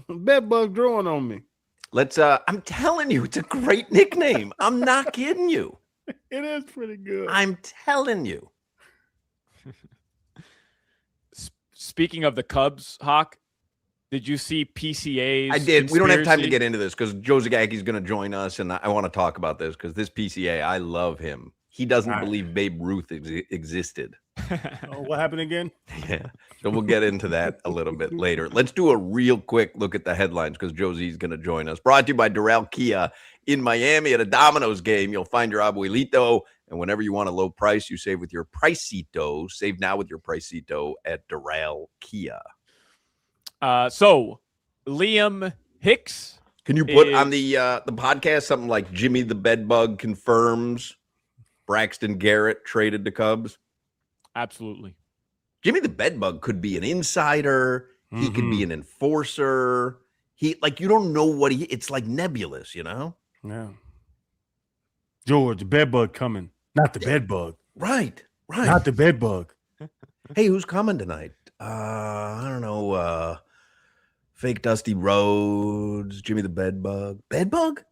Speaker 5: Bedbug drawing on me.
Speaker 2: I'm telling you, it's a great nickname. I'm not kidding you.
Speaker 5: It is pretty good.
Speaker 2: I'm telling you.
Speaker 3: Speaking of the Cubs, Hawk, did you see PCA's?
Speaker 2: I did. We don't have time to
Speaker 3: conspiracy?
Speaker 2: get into this because Joe Zagaki's going to join us, and I want to talk about this because this PCA, I love him. He doesn't believe Babe Ruth existed.
Speaker 5: Oh, what happened again?
Speaker 2: Yeah. So we'll get into that a little bit later. Let's do a real quick look at the headlines because Josie's going to join us. Brought to you by Doral Kia in Miami at a Domino's game. You'll find your abuelito. And whenever you want a low price, you save with your Pricito. Save now with your Pricito at Doral Kia.
Speaker 3: So Liam Hicks.
Speaker 2: Can you put on the podcast something like Jimmy the Bedbug confirms Braxton Garrett traded to Cubs?
Speaker 3: Absolutely.
Speaker 2: Jimmy the Bedbug could be an insider. He could be an enforcer. You don't know what it's like nebulous, you know?
Speaker 5: Yeah. George, the bedbug coming. Not the bedbug.
Speaker 2: Right.
Speaker 5: Not the bedbug.
Speaker 2: Hey, who's coming tonight? I don't know. Fake Dusty Rhodes, Jimmy the Bedbug. Bedbug?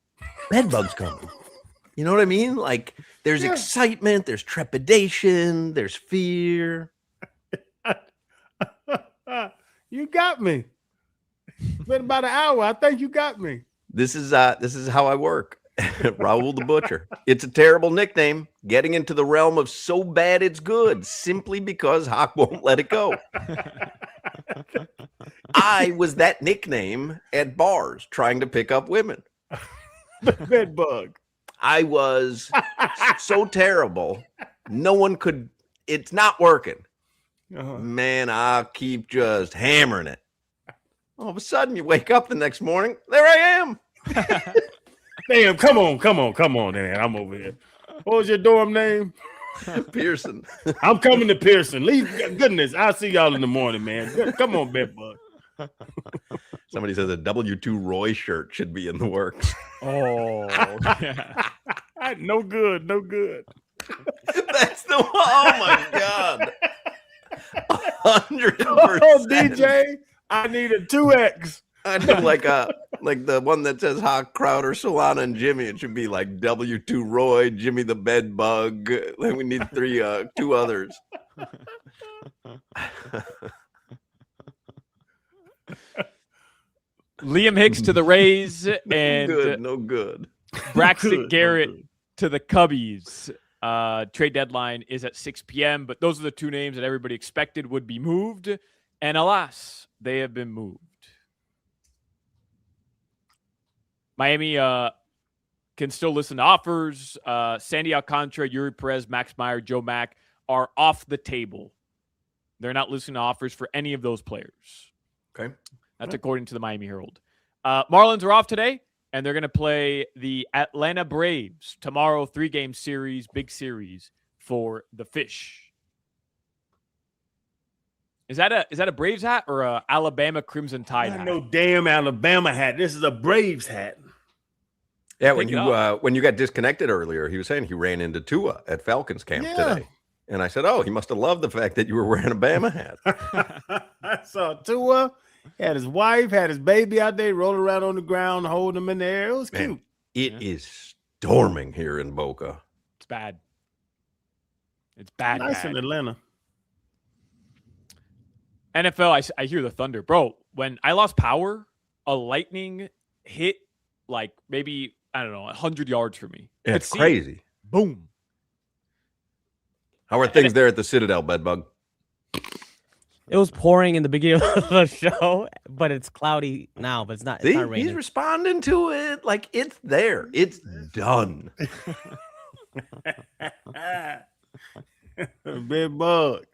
Speaker 2: Bedbug's coming. You know what I mean? Like, there's excitement, there's trepidation, there's fear.
Speaker 5: You got me. It's been about an hour. I think you got me.
Speaker 2: This is how I work. Raul the Butcher. It's a terrible nickname, getting into the realm of so bad it's good, simply because Hawk won't let it go. I was that nickname at bars trying to pick up women.
Speaker 5: The bedbug.
Speaker 2: I was so terrible. No one could. It's not working. Man, I'll keep just hammering it. All of a sudden, you wake up the next morning. There I am.
Speaker 5: Damn, come on, man. I'm over here. What was your dorm name?
Speaker 2: Pearson.
Speaker 5: I'm coming to Pearson. Goodness, I'll see y'all in the morning, man. Come on, bedbug.
Speaker 2: Somebody says a W2 Roy shirt should be in the works.
Speaker 3: Oh, yeah.
Speaker 5: No good.
Speaker 2: That's the one. Oh my God. 100%.
Speaker 5: Oh, DJ, I need a 2X.
Speaker 2: I do like the one that says Hawk, Crowder, Solana, and Jimmy. It should be like W2 Roy, Jimmy the Bedbug. Then we need two others.
Speaker 3: Liam Hicks to the Rays and
Speaker 2: no good.
Speaker 3: Braxton Garrett to the Cubbies. Trade deadline is at 6 p.m., but those are the two names that everybody expected would be moved. And alas, they have been moved. Miami can still listen to offers. Sandy Alcantara, Yuri Perez, Max Meyer, Joe Mack are off the table. They're not listening to offers for any of those players.
Speaker 2: Okay.
Speaker 3: That's according to the Miami Herald. Marlins are off today, and they're going to play the Atlanta Braves tomorrow, 3-game series, big series for the Fish. Is that a Braves hat or a Alabama Crimson Tide hat?
Speaker 5: No damn Alabama hat. This is a Braves hat.
Speaker 2: Yeah, when you got disconnected earlier, he was saying he ran into Tua at Falcons camp today. And I said, oh, he must have loved the fact that you were wearing a Bama hat.
Speaker 5: I saw Tua, had his wife, had his baby out there, rolling around on the ground, holding him in there. It was cute.
Speaker 2: It is storming here in Boca.
Speaker 3: It's bad. It's bad.
Speaker 5: Nice in Atlanta.
Speaker 3: NFL, I hear the thunder. Bro, when I lost power, a lightning hit like maybe, I don't know, 100 yards from me.
Speaker 2: Yeah, it's crazy.
Speaker 3: Boom.
Speaker 2: How are things there at the Citadel, Bedbug?
Speaker 4: It was pouring in the beginning of the show, but it's cloudy now, but it's not raining.
Speaker 2: He's responding to it like it's there. It's done.
Speaker 5: Bedbug.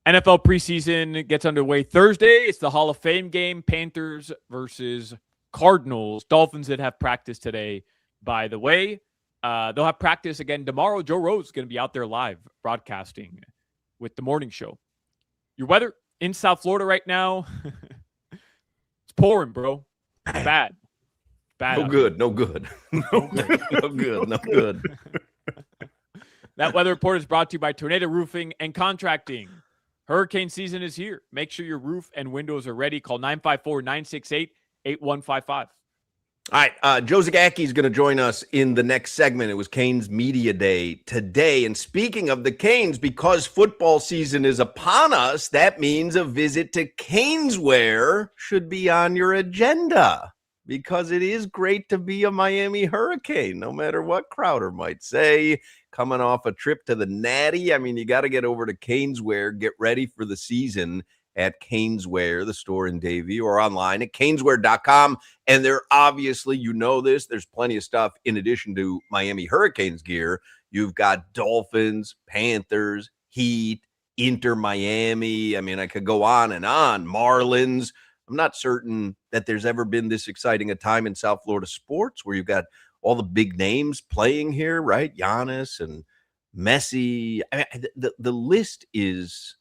Speaker 3: NFL preseason gets underway Thursday. It's the Hall of Fame game, Panthers versus Cardinals. Dolphins did have practice today, by the way. They'll have practice again tomorrow. Joe Rose is going to be out there live broadcasting with the morning show. Your weather in South Florida right now, it's pouring, bro. Bad.
Speaker 2: No good. No good. No good. No good. No good.
Speaker 3: That weather report is brought to you by Tornado Roofing and Contracting. Hurricane season is here. Make sure your roof and windows are ready. Call 954-968-8155.
Speaker 2: All right. Joe Zagacki is going to join us in the next segment. It was Canes Media Day today. And speaking of the Canes, because football season is upon us, that means a visit to Caneswear should be on your agenda, because it is great to be a Miami Hurricane, no matter what Crowder might say. Coming off a trip to the Natty, I mean, you got to get over to Caneswear, get ready for the season at Caneswear, the store in Davie, or online at caneswear.com. And there, obviously, you know this, there's plenty of stuff in addition to Miami Hurricanes gear. You've got Dolphins, Panthers, Heat, Inter Miami. I mean, I could go on and on. Marlins. I'm not certain that there's ever been this exciting a time in South Florida sports where you've got all the big names playing here, right? Giannis and Messi. I mean, the list is,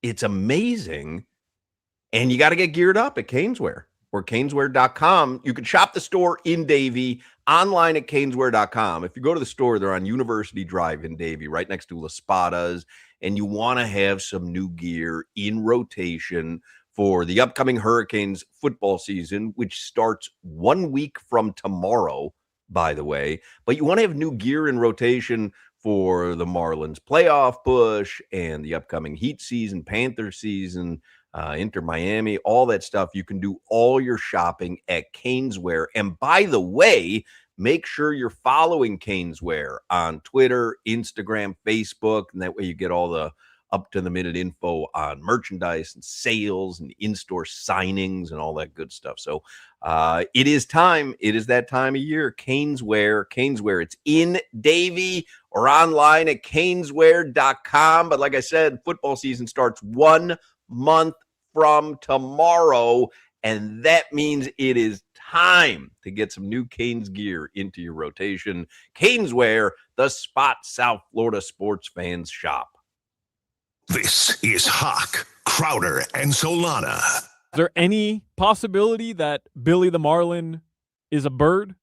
Speaker 2: it's amazing. And you got to get geared up at Caneswear or caneswear.com. You can shop the store in Davie, online at caneswear.com. If you go to the store, they're on University Drive in Davie, right next to La Spada's, and you want to have some new gear in rotation for the upcoming Hurricanes football season, which starts 1 week from tomorrow, by the way. But you want to have new gear in rotation for the Marlins playoff push and the upcoming Heat season, Panther season, Inter Miami, all that stuff. You can do all your shopping at Caneswear. And by the way, make sure you're following Caneswear on Twitter, Instagram, Facebook, and that way you get all the up-to-the-minute info on merchandise and sales and in-store signings and all that good stuff. So it is time. It is that time of year. Caneswear. It's in Davie or online at caneswear.com. But like I said, football season starts 1 month from tomorrow, and that means it is time to get some new Canes gear into your rotation. Caneswear, the spot South Florida sports fans shop.
Speaker 7: This is Hawk, Crowder, and Solana.
Speaker 3: Is there any possibility that Billy the Marlin is a bird?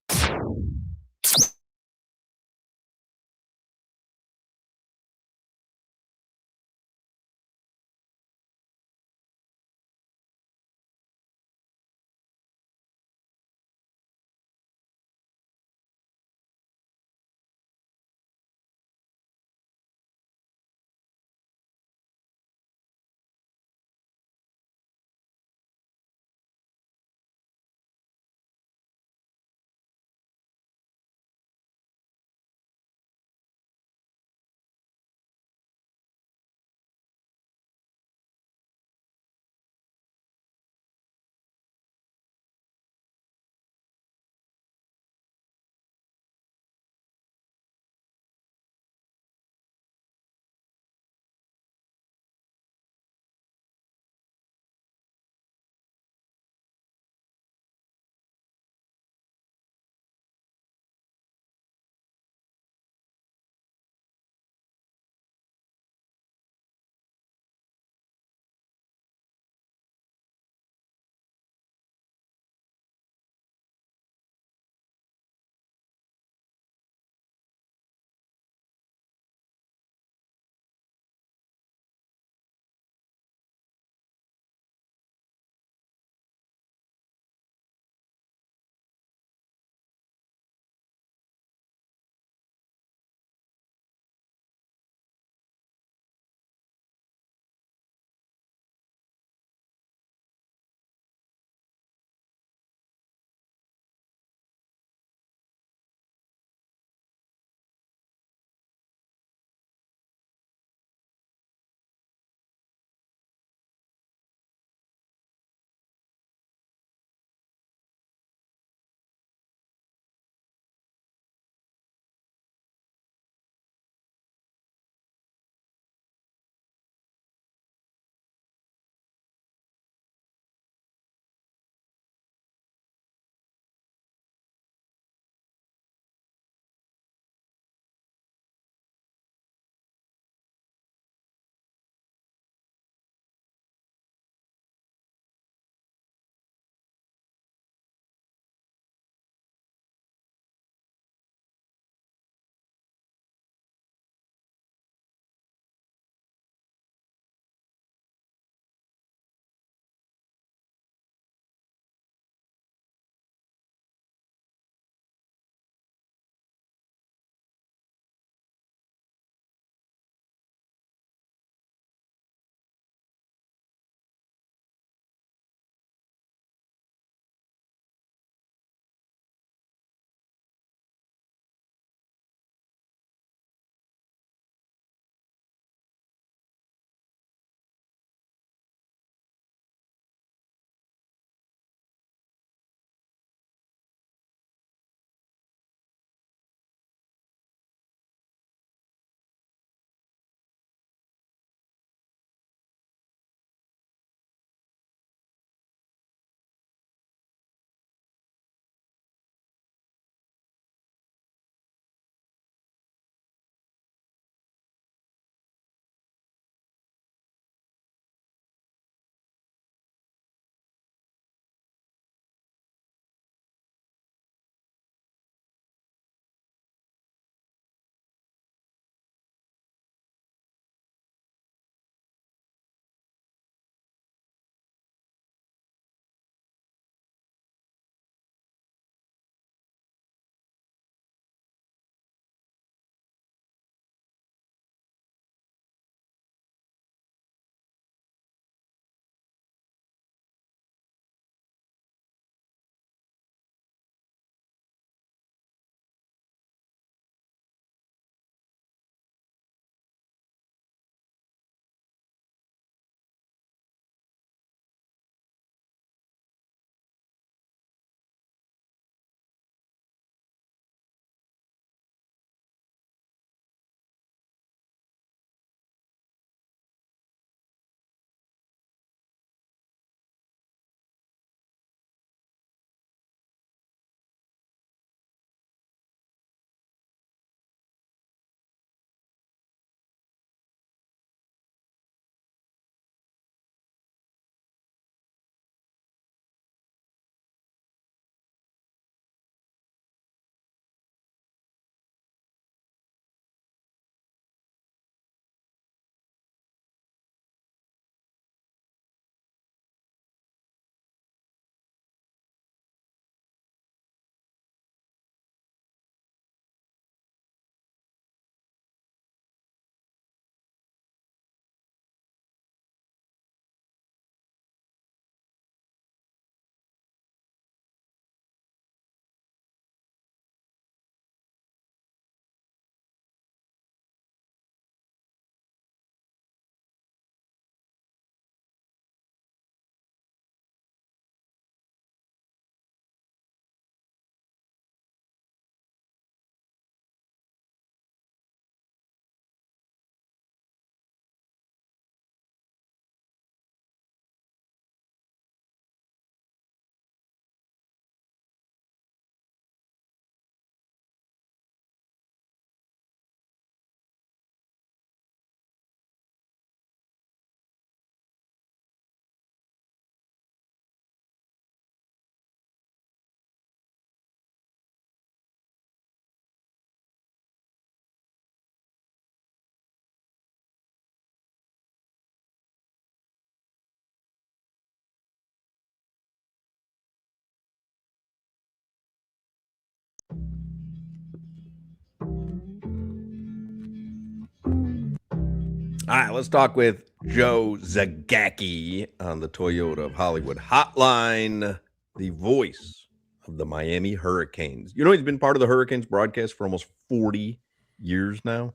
Speaker 2: All right, let's talk with Joe Zagacki on the Toyota of Hollywood hotline, the voice of the Miami Hurricanes. You know, he's been part of the Hurricanes broadcast for almost 40 years now.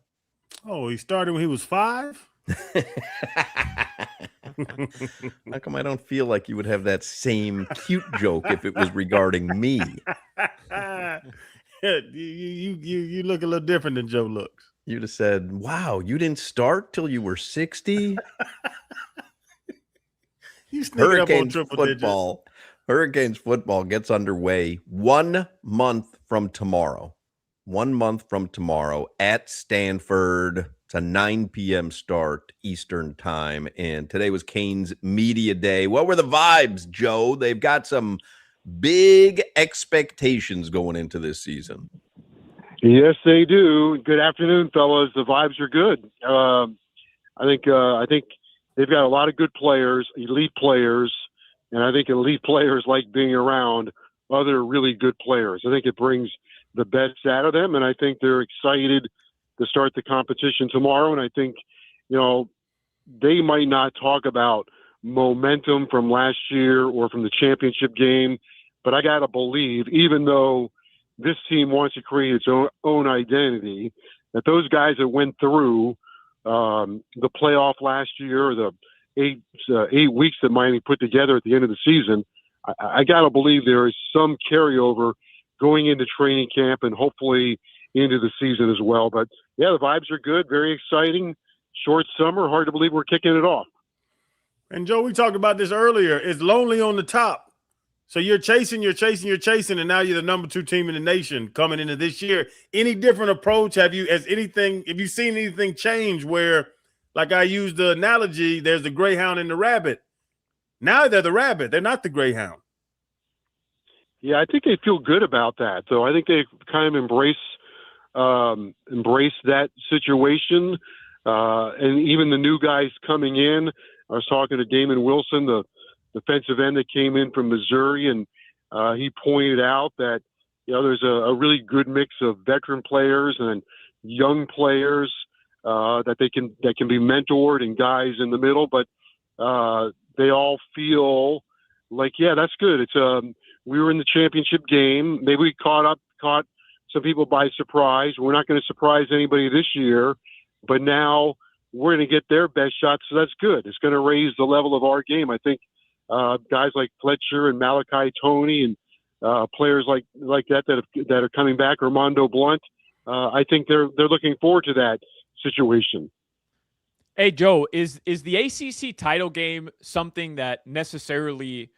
Speaker 5: Oh, he started when he was 5?
Speaker 2: How come I don't feel like you would have that same cute joke if it was regarding me?
Speaker 5: You look a little different than Joe looks.
Speaker 2: You'd have said, wow, you didn't start till you were 60?
Speaker 5: You sneaking up on triple
Speaker 2: football. Hurricanes football gets underway 1 month from tomorrow. 1 month from tomorrow at Stanford. It's a 9 p.m. start Eastern time. And today was Canes Media Day. What were the vibes, Joe? They've got some big expectations going into this season.
Speaker 8: Yes, they do. Good afternoon, fellas. The vibes are good. I think they've got a lot of good players, elite players, and I think elite players like being around other really good players. I think it brings the best out of them, and I think they're excited to start the competition tomorrow. And I think, you know, they might not talk about momentum from last year or from the championship game, but I got to believe, even though this team wants to create its own identity, that those guys that went through the playoff last year, or the 8 weeks that Miami put together at the end of the season, I got to believe there is some carryover going into training camp and hopefully into the season as well. But yeah, the vibes are good, very exciting. Short summer, hard to believe we're kicking it off.
Speaker 5: And Joe, we talked about this earlier. It's lonely on the top. So you're chasing, and now you're the number 2 team in the nation coming into this year. Any different approach? Have you seen anything change where, like I used the analogy, there's the greyhound and the rabbit. Now they're the rabbit. They're not the greyhound.
Speaker 8: Yeah, I think they feel good about that, though. I think they kind of embrace that situation. And even the new guys coming in, I was talking to Damon Wilson, the defensive end that came in from Missouri, and he pointed out that, you know, there's a really good mix of veteran players and young players that can be mentored, and guys in the middle, but they all feel like, yeah, that's good. It's we were in the championship game. Maybe we caught some people by surprise. We're not going to surprise anybody this year, but now we're going to get their best shot, so that's good. It's going to raise the level of our game. I think guys like Fletcher and Malachi Toney and players like that are coming back, Armando Blunt. I think they're looking forward to that situation.
Speaker 3: Hey, Joe, is the ACC title game something that necessarily,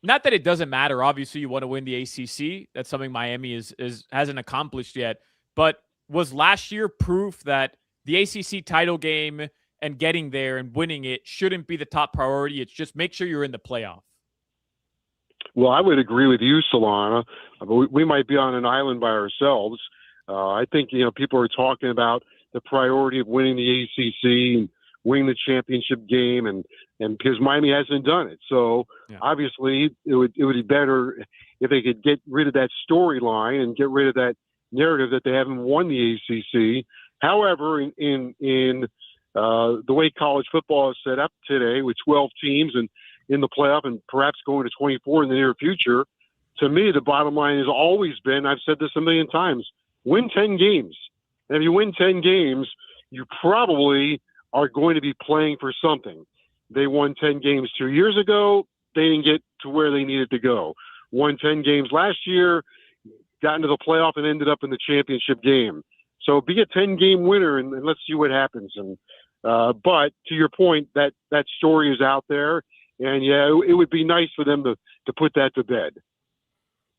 Speaker 3: not that it doesn't matter, obviously you want to win the ACC, that's something Miami hasn't accomplished yet, but was last year proof that the ACC title game and getting there and winning it shouldn't be the top priority? It's just make sure you're in the playoff.
Speaker 8: Well, I would agree with you, Solana. We might be on an island by ourselves. I think, you know, people are talking about the priority of winning the ACC and winning the championship game, and because Miami hasn't done it. So obviously it would be better if they could get rid of that storyline and get rid of that narrative that they haven't won the ACC. However, in the way college football is set up today, with 12 teams and in the playoff and perhaps going to 24 in the near future, to me, the bottom line has always been, I've said this a million times, win 10 games. And if you win 10 games, you probably are going to be playing for something. They won 10 games 2 years ago. They didn't get to where they needed to go. Won 10 games last year, got into the playoff and ended up in the championship game. So be a 10-game winner, and let's see what happens. And but to your point, that story is out there, and yeah, it would be nice for them to put that to bed.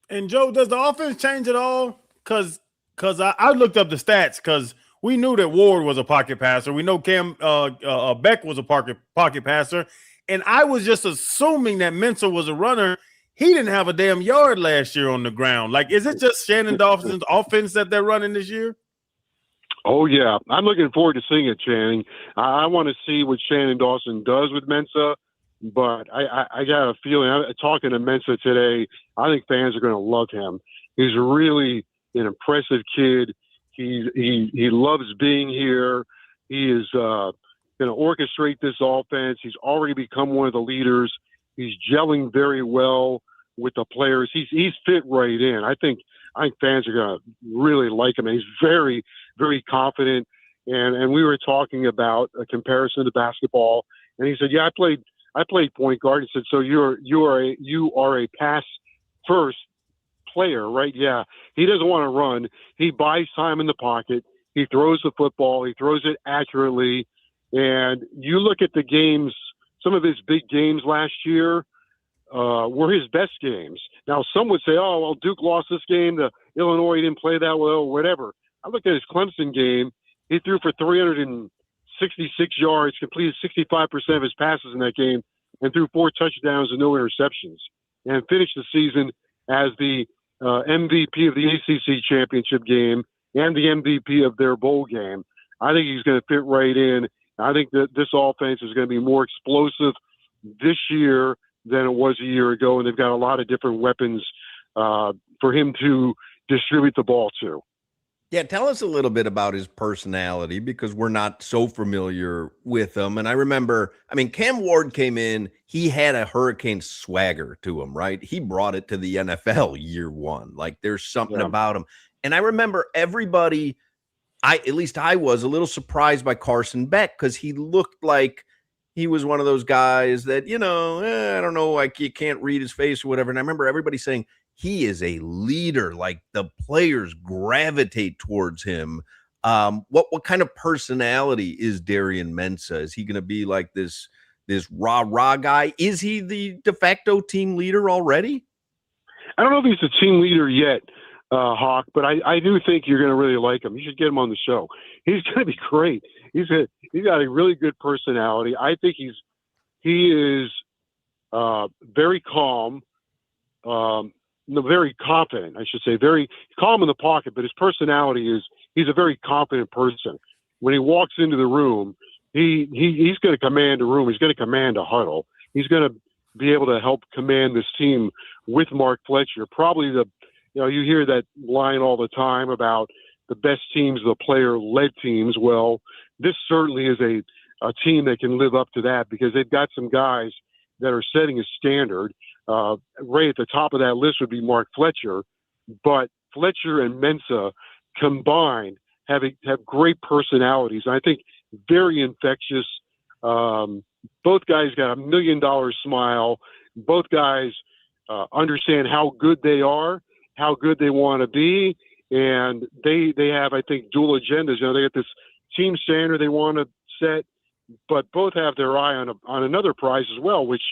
Speaker 5: And Joe, does the offense change at all? Because I looked up the stats, because we knew that Ward was a pocket passer. We know Cam Beck was a pocket passer, and I was just assuming that Mensah was a runner. He didn't have a damn yard last year on the ground. Like, is it just Shannon Dawson's offense that they're running this year?
Speaker 8: Oh, yeah. I'm looking forward to seeing it, Channing. I want to see what Shannon Dawson does with Mensah, but I got a feeling, talking to Mensah today, I think fans are going to love him. He's really an impressive kid. He loves being here. He is going to orchestrate this offense. He's already become one of the leaders. He's gelling very well with the players. He's fit right in. I think fans are going to really like him. And he's very, very confident. And we were talking about a comparison to basketball, and he said, "Yeah, I played point guard." He said, "So you are a pass first player, right?" Yeah. He doesn't want to run. He buys time in the pocket. He throws the football. He throws it accurately. And you look at the games, some of his big games last year were his best games. Now, some would say, "Oh, well, Duke lost this game. The Illinois didn't play that well," or whatever. I look at his Clemson game. He threw for 366 yards, completed 65% of his passes in that game, and threw 4 touchdowns and no interceptions, and finished the season as the MVP of the ACC championship game and the MVP of their bowl game. I think he's going to fit right in. I think that this offense is going to be more explosive this year than it was a year ago, and they've got a lot of different weapons for him to distribute the ball to.
Speaker 2: Yeah, tell us a little bit about his personality, because we're not so familiar with him. And I remember, Cam Ward came in, he had a Hurricane swagger to him, right? He brought it to the NFL year one. Like, there's something about him. And I remember everybody, at least I was a little surprised by Carson Beck, because he looked like he was one of those guys that, I don't know, like, you can't read his face or whatever. And I remember everybody saying, he is a leader. Like, the players gravitate towards him. What kind of personality is Darian Mensah? Is he going to be like this rah-rah guy? Is he the de facto team leader already?
Speaker 8: I don't know if he's the team leader yet, Hawk, but I do think you're going to really like him. You should get him on the show. He's going to be great. He's got a really good personality. I think he is very calm. Very confident, I should say, very calm in the pocket, but his personality is he's a very confident person. When he walks into the room, he's going to command a room. He's going to command a huddle. He's going to be able to help command this team with Mark Fletcher. Probably you hear that line all the time about the best teams, the player-led teams. Well, this certainly is a team that can live up to that, because they've got some guys that are setting a standard. Right at the top of that list would be Mark Fletcher, but Fletcher and Mensah combined have great personalities. I think very infectious. Both guys got $1 million smile. Both guys understand how good they are, how good they want to be, and they have, I think, dual agendas. They got this team standard they want to set, but both have their eye on another prize as well, which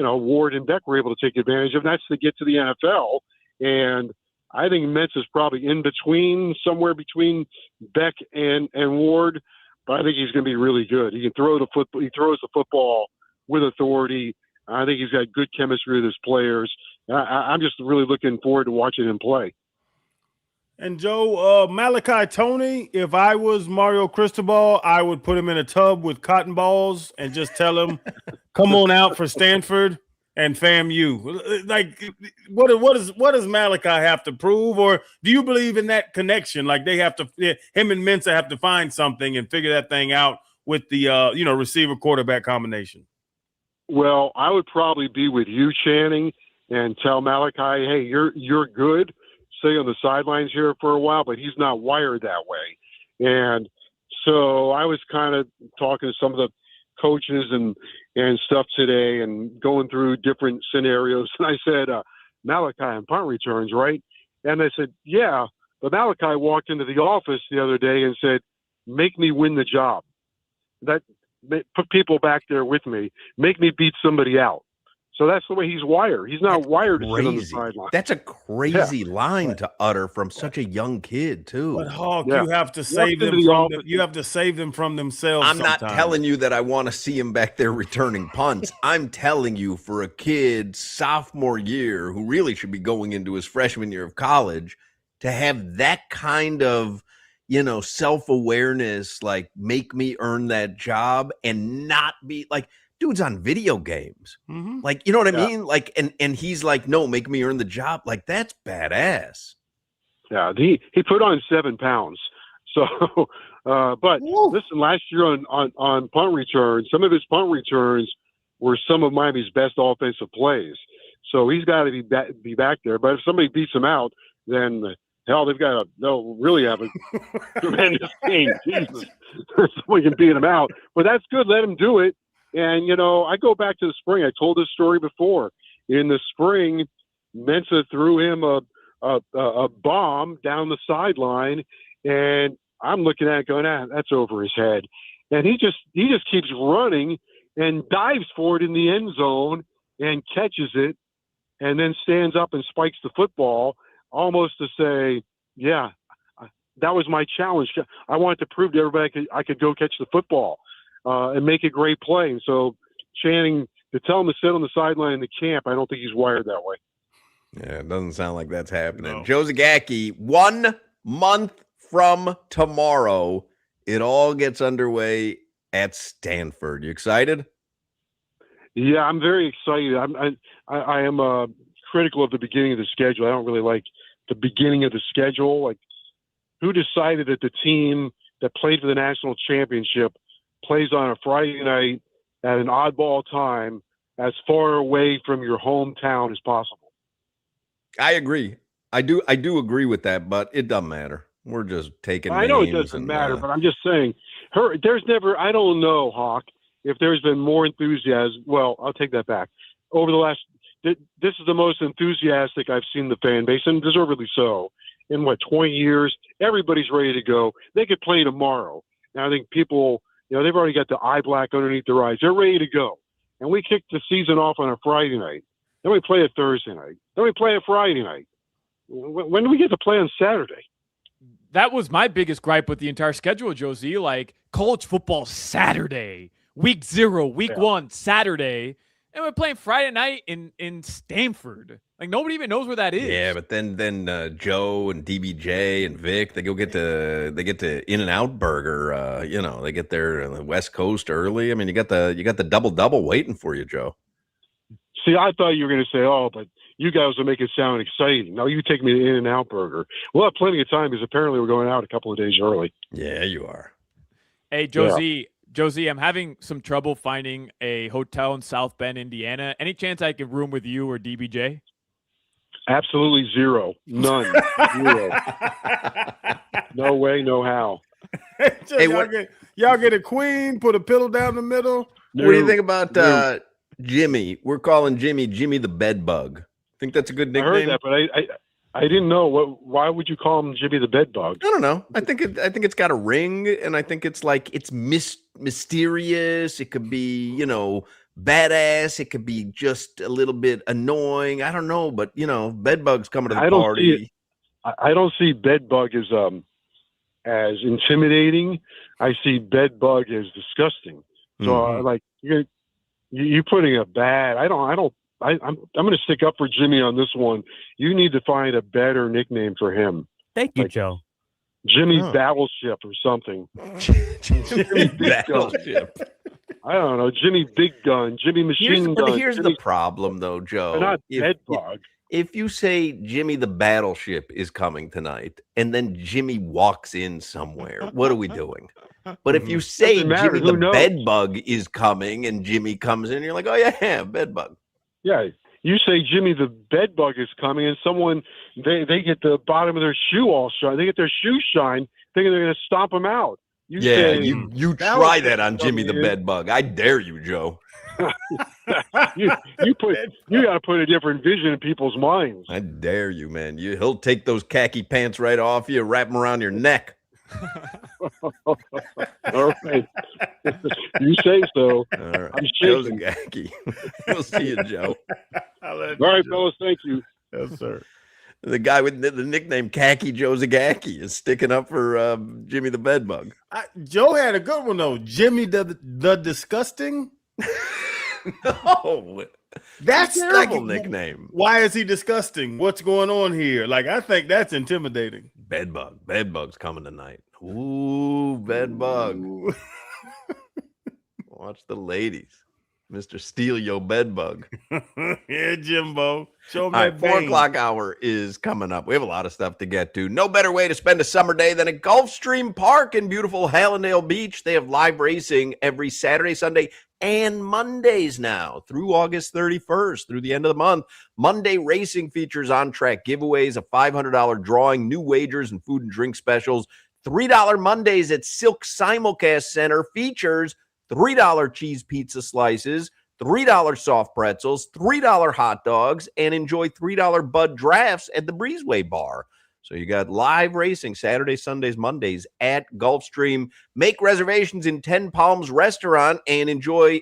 Speaker 8: Ward and Beck were able to take advantage of, and that's to get to the NFL. And I think Mensah's probably in between, somewhere between Beck and Ward, but I think he's going to be really good. He can throw the football. He throws the football with authority. I think he's got good chemistry with his players. I'm just really looking forward to watching him play.
Speaker 5: And Joe, Malachi Tony, if I was Mario Cristobal, I would put him in a tub with cotton balls and just tell him, come on out for Stanford and FAMU. Like, what does Malachi have to prove? Or do you believe in that connection? Like, him and Mensah have to find something and figure that thing out with the, receiver quarterback combination?
Speaker 8: Well, I would probably be with you, Channing, and tell Malachi, hey, you're good. Stay on the sidelines here for a while, but he's not wired that way. And so I was kind of talking to some of the coaches and stuff today and going through different scenarios. And I said, Malachi and punt returns, right? And they said, yeah. But Malachi walked into the office the other day and said, make me win the job. That put people back there with me. Make me beat somebody out. So that's the way he's wired. He's not wired to sit on the sideline.
Speaker 2: That's a crazy line to utter from such a young kid, too.
Speaker 5: But Hawk, you have to save them you have to save them from themselves.
Speaker 2: I'm not telling you that I want to see him back there returning punts. I'm telling you, for a kid sophomore year who really should be going into his freshman year of college, to have that kind of self-awareness, like, make me earn that job and not be like, dude's on video games. Mm-hmm. Like, you know what I mean? Like, and he's like, no, make me earn the job. Like, that's badass.
Speaker 8: Yeah. He put on 7 pounds. So But listen, last year on punt returns, some of his punt returns were some of Miami's best offensive plays. So he's got to be back there. But if somebody beats him out, then hell, they'll really have a tremendous game. Jesus, someone can beat him out. But that's good. Let him do it. And I go back to the spring. I told this story before. In the spring, Mensa threw him a bomb down the sideline, and I'm looking at it going, that's over his head. And he just keeps running and dives for it in the end zone and catches it, and then stands up and spikes the football, almost to say, yeah, that was my challenge. I wanted to prove to everybody I could go catch the football and make a great play. And so Channing, to tell him to sit on the sideline in the camp, I don't think he's wired that way.
Speaker 2: Yeah, it doesn't sound like that's happening.
Speaker 5: No.
Speaker 2: Joe Zagacki, 1 month from tomorrow, it all gets underway at Stanford. You excited?
Speaker 8: Yeah, I'm very excited. I am critical of the beginning of the schedule. I don't really like the beginning of the schedule. Like, who decided that the team that played for the national championship plays on a Friday night at an oddball time as far away from your hometown as possible?
Speaker 2: I agree. I do agree with that, but it doesn't matter. We're just taking
Speaker 8: I know it
Speaker 2: names
Speaker 8: doesn't matter, but I'm just saying, there's never, I don't know, Hawk, if there's been more enthusiasm. Well, I'll take that back. Over the last, this is the most enthusiastic I've seen the fan base, and deservedly so, in 20 years. Everybody's ready to go. They could play tomorrow. And I think people, they've already got the eye black underneath their eyes. They're ready to go. And we kick the season off on a Friday night. Then we play a Thursday night. Then we play a Friday night. When do we get to play on Saturday?
Speaker 3: That was my biggest gripe with the entire schedule, Josie. Like, college football Saturday, week 0, week 1, Saturday, and we're playing Friday night in Stanford. Like, nobody even knows where that is.
Speaker 2: Yeah, but then Joe and DBJ and Vic, they get to In-N-Out Burger. They get there on the West Coast early. I mean, you got the double waiting for you, Joe.
Speaker 8: See, I thought you were going to say, but you guys will make it sound exciting. No, you take me to In-N-Out Burger. We'll have plenty of time because apparently we're going out a couple of days early.
Speaker 2: Yeah, you are.
Speaker 3: Hey, Josie, I'm having some trouble finding a hotel in South Bend, Indiana. Any chance I can room with you or DBJ?
Speaker 8: Absolutely zero. None. Zero. No way, no how.
Speaker 5: Y'all get a queen, put a pillow down the middle.
Speaker 2: What do you think about Jimmy? We're calling Jimmy the Bed Bug. Think that's a good nickname?
Speaker 8: I heard that, but I didn't know. Why would you call him Jimmy the Bed Bug?
Speaker 2: I don't know. I think it's got a ring, and I think it's like it's mysterious. It could be badass. It could be just a little bit annoying. I don't know, but Bed Bug's coming to the party.
Speaker 8: I don't see Bed Bug as intimidating. I see Bed Bug as disgusting. So you putting a bad. I'm going to stick up for Jimmy on this one. You need to find a better nickname for him.
Speaker 4: Thank you, Joe.
Speaker 8: Jimmy Battleship or something.
Speaker 2: Jimmy Battleship.
Speaker 8: I don't know. Jimmy Big Gun. Jimmy Machine Gun.
Speaker 2: Here's the problem, though, Joe.
Speaker 8: Not Bed Bug.
Speaker 2: If you say Jimmy the Battleship is coming tonight, and then Jimmy walks in somewhere, what are we doing? But if you say Jimmy the Bed Bug is coming, and Jimmy comes in, you're like, oh yeah, Bed Bug.
Speaker 8: Yeah, you say Jimmy the Bed Bug is coming, and someone they get the bottom of their shoe all shine. They get their shoe shine, thinking they're going to stomp them out. You
Speaker 2: try that on Jimmy the Bed Bug. I dare you, Joe.
Speaker 8: you got to put a different vision in people's minds.
Speaker 2: I dare you, man. He'll take those khaki pants right off you, wrap them around your neck.
Speaker 8: All right. You say so.
Speaker 2: All right.
Speaker 8: I'm
Speaker 2: Joe
Speaker 8: shaking.
Speaker 2: Zagacki. We'll see you, Joe.
Speaker 8: All right, fellas. Thank you.
Speaker 5: Yes, sir.
Speaker 2: The guy with the nickname Khaki Joe Zagacki is sticking up for Jimmy the Bed Bug.
Speaker 5: Joe had a good one, though. Jimmy the Disgusting?
Speaker 2: No.
Speaker 5: That's
Speaker 2: a terrible nickname.
Speaker 5: Why is he disgusting? What's going on here? Like, I think that's intimidating.
Speaker 2: Bed Bug's coming tonight. Ooh, Bed Bug. Watch the ladies. Mr. Steal Your Bed Bug.
Speaker 5: Yeah, Jimbo. Show him
Speaker 2: All
Speaker 5: that
Speaker 2: right, 4
Speaker 5: vein.
Speaker 2: o'clock hour is coming up. We have a lot of stuff to get to. No better way to spend a summer day than at Gulfstream Park in beautiful Hallandale Beach. They have live racing every Saturday, Sunday, and Mondays now through August 31st, through the end of the month. Monday racing features on-track giveaways, a $500 drawing, new wagers, and food and drink specials. $3 Mondays at Silk Simulcast Center features $3 cheese pizza slices, $3 soft pretzels, $3 hot dogs, and enjoy $3 Bud drafts at the Breezeway Bar. So you got live racing Saturdays, Sundays, Mondays at Gulfstream. Make reservations in 10 Palms Restaurant and enjoy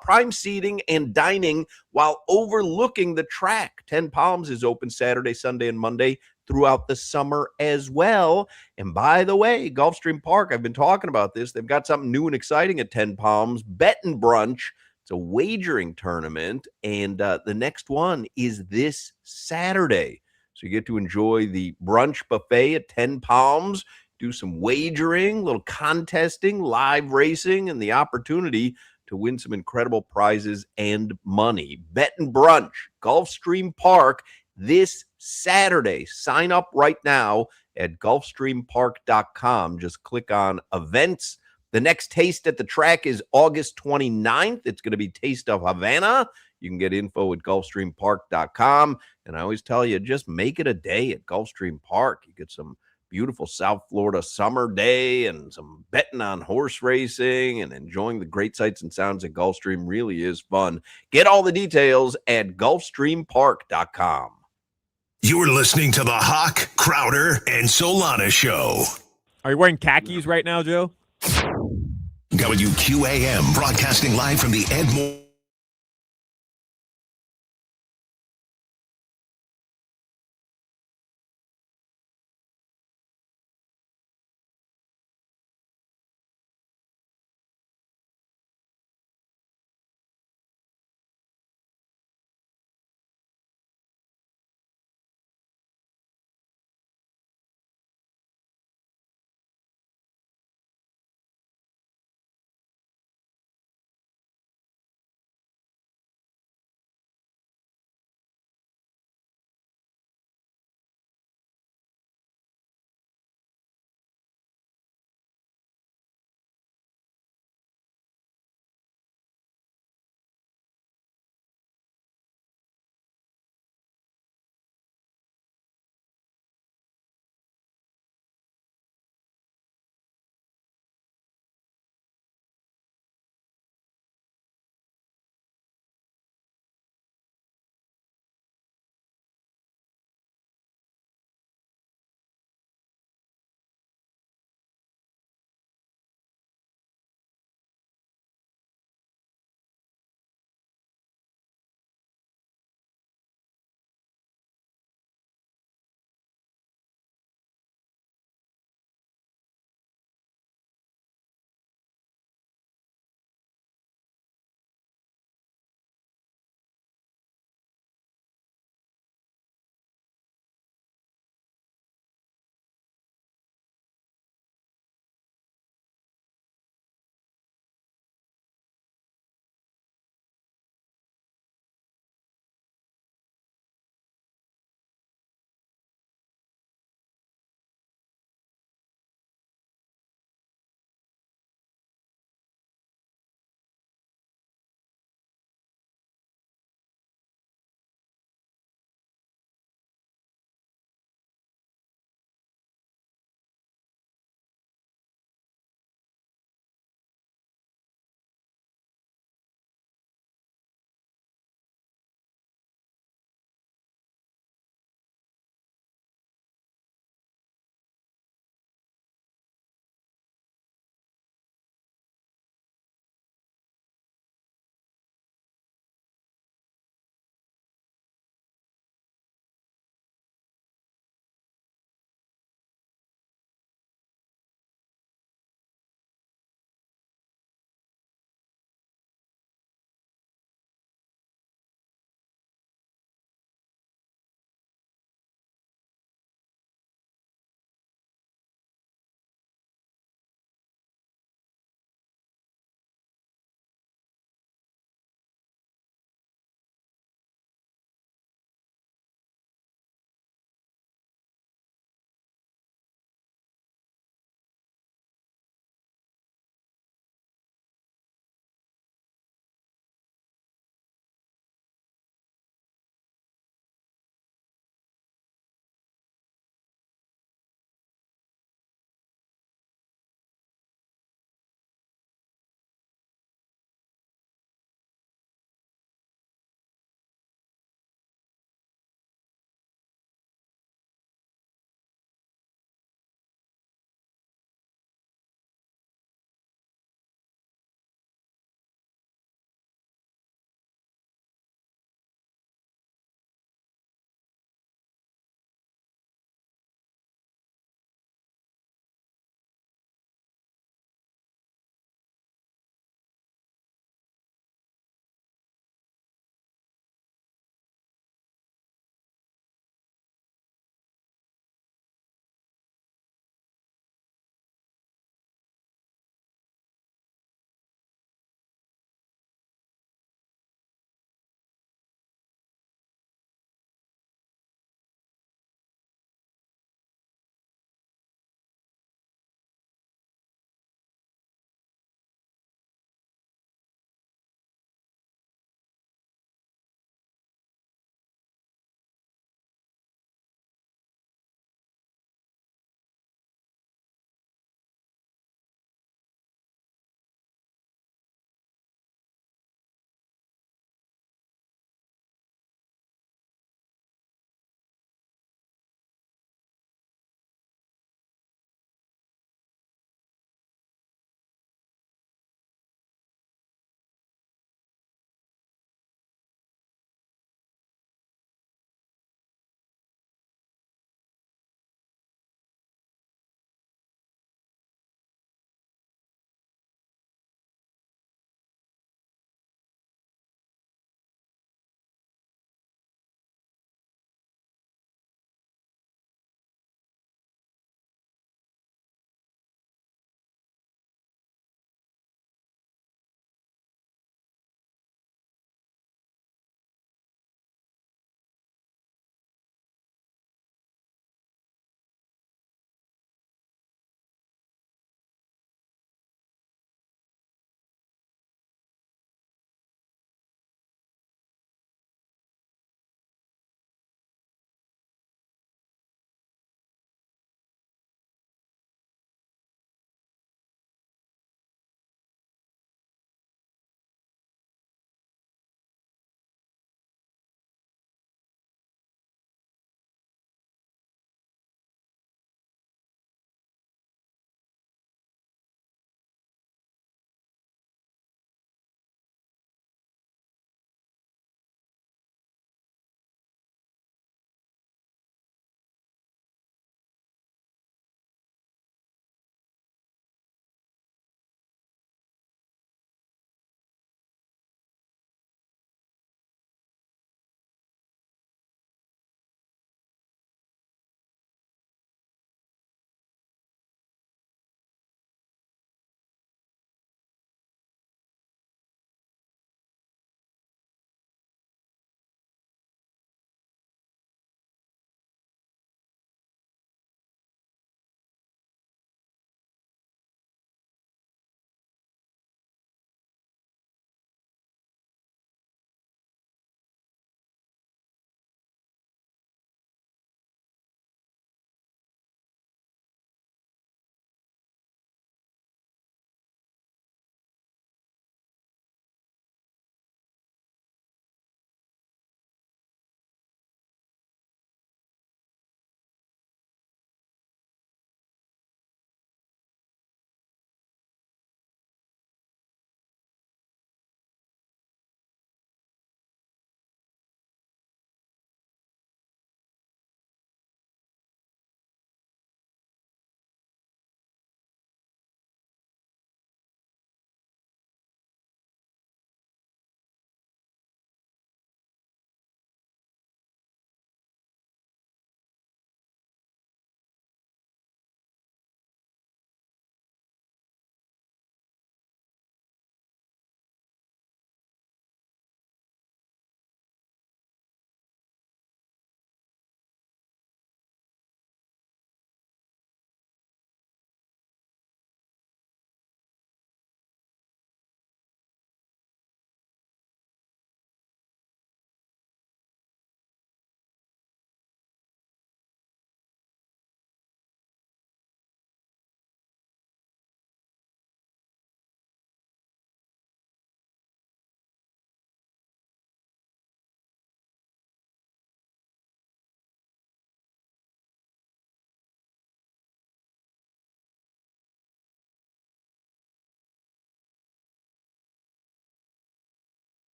Speaker 2: prime seating and dining while overlooking the track. 10 Palms is open Saturday, Sunday, and Monday throughout the summer as well. And by the way, Gulfstream Park, I've been talking about this. They've got something new and exciting at 10 Palms, Bet and Brunch. It's a wagering tournament, and the next one is this Saturday. So you get to enjoy the brunch buffet at 10 Palms, do some wagering, a little contesting, live racing, and the opportunity to win some incredible prizes and money. Bet and Brunch, Gulfstream Park, this Saturday. Sign up right now at gulfstreampark.com. Just click on events. The next taste at the track is August 29th. It's going to be Taste of Havana. You can get info at gulfstreampark.com. And I always tell you, just make it a day at Gulfstream Park. You get some beautiful South Florida summer day and some betting on horse racing and enjoying the great sights and sounds at Gulfstream. Really is fun. Get all the details at gulfstreampark.com.
Speaker 7: You're listening to the Hawk, Crowder, and Solana Show.
Speaker 3: Are you wearing khakis right now, Joe?
Speaker 7: WQAM broadcasting live from the Ed Moore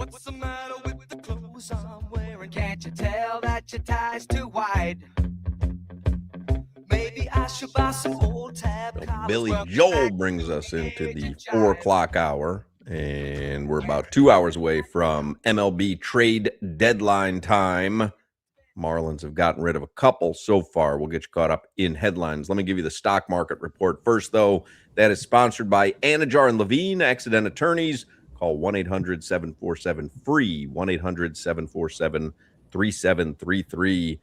Speaker 1: What's the matter with the clothes I'm wearing? Can't you tell that your tie's too wide? Maybe I should buy some old tab collars.
Speaker 2: Billy Joel brings us into the 4 o'clock hour, and we're about 2 hours away from MLB trade deadline time. Marlins have gotten rid of a couple so far. We'll get you caught up in headlines. Let me give you the stock market report first, though. That is sponsored by Anajar and Levine, Accident Attorneys. Call 1-800-747-FREE, 1-800-747-3733.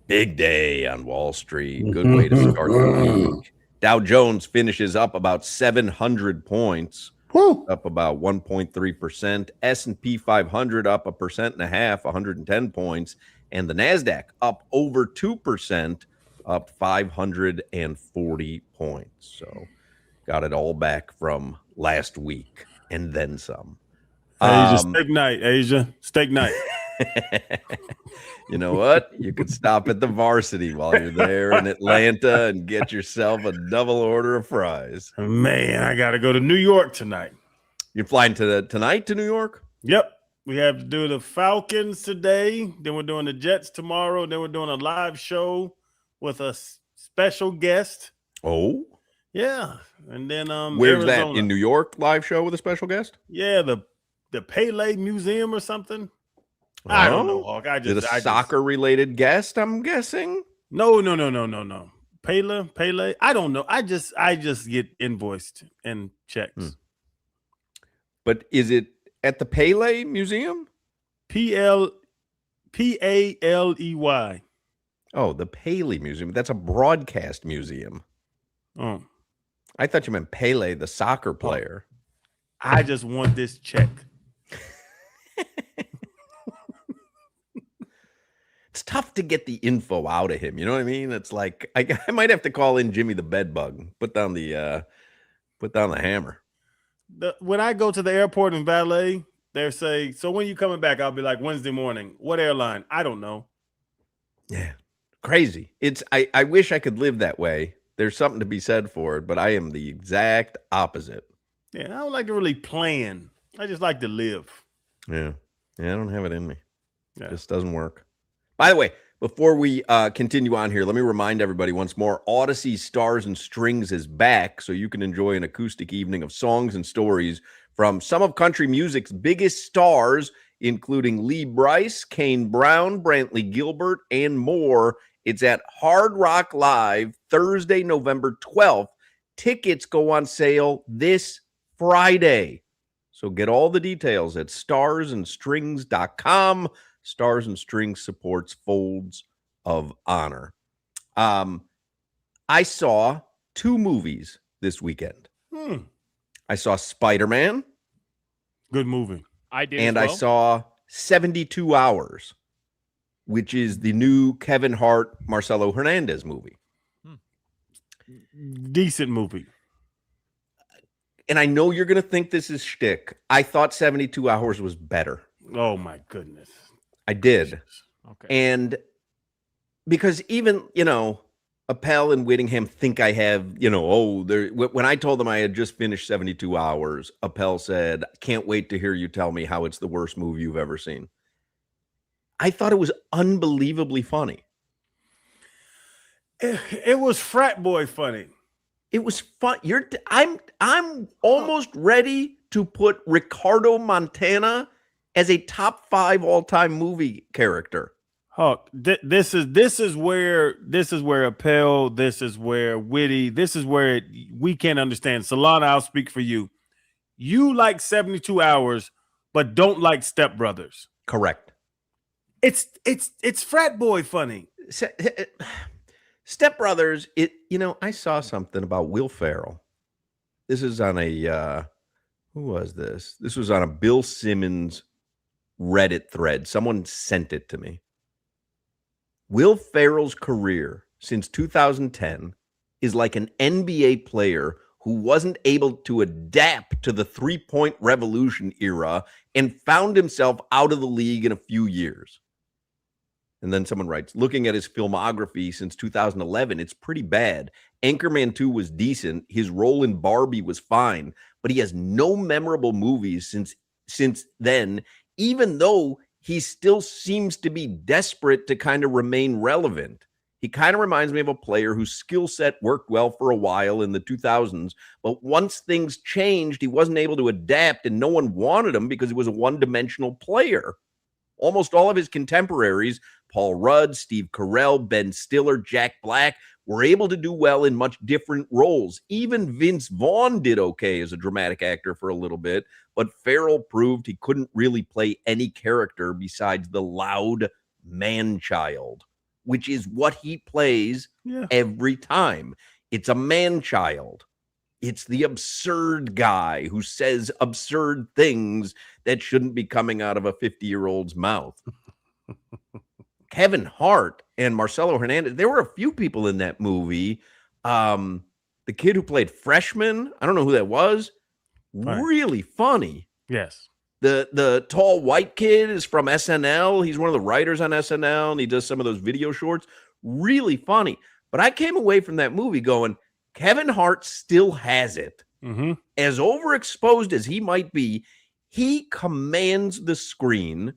Speaker 2: Big day on Wall Street. Good way to start the week. Dow Jones finishes up about 700 points, up about 1.3%. S&P 500 up 1.5%, 110 points. And the NASDAQ up over 2%, up 540 points. So got it all back from last week and then some.
Speaker 5: Asia, steak night, Asia. Steak night.
Speaker 2: You know what? You could stop at the Varsity while you're there in Atlanta and get yourself a double order of fries.
Speaker 5: Man, I got to go to New York tonight.
Speaker 2: You're flying tonight to New York?
Speaker 5: Yep. We have to do the Falcons today. Then we're doing the Jets tomorrow. Then we're doing a live show with a special guest.
Speaker 2: Oh?
Speaker 5: Yeah. And then
Speaker 2: where's
Speaker 5: Arizona.
Speaker 2: That? In New York, live show with a special guest?
Speaker 5: Yeah, the Pele Museum or something. I don't know, Hawk.
Speaker 2: Soccer-related guest, I'm guessing?
Speaker 5: No. Pele. I don't know. I just get invoiced and checks.
Speaker 2: But is it at the Pele Museum?
Speaker 5: Paley.
Speaker 2: Oh, the Pele Museum. That's a broadcast museum.
Speaker 5: Oh.
Speaker 2: I thought you meant Pele, the soccer player.
Speaker 5: I just want this check.
Speaker 2: It's tough to get the info out of him. You know what I mean? It's like I might have to call in Jimmy the Bedbug. Put down the hammer.
Speaker 5: When I go to the airport and valet, they say, "So when you coming back?" I'll be like, "Wednesday morning." What airline? I don't know.
Speaker 2: Yeah, crazy. I wish I could live that way. There's something to be said for it, but I am the exact opposite.
Speaker 5: Yeah, I don't like to really plan. I just like to live.
Speaker 2: Yeah, I don't have it in me.
Speaker 5: Yeah.
Speaker 2: It just doesn't work. By the way, before we continue on here, let me remind everybody once more, Odyssey Stars and Strings is back, so you can enjoy an acoustic evening of songs and stories from some of country music's biggest stars, including Lee Brice, Kane Brown, Brantley Gilbert, and more. It's at Hard Rock Live, Thursday, November 12th. Tickets go on sale this Friday. So get all the details at starsandstrings.com. Stars and Strings supports Folds of Honor. I saw 2 movies this weekend. I saw Spider-Man.
Speaker 5: Good movie.
Speaker 3: I did.
Speaker 2: And
Speaker 3: as well.
Speaker 2: I saw 72 Hours, which is the new Kevin Hart, Marcelo Hernandez movie.
Speaker 5: Decent movie.
Speaker 2: And I know you're going to think this is shtick. I thought 72 Hours was better.
Speaker 5: Oh, my goodness.
Speaker 2: I did.
Speaker 3: Okay.
Speaker 2: And because even, Appel and Whittingham think I have, when I told them I had just finished 72 Hours, Appel said, "Can't wait to hear you tell me how it's the worst movie you've ever seen." I thought it was unbelievably funny.
Speaker 5: It was frat boy funny.
Speaker 2: It was fun. I'm almost ready to put Ricardo Montana as a top 5 all-time movie character.
Speaker 5: Huck, this is where Appel, this is where Witty, this is where we can't understand. Solana, I'll speak for you. You like 72 Hours, but don't like Step Brothers.
Speaker 2: Correct.
Speaker 5: It's frat boy funny.
Speaker 2: Step Brothers, I saw something about Will Ferrell. This is on a who was this? This was on a Bill Simmons Reddit thread. Someone sent it to me. Will Ferrell's career since 2010 is like an NBA player who wasn't able to adapt to the three-point revolution era and found himself out of the league in a few years. And then someone writes, looking at his filmography since 2011, it's pretty bad. Anchorman 2 was decent. His role in Barbie was fine, but he has no memorable movies since then, even though he still seems to be desperate to kind of remain relevant. He kind of reminds me of a player whose skill set worked well for a while in the 2000s, but once things changed, he wasn't able to adapt, and no one wanted him because he was a one-dimensional player. Almost all of his contemporaries, Paul Rudd, Steve Carell, Ben Stiller, Jack Black, were able to do well in much different roles. Even Vince Vaughn did okay as a dramatic actor for a little bit, but Farrell proved he couldn't really play any character besides the loud man-child, which is what he plays every time. It's a man-child. It's the absurd guy who says absurd things that shouldn't be coming out of a 50-year-old's mouth. Kevin Hart and Marcelo Hernandez, there were a few people in that movie. The kid who played Freshman, I don't know who that was. Really funny.
Speaker 5: Yes.
Speaker 2: The tall white kid is from SNL. He's one of the writers on SNL, and he does some of those video shorts. Really funny. But I came away from that movie going, Kevin Hart still has it.
Speaker 5: Mm-hmm.
Speaker 2: As overexposed as he might be, he commands the screen.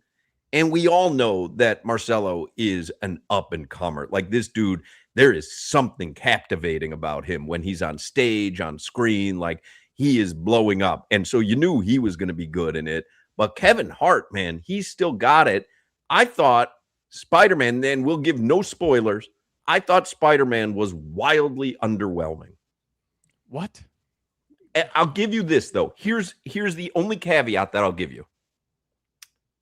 Speaker 2: And we all know that Marcelo is an up-and-comer. Like, this dude, there is something captivating about him when he's on stage, on screen. Like, he is blowing up. And so you knew he was going to be good in it. But Kevin Hart, man, he's still got it. I thought Spider-Man, then we'll give no spoilers, I thought Spider-Man was wildly underwhelming.
Speaker 3: What?
Speaker 2: I'll give you this, though. Here's the only caveat that I'll give you.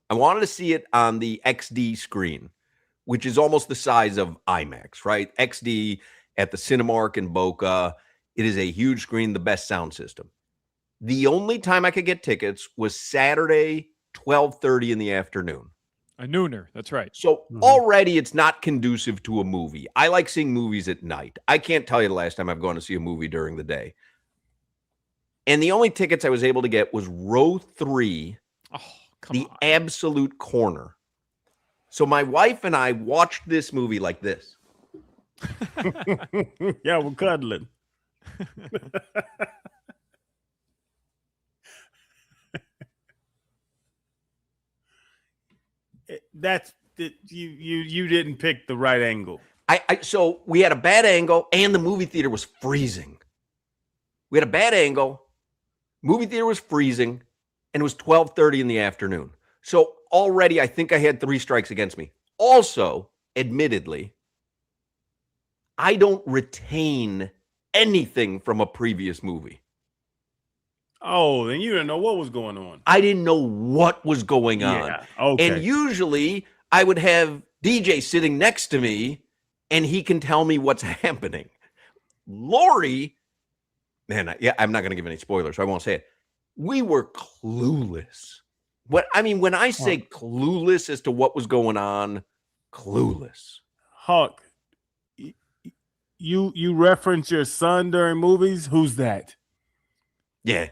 Speaker 2: I wanted to see it on the XD screen, which is almost the size of IMAX, right? XD at the Cinemark in Boca. It is a huge screen, the best sound system. The only time I could get tickets was Saturday, 12:30 in the afternoon.
Speaker 3: A nooner, that's right.
Speaker 2: So already it's not conducive to a movie. I like seeing movies at night. I can't tell you the last time I've gone to see a movie during the day. And the only tickets I was able to get was row 3, the absolute corner. So my wife and I watched this movie like this.
Speaker 5: Yeah, we're cuddling. That's you didn't pick the right angle.
Speaker 2: So we had a bad angle, and the movie theater was freezing. We had a bad angle, movie theater was freezing, and it was 12:30 in the afternoon. So already I think I had 3 strikes against me. Also, admittedly, I don't retain anything from a previous movie.
Speaker 5: Oh, then you didn't know what was going on.
Speaker 2: I didn't know what was going on.
Speaker 5: Yeah, okay.
Speaker 2: And usually I would have DJ sitting next to me and he can tell me what's happening. Lori, man, I'm not going to give any spoilers, so I won't say it. We were clueless. When I say clueless as to what was going on, clueless.
Speaker 5: Hawk, you reference your son during movies? Who's that?
Speaker 2: Yeah.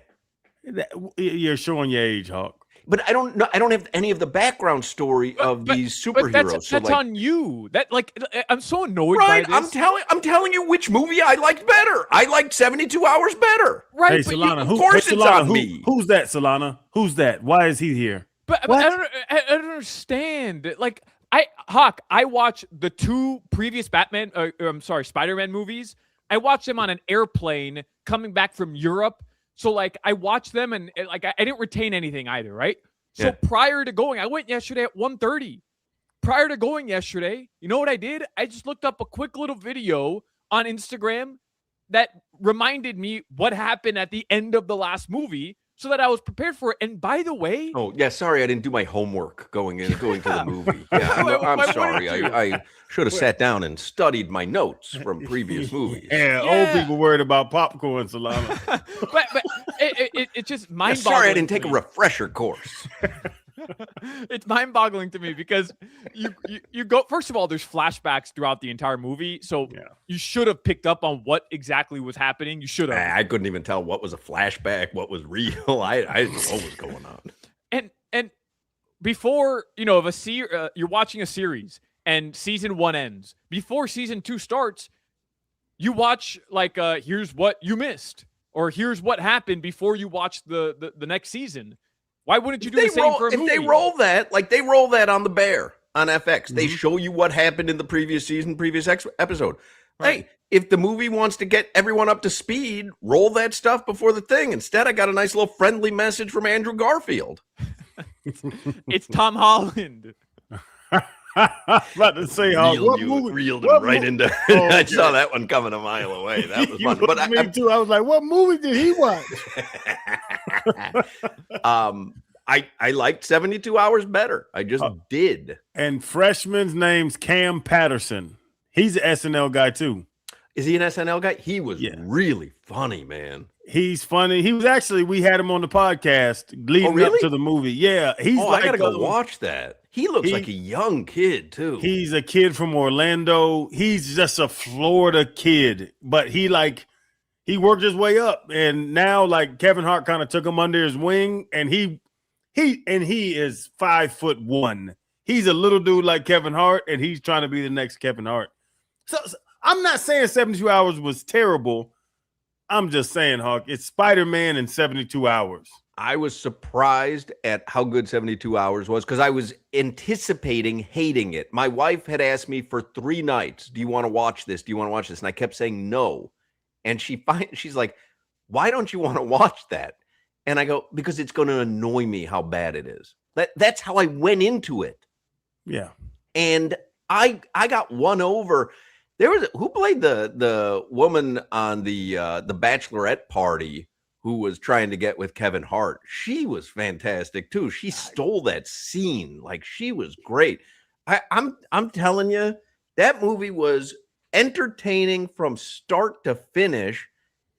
Speaker 5: You're showing your age, Hawk.
Speaker 2: But I don't know. I don't have any of the background story of these superheroes.
Speaker 3: But that's on you. I'm so annoyed
Speaker 2: by
Speaker 3: this.
Speaker 2: I'm telling you which movie I liked better. I liked 72 Hours better.
Speaker 5: Right. Hey, Solana,
Speaker 2: of course it's on me.
Speaker 5: Who's that, Solana? Who's that? Why is he here?
Speaker 3: But I don't understand. Hawk, I watched the 2 previous Spider-Man movies. I watched them on an airplane coming back from Europe. So, I watched them, and, I didn't retain anything either, right? So, prior to going, I went yesterday at 1:30. Prior to going yesterday, you know what I did? I just looked up a quick little video on Instagram that reminded me what happened at the end of the last movie so that I was prepared for it. And by the way...
Speaker 2: Oh, yeah, sorry, I didn't do my homework going to the movie. Yeah, I'm sorry. I should have sat down and studied my notes from previous movies.
Speaker 5: Yeah, old people worried about popcorn, Solana.
Speaker 3: but it's just mind-boggling.
Speaker 2: Sorry, I didn't take a refresher course.
Speaker 3: It's mind-boggling to me because you go. First of all, there's flashbacks throughout the entire movie, so you should have picked up on what exactly was happening. You should have.
Speaker 2: I couldn't even tell what was a flashback, what was real. I didn't know what was going on.
Speaker 3: And before if you're watching a series and season 1 ends, before season 2 starts, you watch here's what you missed or here's what happened before you watch the next season. Why wouldn't you do the same for a movie?
Speaker 2: If they roll that, like they roll that on The Bear on FX, they show you what happened in the previous season, previous episode. Right. Hey, if the movie wants to get everyone up to speed, roll that stuff before the thing. Instead, I got a nice little friendly message from Andrew Garfield.
Speaker 3: It's Tom Holland.
Speaker 5: About to say,
Speaker 2: reeled him right into. I saw that one coming a mile away. That was fun. But
Speaker 5: me too. I was like, "What movie did he watch?"
Speaker 2: I liked 72 Hours better. I just did.
Speaker 5: And freshman's name's Cam Patterson. He's an SNL guy too.
Speaker 2: Is he an SNL guy? He was really funny, man.
Speaker 5: He's funny. He was actually, we had him on the podcast leading up to the movie. Yeah. He's
Speaker 2: I gotta go watch that. He looks like a young kid too.
Speaker 5: He's a kid from Orlando. He's just a Florida kid, but he worked his way up. And now like Kevin Hart kind of took him under his wing, and he is 5'1". He's a little dude like Kevin Hart, and he's trying to be the next Kevin Hart. So I'm not saying 72 Hours was terrible. I'm just saying, Hawk, it's Spider-Man in 72 hours.
Speaker 2: I was surprised at how good 72 Hours was because I was anticipating hating it. My wife had asked me for 3 nights, do you want to watch this? Do you want to watch this? And I kept saying no. And she's like, why don't you want to watch that? And I go, because it's going to annoy me how bad it is. That's how I went into it.
Speaker 5: Yeah.
Speaker 2: And I got won over. There was who played the woman on the bachelorette party who was trying to get with Kevin Hart. She was fantastic too. She stole that scene. Like, she was great. I'm telling you, that movie was entertaining from start to finish.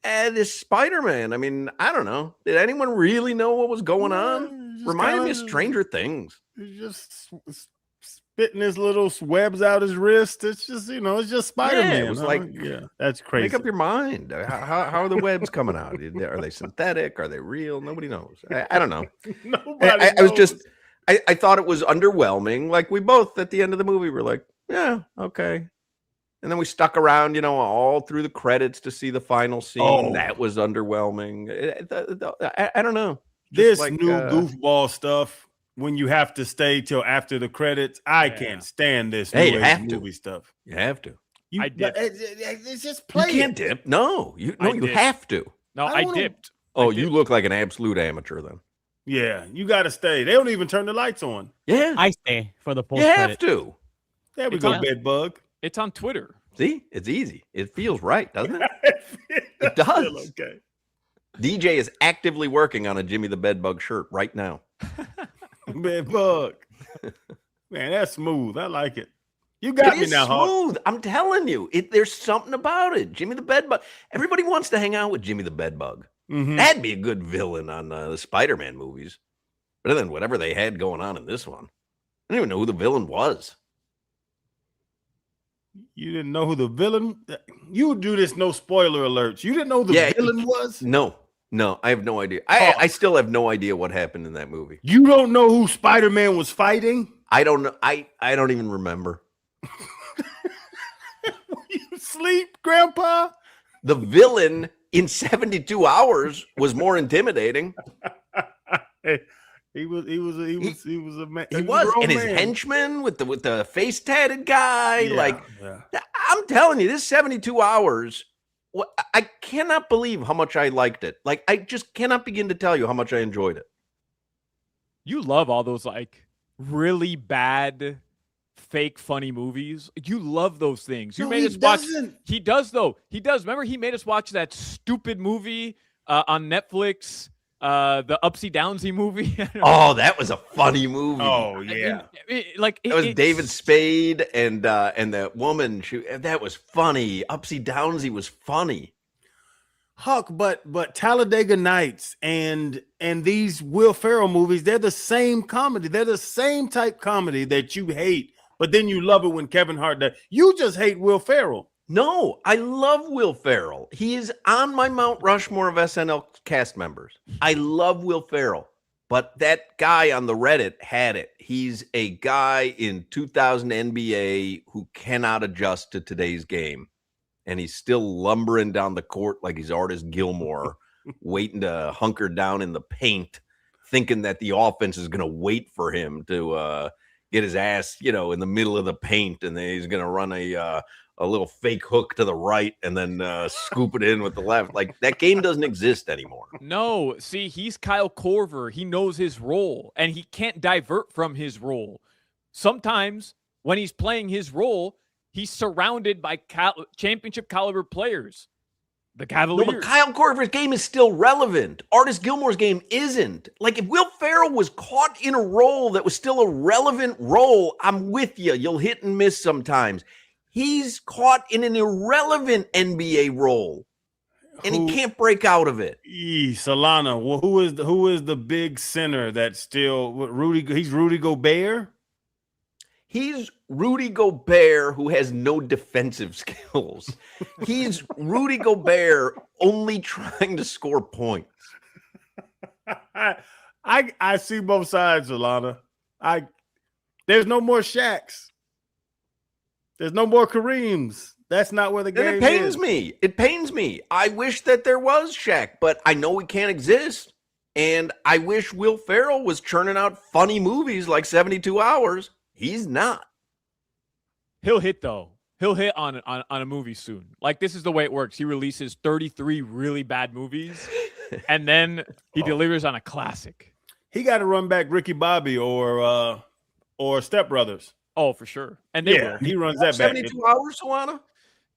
Speaker 2: And this Spider-Man, I mean, I don't know. Did anyone really know what was going on? Reminded me of Stranger Things.
Speaker 5: He's just spitting his little webs out his wrist. It's just, it's just Spider-Man.
Speaker 2: Yeah, it was
Speaker 5: that's crazy.
Speaker 2: Make up your mind. How are the webs coming out? Are they synthetic? Are they real? Nobody knows. I don't know. I was just, I thought it was underwhelming. Like, we both at the end of the movie were like, yeah, okay. And then we stuck around, all through the credits to see the final scene. Oh. That was underwhelming. I don't know.
Speaker 5: This new goofball stuff, when you have to stay till after the credits, I can't stand this
Speaker 2: new
Speaker 5: movie stuff.
Speaker 2: You have to.
Speaker 3: I dipped.
Speaker 5: It's just play.
Speaker 2: You can't dip. No, you have to.
Speaker 3: No, I dipped.
Speaker 2: Oh, you look like an absolute amateur then.
Speaker 5: Yeah, you got to stay. They don't even turn the lights on.
Speaker 2: Yeah,
Speaker 4: I stay for the post.
Speaker 2: You have to.
Speaker 5: There we go, Bedbug.
Speaker 3: It's on Twitter.
Speaker 2: See, it's easy. It feels right, doesn't it? It does.
Speaker 5: Okay.
Speaker 2: DJ is actively working on a Jimmy the Bedbug shirt right now.
Speaker 5: Bedbug. Man, that's smooth. I like it. You got me now,
Speaker 2: smooth. I'm telling you. There's something about it. Jimmy the Bedbug. Everybody wants to hang out with Jimmy the Bedbug. Mm-hmm. That'd be a good villain on the Spider-Man movies. Better than whatever they had going on in this one. I don't even know who the villain was.
Speaker 5: You didn't know who the villain? You do this, no spoiler alerts. You didn't know who the villain was?
Speaker 2: No, I have no idea. I still have no idea what happened in that movie.
Speaker 5: You don't know who Spider-Man was fighting?
Speaker 2: I don't know. I don't even remember.
Speaker 5: You sleep, Grandpa?
Speaker 2: The villain in 72 Hours was more intimidating.
Speaker 5: He was a man.
Speaker 2: He was, and his henchman with the face tatted guy. I'm telling you, this 72 Hours. I cannot believe how much I liked it. Like, I just cannot begin to tell you how much I enjoyed it.
Speaker 3: You love all those like really bad, fake funny movies. You love those things. You made us watch. He does though. He does. Remember, he made us watch that stupid movie on Netflix. The Upsy Downsy movie.
Speaker 2: Oh, that was a funny movie.
Speaker 5: Oh yeah,
Speaker 2: it was David Spade and that woman. That was funny. Upsy Downsy was funny.
Speaker 5: Huck, but Talladega Nights and these Will Ferrell movies, they're the same comedy. They're the same type comedy that you hate, but then you love it when Kevin Hart does. You just hate Will Ferrell.
Speaker 2: No, I love Will Ferrell. He is on my Mount Rushmore of SNL cast members. I love Will Ferrell, but that guy on the Reddit had it. He's a guy in 2000 NBA who cannot adjust to today's game, and he's still lumbering down the court like he's Artist Gilmore, waiting to hunker down in the paint thinking that the offense is going to wait for him to get his ass, in the middle of the paint, and then he's going to run a little fake hook to the right and then scoop it in with the left. Like, that game doesn't exist anymore.
Speaker 3: No, see, he's Kyle Korver. He knows his role, and he can't divert from his role. Sometimes when he's playing his role, he's surrounded by championship caliber players. The Cavaliers.
Speaker 2: No, but Kyle Korver's game is still relevant. Artis Gilmore's game isn't. Like, if Will Ferrell was caught in a role that was still a relevant role, I'm with you. You'll hit and miss sometimes. He's caught in an irrelevant NBA role, and he can't break out of it.
Speaker 5: Solana. Well, who is the big center that's still Rudy? He's Rudy Gobert.
Speaker 2: He's Rudy Gobert, who has no defensive skills. He's Rudy Gobert only trying to score points.
Speaker 5: I see both sides, Solana. There's no more Shaqs. There's no more Kareems. That's not where the game is.
Speaker 2: It pains me. It pains me. I wish that there was Shaq, but I know it can't exist. And I wish Will Ferrell was churning out funny movies like 72 Hours. He's not.
Speaker 3: He'll hit, though. He'll hit on a movie soon. Like, this is the way it works. He releases 33 really bad movies, and then he delivers on a classic.
Speaker 5: He got to run back Ricky Bobby or Step Brothers.
Speaker 3: Oh, for sure. And they will.
Speaker 5: He runs that back.
Speaker 2: 72 Hours, Solana?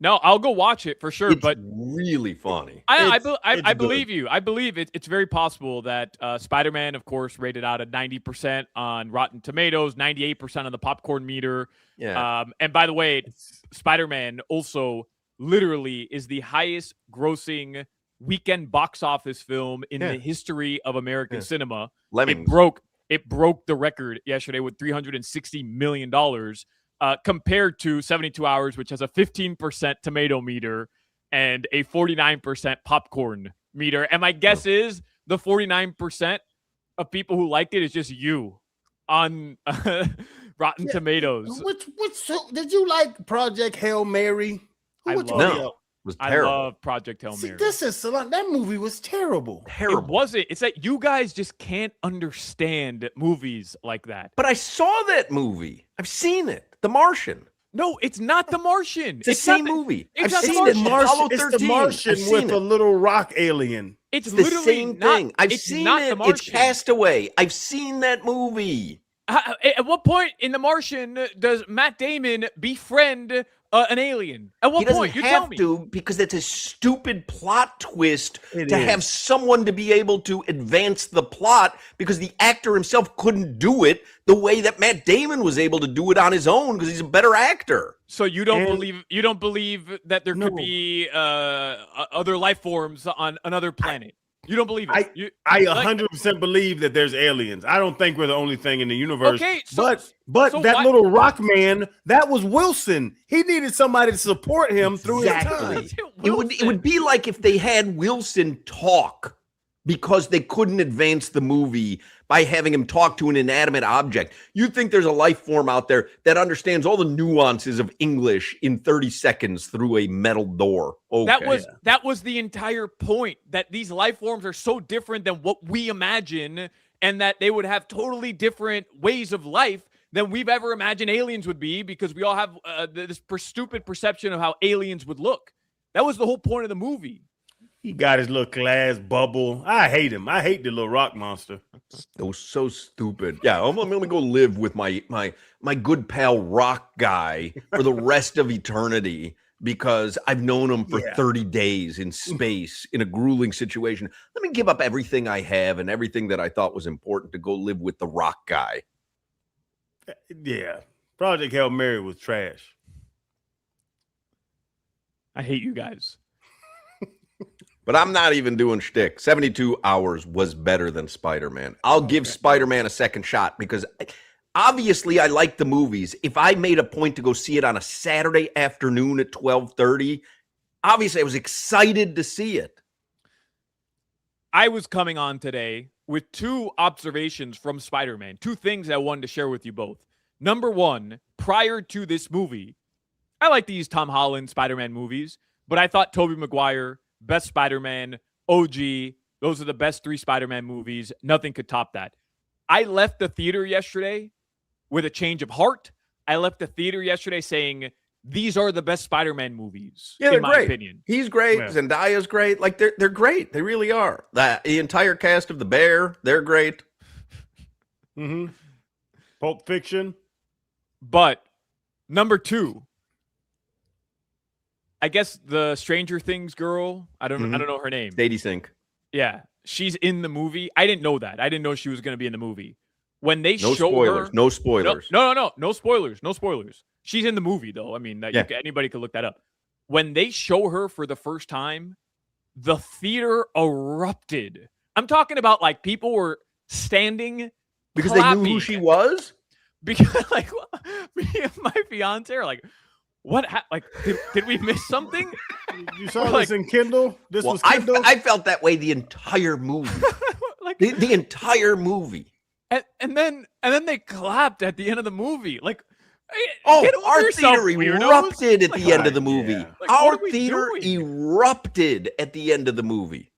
Speaker 3: No, I'll go watch it for sure.
Speaker 2: It's
Speaker 3: but
Speaker 2: really funny.
Speaker 3: I believe you. I believe it's very possible that Spider-Man, of course, rated out at 90% on Rotten Tomatoes, 98% on the popcorn meter.
Speaker 2: Yeah.
Speaker 3: And by the way, Spider-Man also literally is the highest grossing weekend box office film in the history of American cinema.
Speaker 2: Lemmings.
Speaker 3: It broke the record yesterday with $360 million. Compared to 72 Hours, which has a 15% tomato meter and a 49% popcorn meter. And my guess is the 49% of people who liked it is just you on Rotten Tomatoes.
Speaker 5: Did you like Project Hail Mary?
Speaker 2: It was terrible.
Speaker 3: I love Project Hail Mary.
Speaker 5: This is that movie was terrible.
Speaker 3: It wasn't. It's that you guys just can't understand movies like that.
Speaker 2: But I saw that movie. I've seen it. The Martian.
Speaker 3: No, it's not The Martian.
Speaker 2: It's the same movie.
Speaker 3: I've
Speaker 2: seen it.
Speaker 5: Apollo 13. It's The Martian with a little rock alien.
Speaker 2: It's the same thing. I've seen it. It's Castaway. I've seen that movie.
Speaker 3: At what point in The Martian does Matt Damon befriend an alien? At what point? You tell me.
Speaker 2: He doesn't have to, because it's a stupid plot twist have someone to be able to advance the plot, because the actor himself couldn't do it the way that Matt Damon was able to do it on his own, because he's a better actor.
Speaker 3: So you don't believe that there could be other life forms on another planet? You don't believe it?
Speaker 5: I 100% believe that there's aliens. I don't think we're the only thing in the universe.
Speaker 3: Okay,
Speaker 5: but that little rock man, that was Wilson. He needed somebody to support him through his time.
Speaker 2: It would be like if they had Wilson talk, because they couldn't advance the movie by having him talk to an inanimate object. You think there's a life form out there that understands all the nuances of English in 30 seconds through a metal door. Okay.
Speaker 3: That was the entire point, that these life forms are so different than what we imagine, and that they would have totally different ways of life than we've ever imagined aliens would be, because we all have this stupid perception of how aliens would look. That was the whole point of the movie.
Speaker 5: He got his little glass bubble. I hate him. I hate the little rock monster.
Speaker 2: It was so stupid. Yeah, I'm going to go live with my good pal Rock Guy for the rest of eternity, because I've known him for 30 days in space in a grueling situation. Let me give up everything I have and everything that I thought was important to go live with the Rock Guy.
Speaker 5: Yeah. Project Hail Mary was trash.
Speaker 3: I hate you guys.
Speaker 2: But I'm not even doing shtick. 72 Hours was better than Spider-Man. I'll give Spider-Man a second shot, because obviously I like the movies. If I made a point to go see it on a Saturday afternoon at 12:30, obviously I was excited to see it.
Speaker 3: I was coming on today with two observations from Spider-Man, two things I wanted to share with you both. Number one, prior to this movie, I like these Tom Holland Spider-Man movies, but I thought Tobey Maguire, best Spider-Man, OG, the Those are the best 3 Spider-Man movies. Nothing could top that. I left the theater yesterday with a change of heart. I left the theater yesterday saying these are the best Spider-Man movies,
Speaker 2: Yeah, they're
Speaker 3: in my
Speaker 2: great.
Speaker 3: opinion.
Speaker 2: He's great.
Speaker 5: Yeah.
Speaker 2: Zendaya's great. Like they're great. They really are. The entire cast of The Bear, they're great.
Speaker 5: Mm-hmm. Pulp Fiction.
Speaker 3: But number 2, I guess the Stranger Things girl. I don't know her name.
Speaker 2: Sadie Sink.
Speaker 3: Yeah, she's in the movie. I didn't know that. I didn't know she was going to be in the movie. When they
Speaker 2: No
Speaker 3: show
Speaker 2: spoilers.
Speaker 3: her,
Speaker 2: No spoilers.
Speaker 3: no spoilers. No spoilers. She's in the movie though. I mean, anybody could look that up. When they show her for the first time, the theater erupted. I'm talking about like people were standing
Speaker 2: Because
Speaker 3: clapping.
Speaker 2: they knew who she was?
Speaker 3: Because like me and my fiance are like, what? Like, did we miss something?
Speaker 5: You saw
Speaker 3: Like-
Speaker 5: this in Kindle? This
Speaker 2: Well,
Speaker 5: was Kindle?
Speaker 2: I felt that way the entire movie.
Speaker 3: Like,
Speaker 2: the entire movie.
Speaker 3: and then they clapped at the end of the movie. Like,
Speaker 2: Oh,
Speaker 3: get over
Speaker 2: our
Speaker 3: yourself,
Speaker 2: theater
Speaker 3: weirdos.
Speaker 2: erupted at the end of the
Speaker 5: Yeah.
Speaker 2: movie.
Speaker 3: Like, what
Speaker 2: Our
Speaker 3: are we
Speaker 2: theater
Speaker 3: doing?
Speaker 2: erupted at the end of the movie.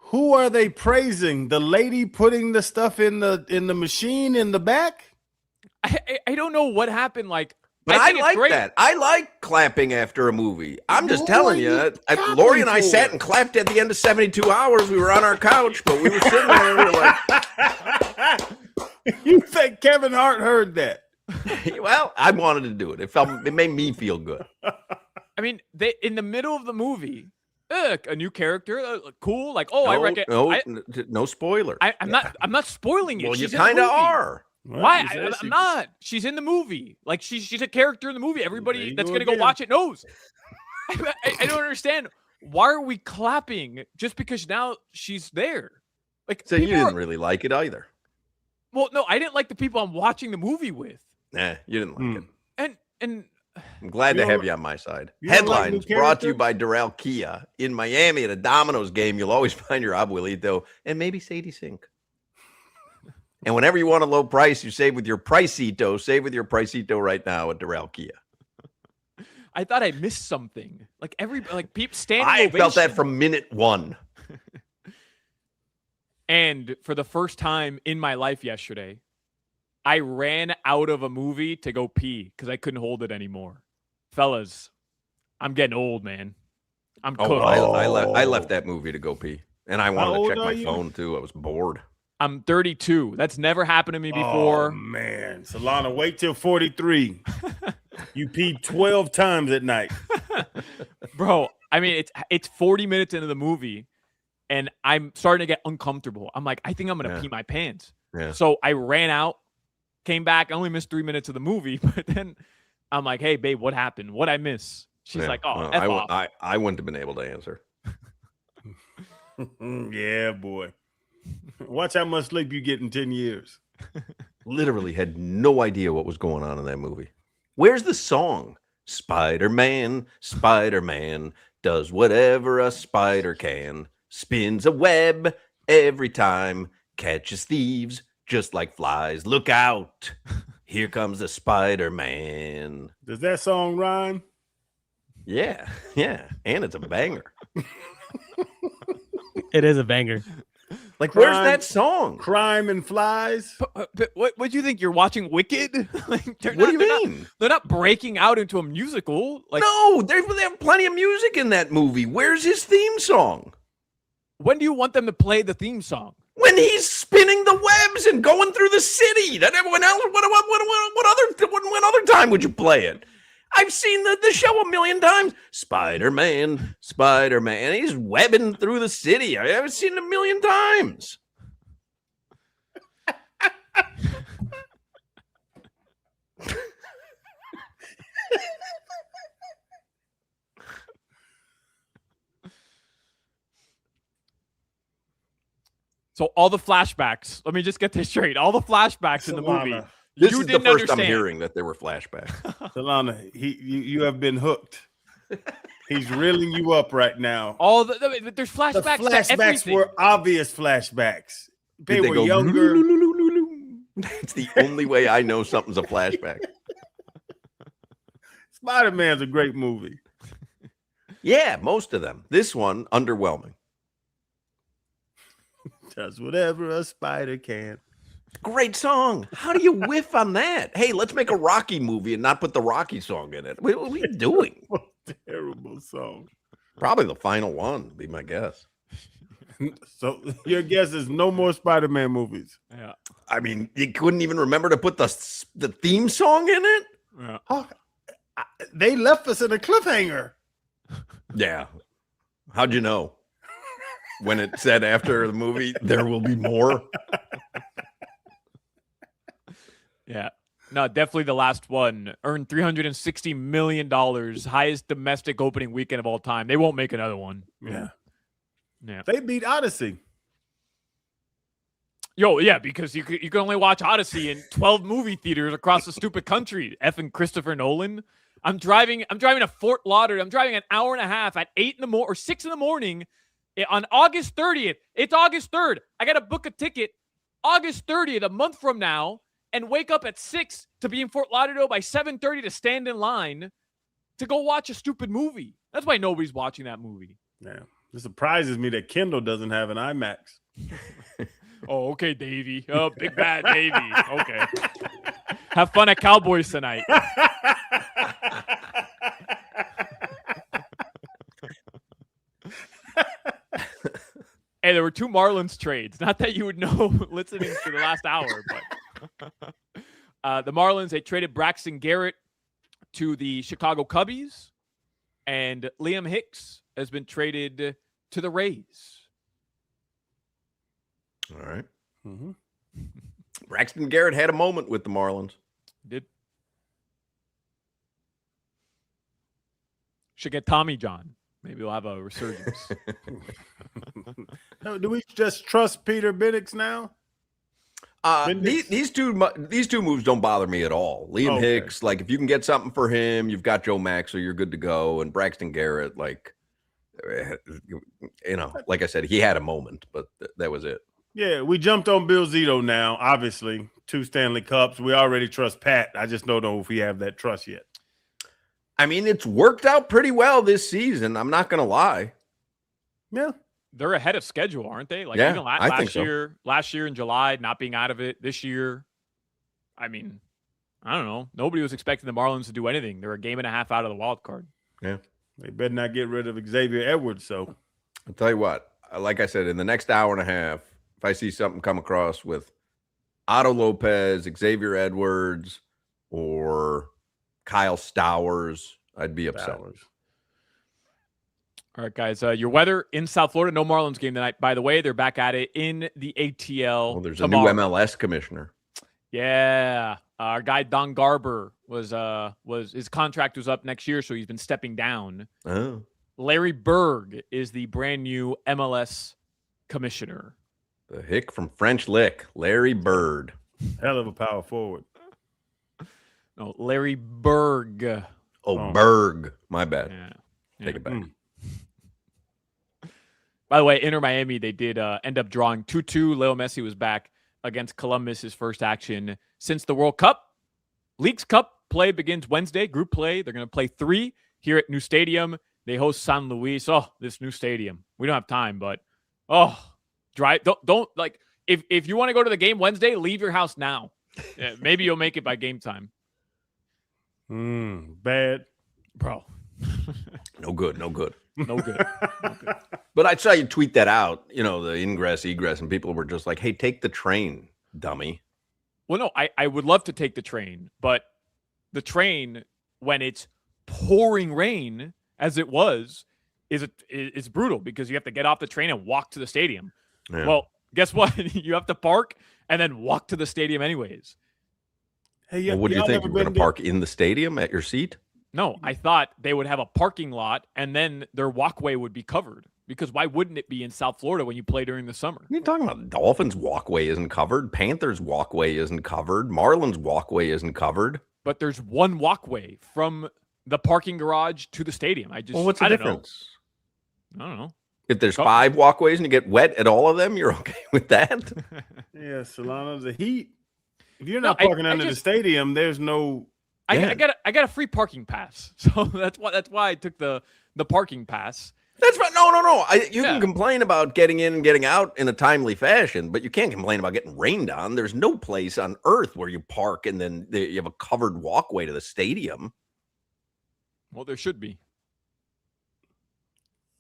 Speaker 5: Who are they praising? The lady putting the stuff in the machine in the back?
Speaker 3: I don't know what happened. Like,
Speaker 2: But I
Speaker 3: think it's
Speaker 2: like
Speaker 3: great.
Speaker 2: that. I like clapping after a movie. I'm just
Speaker 5: Who
Speaker 2: telling
Speaker 5: are
Speaker 2: you.
Speaker 5: you
Speaker 2: Lori and I
Speaker 5: clapping
Speaker 2: sat
Speaker 5: for?
Speaker 2: and clapped at the end of 72 hours. We were on our couch, but we were sitting there. We were like,
Speaker 5: You think Kevin Hart heard that?
Speaker 2: well, I wanted to do it. It made me feel good.
Speaker 3: I mean, they in the middle of the movie, a new character, cool. Like, oh, I reckon.
Speaker 2: No spoiler.
Speaker 3: I'm not spoiling it.
Speaker 2: Well, you
Speaker 3: She's in the
Speaker 2: kind of
Speaker 3: movie.
Speaker 2: are.
Speaker 3: Why? I'm not. She's in the movie. Like she's a character in the movie.
Speaker 5: There
Speaker 3: Everybody
Speaker 5: you
Speaker 3: that's
Speaker 5: go
Speaker 3: gonna go
Speaker 5: again.
Speaker 3: watch it knows. I don't understand. Why are we clapping just because now she's there? Like,
Speaker 2: So you
Speaker 3: people
Speaker 2: didn't
Speaker 3: are-
Speaker 2: really like it either.
Speaker 3: Well, no, I didn't like the people I'm watching the movie with,
Speaker 2: Nah, you didn't like it.
Speaker 3: and
Speaker 2: I'm glad
Speaker 5: You
Speaker 2: to
Speaker 5: don't
Speaker 2: have
Speaker 5: li-
Speaker 2: you on my side.
Speaker 5: you don't like
Speaker 2: Headlines
Speaker 5: new
Speaker 2: brought to you
Speaker 5: characters?
Speaker 2: by Doral Kia. In Miami at a Domino's game, you'll always find your abuelito and maybe Sadie Sink. And whenever you want a low price, you save with your Pricito. Save with your Pricito right now at Doral Kia.
Speaker 3: I thought I missed something. Like people standing.
Speaker 2: I felt that
Speaker 3: ovation.
Speaker 2: from minute one.
Speaker 3: And for the first time in my life yesterday, I ran out of a movie to go pee because I couldn't hold it anymore. Fellas, I'm getting old, man. I'm cooked.
Speaker 2: I left that movie to go pee. And I wanted to
Speaker 5: old
Speaker 2: check
Speaker 5: are
Speaker 2: my
Speaker 5: you?
Speaker 2: phone too. I was bored.
Speaker 3: I'm 32. That's never happened to me before.
Speaker 5: Oh, man. Solana, wait till 43. You peed 12 times at night.
Speaker 3: Bro, I mean, it's 40 minutes into the movie, and I'm starting to get uncomfortable. I'm like, I think I'm going to pee my pants.
Speaker 2: Yeah.
Speaker 3: So I ran out, came back. I only missed 3 minutes of the movie, but then I'm like, hey, babe, what happened? What'd I miss? She's
Speaker 2: Yeah.
Speaker 3: like, oh,
Speaker 2: Well,
Speaker 3: F off.
Speaker 2: I wouldn't have been able to answer.
Speaker 5: Yeah, boy. Watch how much sleep you get in 10 years.
Speaker 2: Literally had no idea what was going on in that movie. Where's the song? Spider-Man, Spider-Man does whatever a spider can. Spins a web every time. Catches thieves just like flies. Look out. Here comes the Spider-Man.
Speaker 5: Does that song rhyme?
Speaker 2: Yeah. And it's a banger.
Speaker 4: It is a banger.
Speaker 2: Like, where's
Speaker 5: Crime-
Speaker 2: that song?
Speaker 5: Crime and flies?
Speaker 3: But what do you think? You're watching Wicked? Like,
Speaker 2: What do you mean?
Speaker 3: They're not breaking out into a musical. Like,
Speaker 2: No, they have plenty of music in that movie. Where's his theme song?
Speaker 3: when do you want them to play the theme song?
Speaker 2: When he's spinning the webs and going through the city. That everyone else. What other time would you play it? I've seen the show a million times. Spider-Man, Spider-Man. He's webbing through the city. I haven't seen it a million times.
Speaker 3: So all the flashbacks. Let me just get this straight. All the flashbacks in the movie.
Speaker 5: Solana,
Speaker 2: This
Speaker 3: you
Speaker 2: is the
Speaker 3: didn't
Speaker 2: first
Speaker 3: understand.
Speaker 2: I'm hearing that there were flashbacks.
Speaker 5: Solana, you have been hooked. He's reeling you up right now.
Speaker 3: All there's
Speaker 5: The
Speaker 3: flashbacks. to
Speaker 5: flashbacks
Speaker 3: everything.
Speaker 5: were obvious flashbacks. They
Speaker 2: Did
Speaker 5: were
Speaker 2: go,
Speaker 5: younger.
Speaker 2: It's the only way I know something's a flashback.
Speaker 5: Spider-Man's a great movie.
Speaker 2: Yeah, most of them. This one, underwhelming.
Speaker 5: Does whatever a spider can.
Speaker 2: Great song. How do you whiff on that? Hey, let's make a Rocky movie and not put the Rocky song in it. What are we doing?
Speaker 5: What a terrible song.
Speaker 2: Probably the final one, would be my guess.
Speaker 5: So your guess is no more Spider-Man movies.
Speaker 3: Yeah.
Speaker 2: I mean, you couldn't even remember to put the theme song in it?
Speaker 3: Yeah.
Speaker 5: Oh, they left us in a cliffhanger.
Speaker 2: Yeah. How'd you know? When it said after the movie, there will be more.
Speaker 3: Yeah. No, definitely the last one. Earned $360 million, highest domestic opening weekend of all time. They won't make another one.
Speaker 5: Yeah.
Speaker 3: Yeah.
Speaker 5: They beat Odyssey.
Speaker 3: Yo, yeah, because you can only watch Odyssey in 12 movie theaters across the stupid country. Effing Christopher Nolan. I'm driving to Fort Lauderdale. I'm driving an hour and a half at 8 in the morning or 6 in the morning on August 30th. It's August 3rd. I got to book a ticket August 30th, a month from now, and wake up at 6 to be in Fort Lauderdale by 7:30 to stand in line to go watch a stupid movie. That's why nobody's watching that movie.
Speaker 5: Yeah. It surprises me that Kendall doesn't have an IMAX.
Speaker 3: Oh, okay, Davey. Oh, big bad Davey. Okay. Have fun at Cowboys tonight. Hey, there were 2 Marlins trades. Not that you would know listening to the last hour, but the Marlins, they traded Braxton Garrett to the Chicago Cubbies, and Liam Hicks has been traded to the Rays.
Speaker 2: All right.
Speaker 5: Mm-hmm.
Speaker 2: Braxton Garrett had a moment with the Marlins.
Speaker 3: Did. Should get Tommy John. Maybe we'll have a resurgence.
Speaker 5: Do we just trust Peter Biddix now?
Speaker 2: These two moves don't bother me at all. Liam Hicks, like if you can get something for him, you've got Joe Max, so you're good to go. And Braxton Garrett, like, like I said, he had a moment, but that was it.
Speaker 5: Yeah, we jumped on Bill Zito now. Obviously, 2 Stanley Cups. We already trust Pat. I just don't know if we have that trust yet.
Speaker 2: I mean, it's worked out pretty well this season. I'm not going to lie.
Speaker 5: Yeah.
Speaker 3: They're ahead of schedule, aren't they? Like
Speaker 2: yeah,
Speaker 3: even last year in July, not being out of it this year. I mean, I don't know. Nobody was expecting the Marlins to do anything. They're a game and a half out of the wild card.
Speaker 2: Yeah.
Speaker 5: They better not get rid of Xavier Edwards. So
Speaker 2: I'll tell you what, like I said, in the next hour and a half, if I see something come across with Otto Lopez, Xavier Edwards, or Kyle Stowers, I'd be upset.
Speaker 3: All right, guys. Your weather in South Florida. No Marlins game tonight. By the way, they're back at it in the ATL.
Speaker 2: Well, there's
Speaker 3: tomorrow.
Speaker 2: a new MLS commissioner.
Speaker 3: Yeah, our guy Don Garber was his contract was up next year, so he's been stepping down.
Speaker 2: Oh.
Speaker 3: Larry Berg is the brand new MLS commissioner.
Speaker 2: The hick from French Lick, Larry Bird.
Speaker 5: Hell of a power forward.
Speaker 3: No, Larry Berg.
Speaker 2: Oh, Berg. My bad.
Speaker 3: Yeah.
Speaker 2: Take it back.
Speaker 3: By the way, Inter Miami, they did end up drawing 2-2. Leo Messi was back against Columbus, his first action since the World Cup. Leagues Cup play begins Wednesday. Group play. They're going to play 3 here at New Stadium. They host San Luis. Oh, this new stadium. We don't have time, but drive. Don't like if you want to go to the game Wednesday, leave your house now. Yeah, maybe you'll make it by game time.
Speaker 5: Bad,
Speaker 3: bro.
Speaker 2: No good.
Speaker 3: No good. No good.
Speaker 2: But I saw you tweet that out, the ingress, egress, and people were just like, hey, take the train, dummy.
Speaker 3: Well, no, I would love to take the train, but the train, when it's pouring rain, as it was, is brutal because you have to get off the train and walk to the stadium. Yeah. Well, guess what? You have to park and then walk to the stadium anyways.
Speaker 5: Hey,
Speaker 2: what do you think? You're going to park in the stadium at your seat?
Speaker 3: No, I thought they would have a parking lot and then their walkway would be covered. Because why wouldn't it be in South Florida when you play during the summer?
Speaker 2: What are you talking about? Dolphins' walkway isn't covered. Panthers' walkway isn't covered. Marlins' walkway isn't covered.
Speaker 3: But there's one walkway from the parking garage to the stadium.
Speaker 2: What's the difference?
Speaker 3: I don't know.
Speaker 2: If there's 5 walkways and you get wet at all of them, you're okay with that?
Speaker 5: Yeah, Solana, the heat. If you're not parking under the stadium, there's no.
Speaker 3: I got a free parking pass, so that's why I took the parking pass.
Speaker 2: That's right. No. You can complain about getting in and getting out in a timely fashion, but you can't complain about getting rained on. There's no place on earth where you park and then you have a covered walkway to the stadium.
Speaker 3: Well, there should be.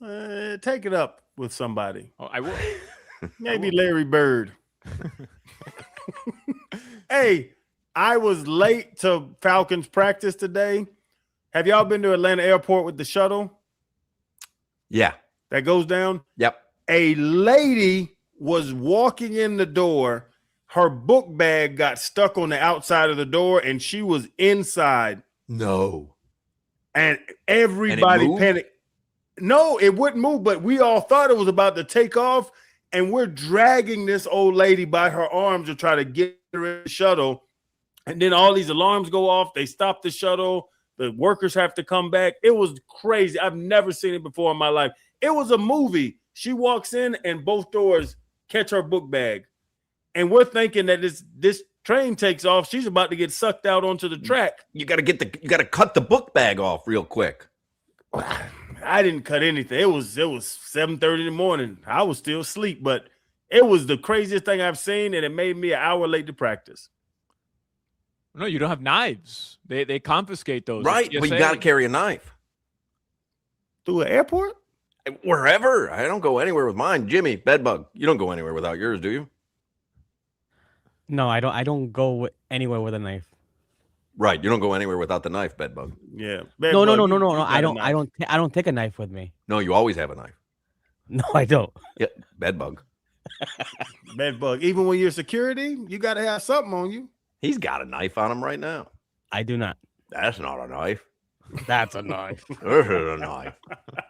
Speaker 5: Take it up with somebody.
Speaker 3: Oh, I will.
Speaker 5: Maybe Larry Bird. Hey, I was late to Falcons practice today. Have y'all been to Atlanta Airport with the shuttle?
Speaker 2: Yeah.
Speaker 5: That goes down?
Speaker 2: Yep.
Speaker 5: A lady was walking in the door. Her book bag got stuck on the outside of the door, and she was inside.
Speaker 2: No.
Speaker 5: And everybody panicked. No, it wouldn't move, but we all thought it was about to take off, and we're dragging this old lady by her arms to try to get her in the shuttle. And then all these alarms go off. They stop the shuttle. The workers have to come back. It was crazy. I've never seen it before in my life. It was a movie. She walks in, and both doors catch her book bag. And we're thinking that this train takes off. She's about to get sucked out onto the track.
Speaker 2: You got to cut the book bag off real quick.
Speaker 5: I didn't cut anything. It was 7:30 in the morning. I was still asleep, but it was the craziest thing I've seen, and it made me an hour late to practice.
Speaker 3: No, you don't have knives. They confiscate those.
Speaker 2: Right, but you got to carry a knife.
Speaker 5: Through an airport?
Speaker 2: Wherever. I don't go anywhere with mine. Jimmy, bedbug, you don't go anywhere without yours, do you?
Speaker 4: No, I don't. I don't go anywhere with a knife.
Speaker 2: Right, you don't go anywhere without the knife, bedbug.
Speaker 5: Yeah.
Speaker 4: No. I don't take a knife with me.
Speaker 2: No, you always have a knife.
Speaker 4: No, I don't.
Speaker 2: Yeah, bedbug.
Speaker 5: Bedbug. Even when you're security, you got to have something on you.
Speaker 2: He's got a knife on him right now.
Speaker 4: I do not.
Speaker 2: That's not a knife.
Speaker 4: That's a knife.
Speaker 2: This is a knife.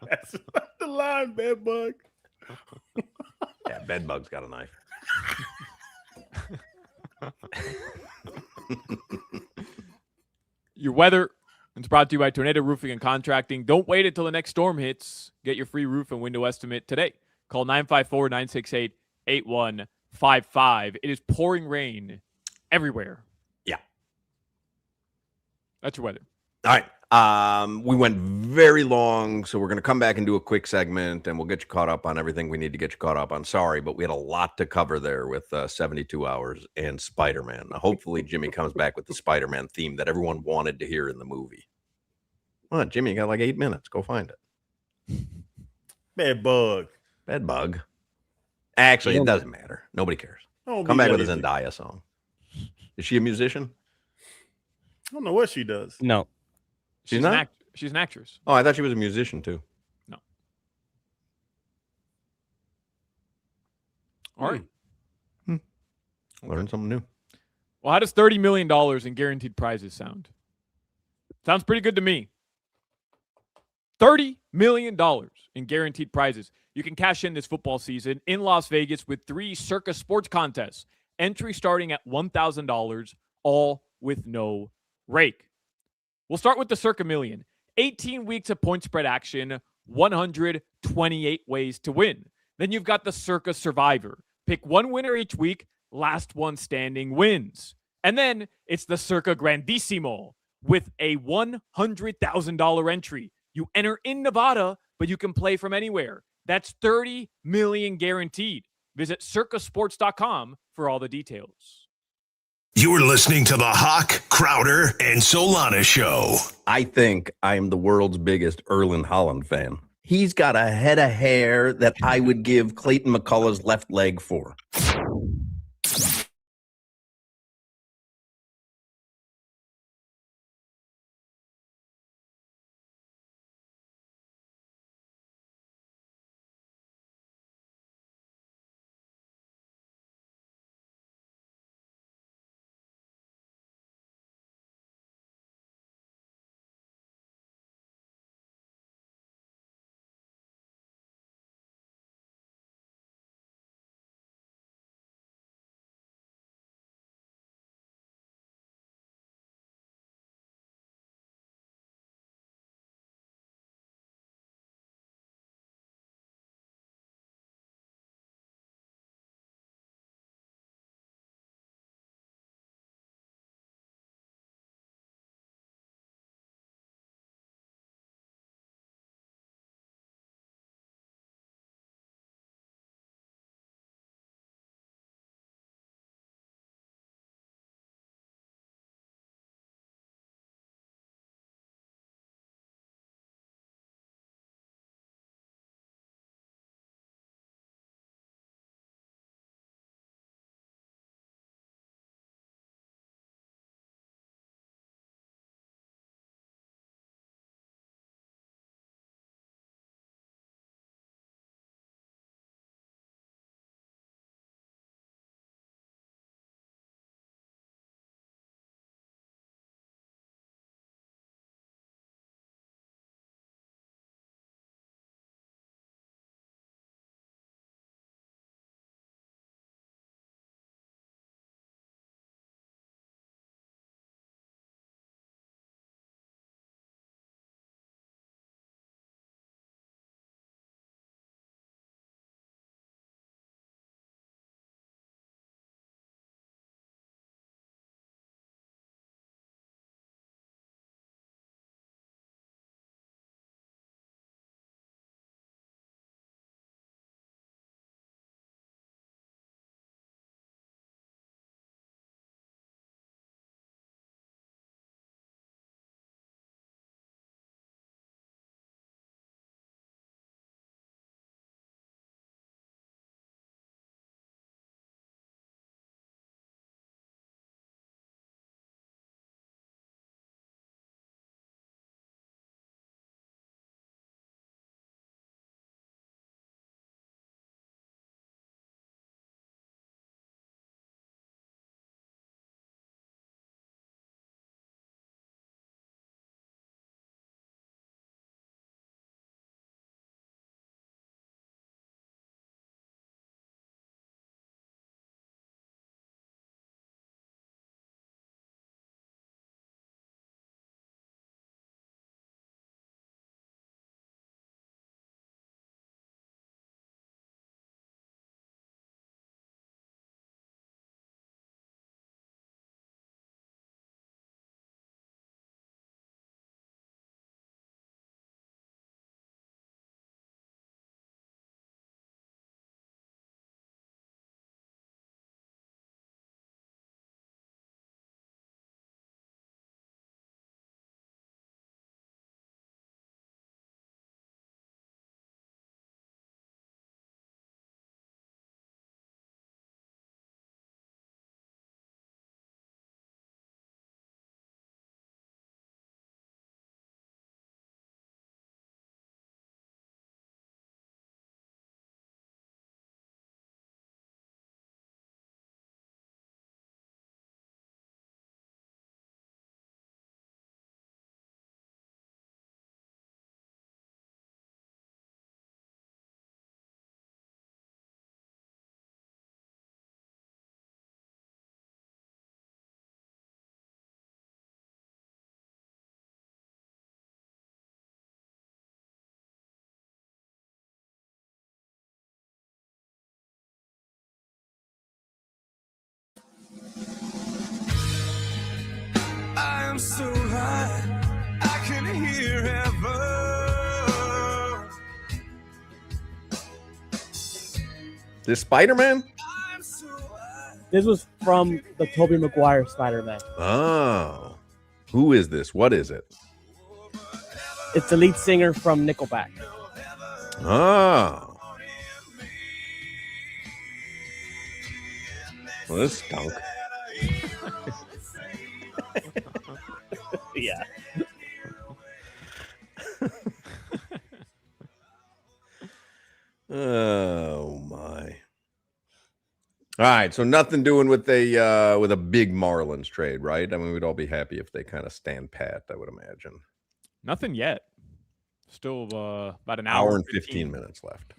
Speaker 5: That's the line, bedbug.
Speaker 2: Yeah, bedbug's got a knife.
Speaker 3: Your weather is brought to you by Tornado Roofing and Contracting. Don't wait until the next storm hits. Get your free roof and window estimate today. Call 954-968-8155. It is pouring rain everywhere.
Speaker 2: Yeah.
Speaker 3: That's your weather.
Speaker 2: All right. We went very long, so we're going to come back and do a quick segment, and we'll get you caught up on everything we need to get you caught up on. Sorry, but we had a lot to cover there with 72 Hours and Spider-Man. Now, hopefully, Jimmy comes back with the Spider-Man theme that everyone wanted to hear in the movie. What, Jimmy, you got like 8 minutes. Go find it.
Speaker 5: Bedbug.
Speaker 2: Bedbug. Actually, it doesn't matter. Nobody cares. Come back with a Zendaya song. Is she a musician?
Speaker 5: I don't know what she does.
Speaker 4: No.
Speaker 2: She's not?
Speaker 3: She's an actress.
Speaker 2: Oh, I thought she was a musician too.
Speaker 3: No. All right.
Speaker 2: Learn something new.
Speaker 3: Well, how does $30 million in guaranteed prizes sound? Sounds pretty good to me. $30 million in guaranteed prizes. You can cash in this football season in Las Vegas with 3 Circa sports contests. Entry starting at $1,000, all with no rake. We'll start with the Circa Million. 18 weeks of point spread action, 128 ways to win. Then you've got the Circa Survivor. Pick one winner each week, last one standing wins. And then it's the Circa Grandissimo with a $100,000 entry. You enter in Nevada, but you can play from anywhere. That's $30 million guaranteed. Visit circasports.com for all the details.
Speaker 7: You're listening to the Hawk, Crowder, and Solana Show.
Speaker 2: I think I am the world's biggest Erling Haaland fan. He's got a head of hair that I would give Clayton McCullough's left leg for.
Speaker 1: I'm so high, I can hear heaven.
Speaker 2: This Spider-Man?
Speaker 1: I'm so high.
Speaker 4: This was from the Tobey Maguire Spider-Man.
Speaker 2: Oh. Who is this? What is it?
Speaker 4: It's the lead singer from Nickelback.
Speaker 2: Oh. Well, this stunk.
Speaker 4: Yeah.
Speaker 2: Oh my. All right, so nothing doing with a big Marlins trade, right? I mean, we'd all be happy if they kind of stand pat, I would imagine.
Speaker 3: Nothing yet. Still about an
Speaker 2: Hour
Speaker 3: hour
Speaker 2: and 15 minutes left.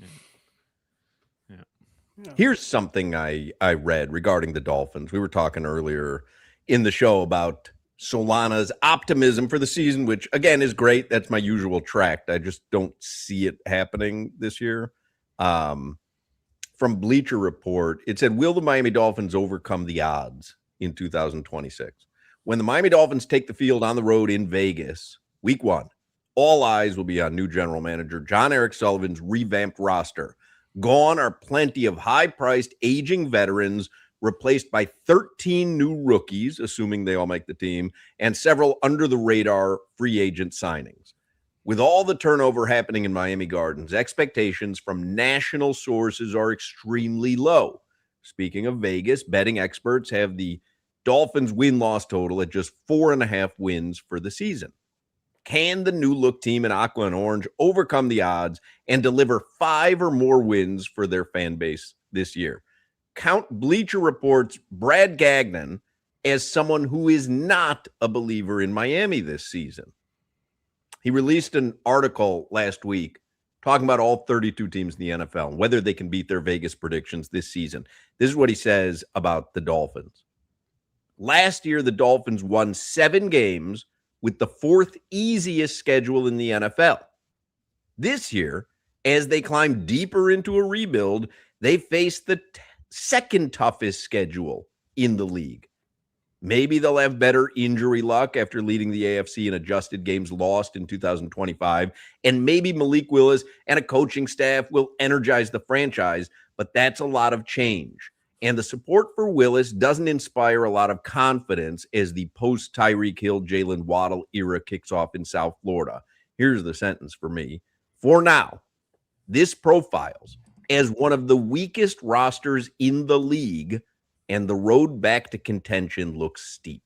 Speaker 3: Yeah.
Speaker 2: Here's something I read regarding the Dolphins. We were talking earlier in the show about Solana's optimism for the season, which again is great. That's my usual tract. I just don't see it happening this year. From Bleacher Report, it said, will the Miami Dolphins overcome the odds in 2026? When the Miami Dolphins take the field on the road in Vegas, week 1, all eyes will be on new general manager John Eric Sullivan's revamped roster. Gone are plenty of high-priced, aging veterans, replaced by 13 new rookies, assuming they all make the team, and several under-the-radar free agent signings. With all the turnover happening in Miami Gardens, expectations from national sources are extremely low. Speaking of Vegas, betting experts have the Dolphins win-loss total at just 4.5 wins for the season. Can the new-look team in Aqua and Orange overcome the odds and deliver 5 or more wins for their fan base this year? Count Bleacher Report's Brad Gagnon as someone who is not a believer in Miami this season. He released an article last week talking about all 32 teams in the NFL and whether they can beat their Vegas predictions this season. This is what he says about the Dolphins. Last year, the Dolphins won 7 games with the 4th easiest schedule in the NFL. This year, as they climb deeper into a rebuild, they face the second toughest schedule in the league. Maybe they'll have better injury luck after leading the AFC in adjusted games lost in 2025. And maybe Malik Willis and a coaching staff will energize the franchise, but that's a lot of change. And the support for Willis doesn't inspire a lot of confidence as the post-Tyreek Hill, Jalen Waddle era kicks off in South Florida. Here's the sentence for me. For now, this profiles as one of the weakest rosters in the league, and the road back to contention looks steep.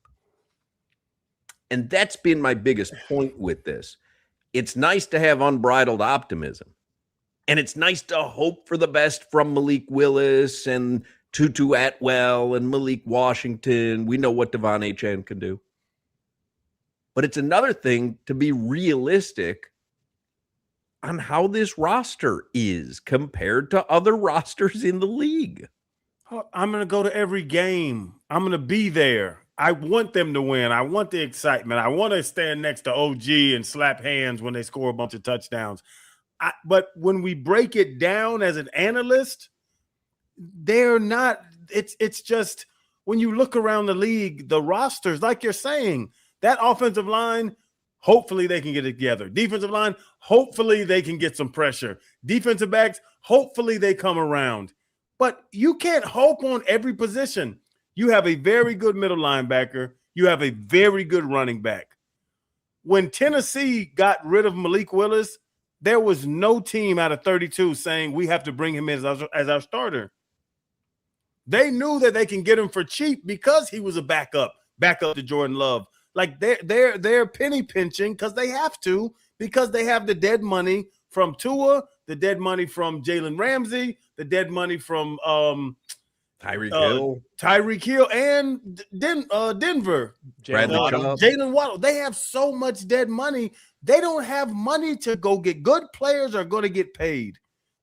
Speaker 2: And that's been my biggest point with this. It's nice to have unbridled optimism. And it's nice to hope for the best from Malik Willis and Tutu Atwell and Malik Washington. We know what Devon Achane can do. But it's another thing to be realistic on how this roster is compared to other rosters in the league.
Speaker 5: I'm going to go to every game. I'm going to be there. I want them to win. I want the excitement. I want to stand next to OG and slap hands when they score a bunch of touchdowns. But when we break it down as an analyst, they're not. It's just when you look around the league, the rosters, like you're saying, that offensive line, hopefully they can get it together. Defensive line, hopefully they can get some pressure. Defensive backs, hopefully they come around. But you can't hope on every position. You have a very good middle linebacker. You have a very good running back. When Tennessee got rid of Malik Willis, there was no team out of 32 saying we have to bring him in as our starter. They knew that they can get him for cheap because he was a backup to Jordan Love. Like they're penny pinching because they have to, because they have the dead money from Tua, the dead money from Jalen Ramsey, the dead money from Tyreek Hill, and Denver. Jalen Waddle. They have so much dead money. They don't have money to go get good players are going to get paid.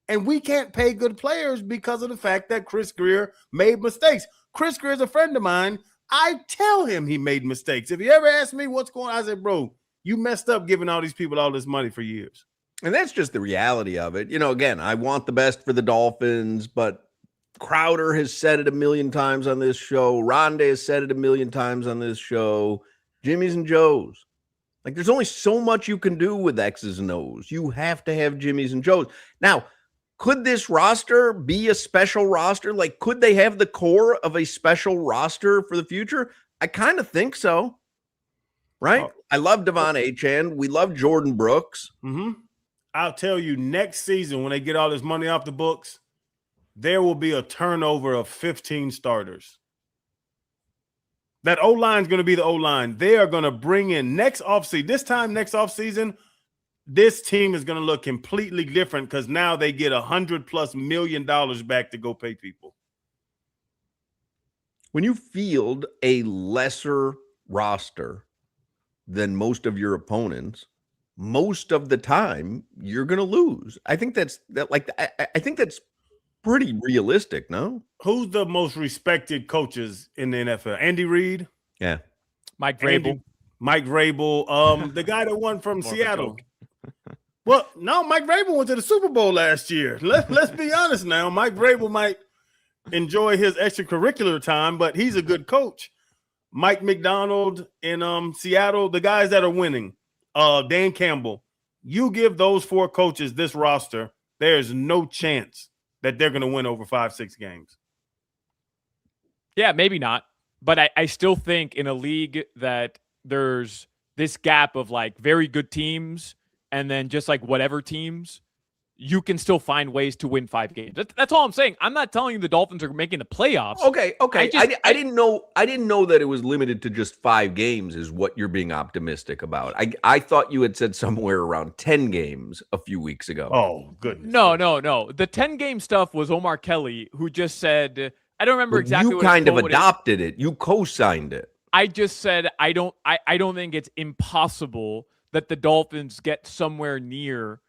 Speaker 5: And we can't pay good players because of the fact that Chris Grier made mistakes. Chris Grier is a friend of mine. I tell him he made mistakes. If he ever asks me what's going on, I said, bro, you messed up giving all these people all this money for years.
Speaker 2: And that's just the reality of it. You know, again, I want the best for the Dolphins, but Crowder has said it a million times on this show. Rondé has said it a million times on this show. Jimmy's and Joe's. Like, there's only so much you can do with X's and O's. You have to have Jimmy's and Joe's. Now, could this roster be a special roster? Like, could they have the core of a special roster for the future? I kind of think so. Right?
Speaker 5: Oh.
Speaker 2: I love Devon Achane. We love Jordan Brooks.
Speaker 5: Mm-hmm. I'll tell you, next season, when they get all this money off the books, there will be a turnover of 15 starters. That O-line is going to be the O-line. They are going to bring in next offseason. Next offseason, this team is going to look completely different because now they get $100+ million back to go pay people.
Speaker 2: When you field a lesser roster than most of your opponents, most of the time you're going to lose. I think that's pretty realistic, no?
Speaker 5: Who's the most respected coaches in the NFL? Andy Reid?
Speaker 2: Yeah.
Speaker 3: Mike Vrabel.
Speaker 5: Mike Vrabel. The guy that won from Seattle. Well, no, Mike Vrabel went to the Super Bowl last year. Let's be honest now. Mike Vrabel might enjoy his extracurricular time, but he's a good coach. Mike McDonald in Seattle, the guys that are winning. Dan Campbell. You give those 4 coaches this roster, there's no chance that they're going to win over 5-6 games.
Speaker 3: Yeah, maybe not. But I still think in a league that there's this gap of like very good teams and then just like whatever teams, you can still find ways to win 5 games. That's all I'm saying. I'm not telling you the Dolphins are making the playoffs.
Speaker 2: Okay. I didn't know that it was limited to just 5 games is what you're being optimistic about. I thought you had said somewhere around 10 games a few weeks ago.
Speaker 5: Oh, goodness.
Speaker 3: No. The 10-game stuff was Omar Kelly, who just said, I don't remember exactly
Speaker 2: you
Speaker 3: what
Speaker 2: kind of adopted it. You co-signed it.
Speaker 3: I just said I don't think it's impossible that the Dolphins get somewhere near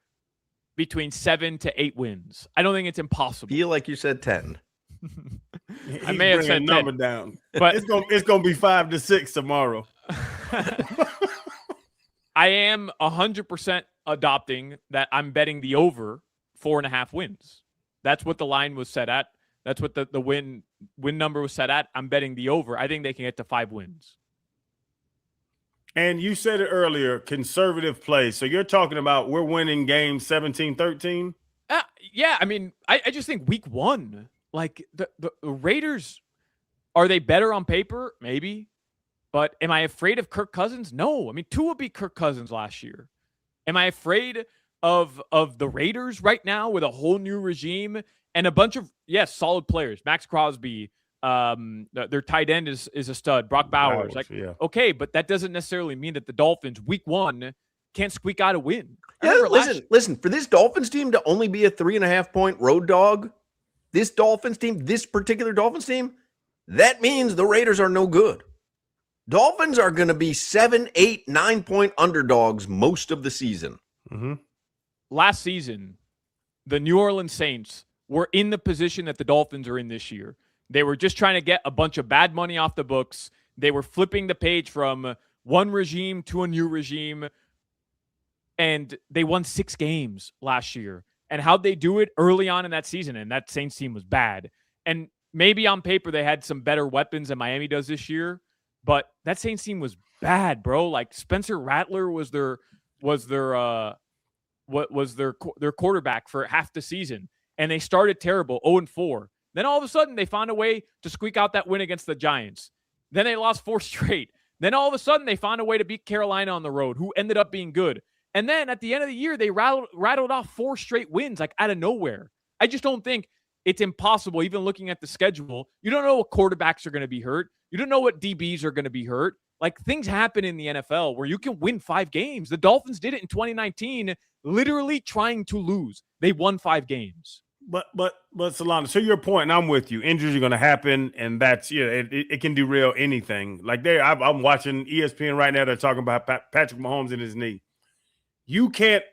Speaker 3: between 7 to 8 wins. I don't think it's impossible.
Speaker 2: Feel like you said 10.
Speaker 3: I may have said 10.
Speaker 5: Number down, but it's gonna be 5 to 6 tomorrow.
Speaker 3: I am 100% adopting that. I'm betting the over 4.5 wins. That's what the line was set at. That's what the win number was set at. I'm betting the over. I think they can get to 5 wins.
Speaker 5: And you said it earlier, conservative play. So you're talking about we're winning games 17-13?
Speaker 3: Yeah, I mean, I just think week 1, like the Raiders, are they better on paper? Maybe. But am I afraid of Kirk Cousins? No. I mean, Tua beat Kirk Cousins last year. Am I afraid of the Raiders right now with a whole new regime and a bunch of, solid players? Max Crosby, their tight end is a stud. Brock Bowers. Okay, but that doesn't necessarily mean that the Dolphins week 1 can't squeak out a win.
Speaker 2: Yeah, listen, for this Dolphins team to only be a 3.5-point road dog, this particular Dolphins team, that means the Raiders are no good. Dolphins are going to be 7, 8, 9-point underdogs most of the season.
Speaker 5: Mm-hmm.
Speaker 3: Last season, the New Orleans Saints were in the position that the Dolphins are in this year. They were just trying to get a bunch of bad money off the books. They were flipping the page from one regime to a new regime. And they won 6 games last year. And how'd they do it early on in that season? And that Saints team was bad. And maybe on paper they had some better weapons than Miami does this year. But that Saints team was bad, bro. Like Spencer Rattler was their quarterback for half the season. And they started terrible, 0-4. Then all of a sudden they found a way to squeak out that win against the Giants. Then they lost 4 straight. Then all of a sudden they found a way to beat Carolina on the road, who ended up being good. And then at the end of the year, they rattled off 4 straight wins, like out of nowhere. I just don't think it's impossible, even looking at the schedule. You don't know what quarterbacks are going to be hurt. You don't know what DBs are going to be hurt. Like, things happen in the NFL where you can win 5 games. The Dolphins did it in 2019, literally trying to lose. They won 5 games.
Speaker 5: But Solana, to your point, and I'm with you, injuries are going to happen, and that's it can derail anything. Like I'm watching ESPN right now. They're talking about Patrick Mahomes and his knee. You can't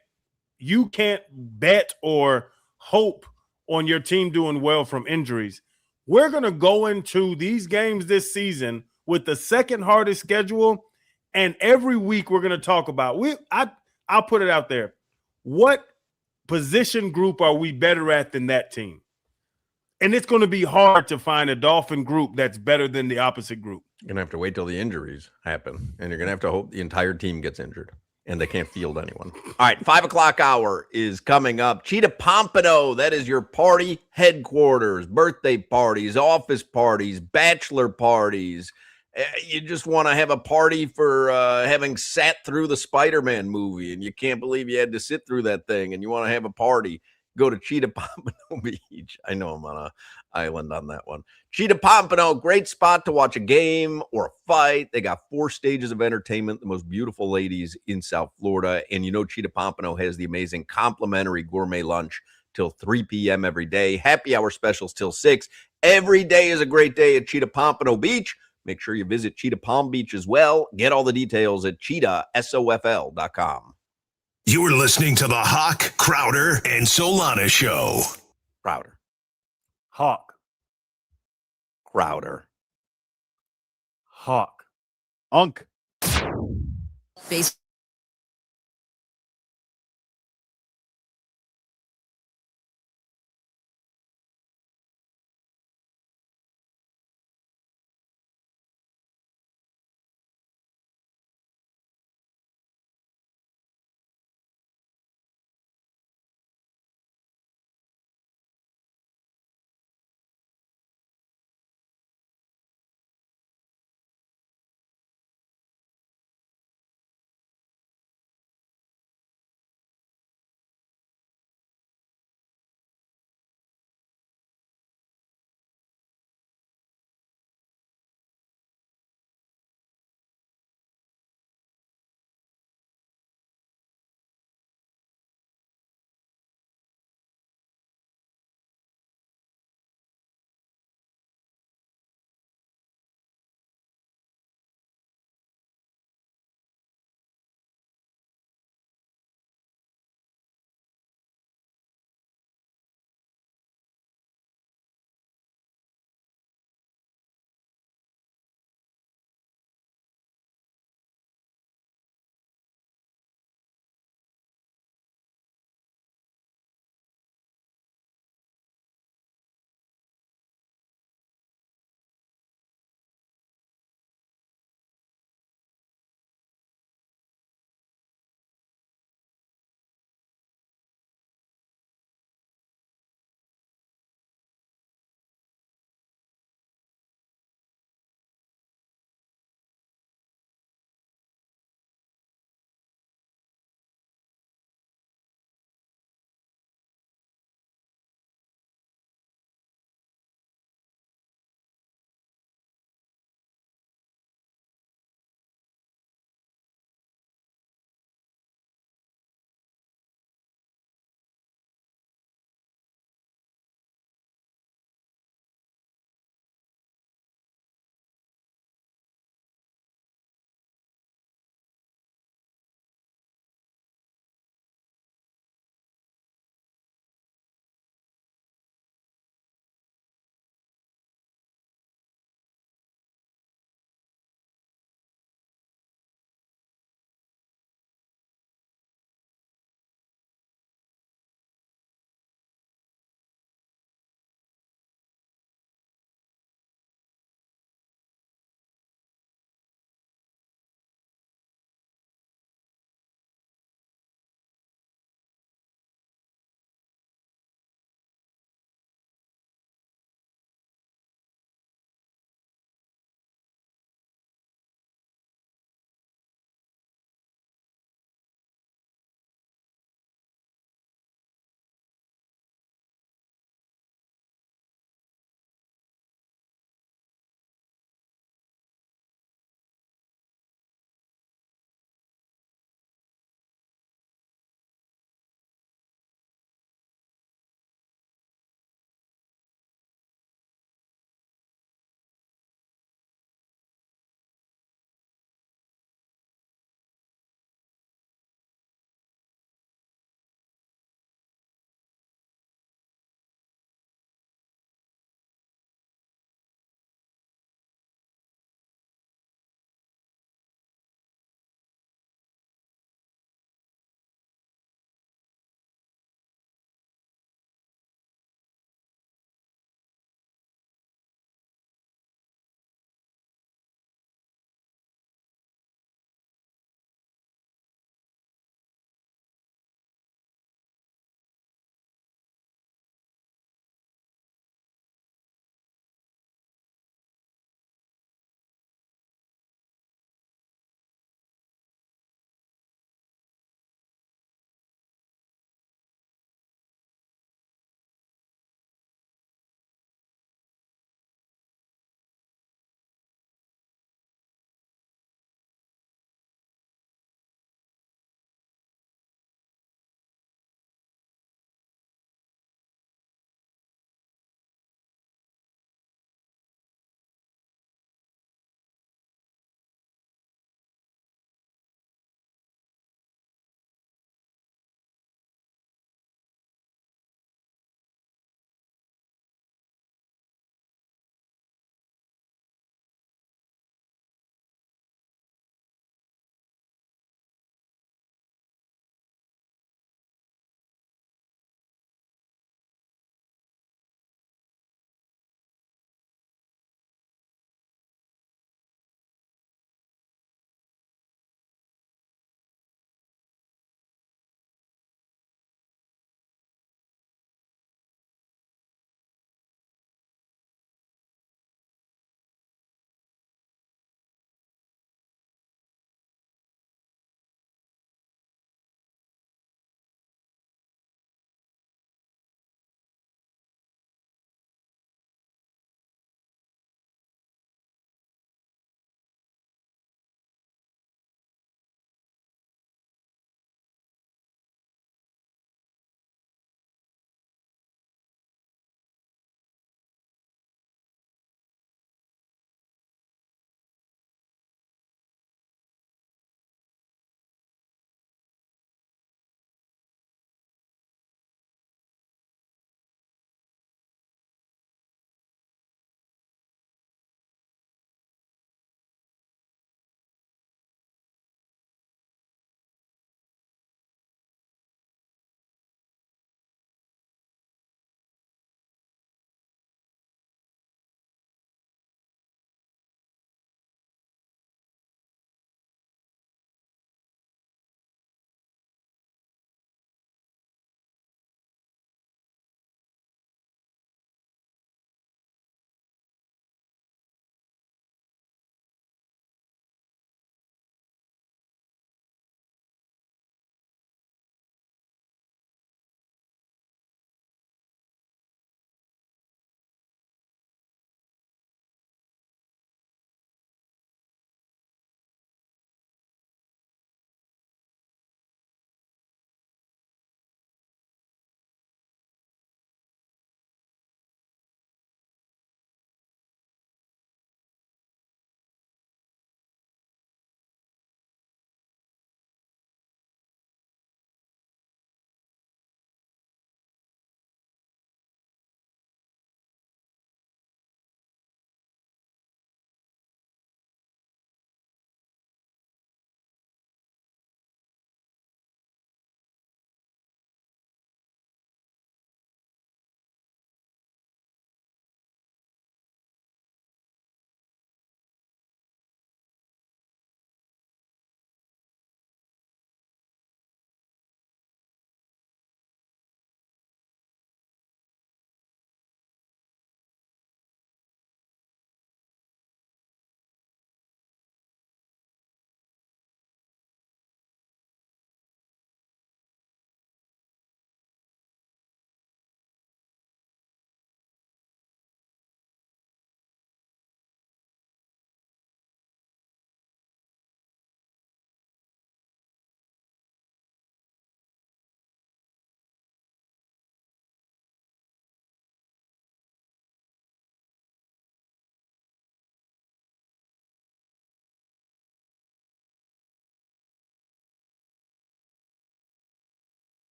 Speaker 5: bet or hope on your team doing well from injuries. We're going to go into these games this season with the second hardest schedule, and every week we're going to talk about I'll put it out there. What position group are we better at than that team? And it's going to be hard to find a Dolphin group that's better than the opposite group.
Speaker 2: You're going to have to wait till the injuries happen, and you're going to have to hope the entire team gets injured, and they can't field anyone. All right, 5 o'clock hour is coming up. Cheetah Pompano, that is your party headquarters, birthday parties, office parties, bachelor parties. You just want to have a party for having sat through the Spider-Man movie, and you can't believe you had to sit through that thing, and you want to have a party. Go to Cheetah Pompano Beach. I know I'm on an island on that one. Cheetah Pompano, great spot to watch a game or a fight. They got 4 stages of entertainment, the most beautiful ladies in South Florida. And you know Cheetah Pompano has the amazing complimentary gourmet lunch till 3 p.m. every day. Happy hour specials till 6. Every day is a great day at Cheetah Pompano Beach. Make sure you visit Cheetah Palm Beach as well. Get all the details at cheetahsofl.com.
Speaker 7: You're listening to the Hawk, Crowder, and Solana Show.
Speaker 2: Crowder.
Speaker 5: Hawk.
Speaker 2: Crowder.
Speaker 5: Hawk.
Speaker 3: Unk.
Speaker 9: Base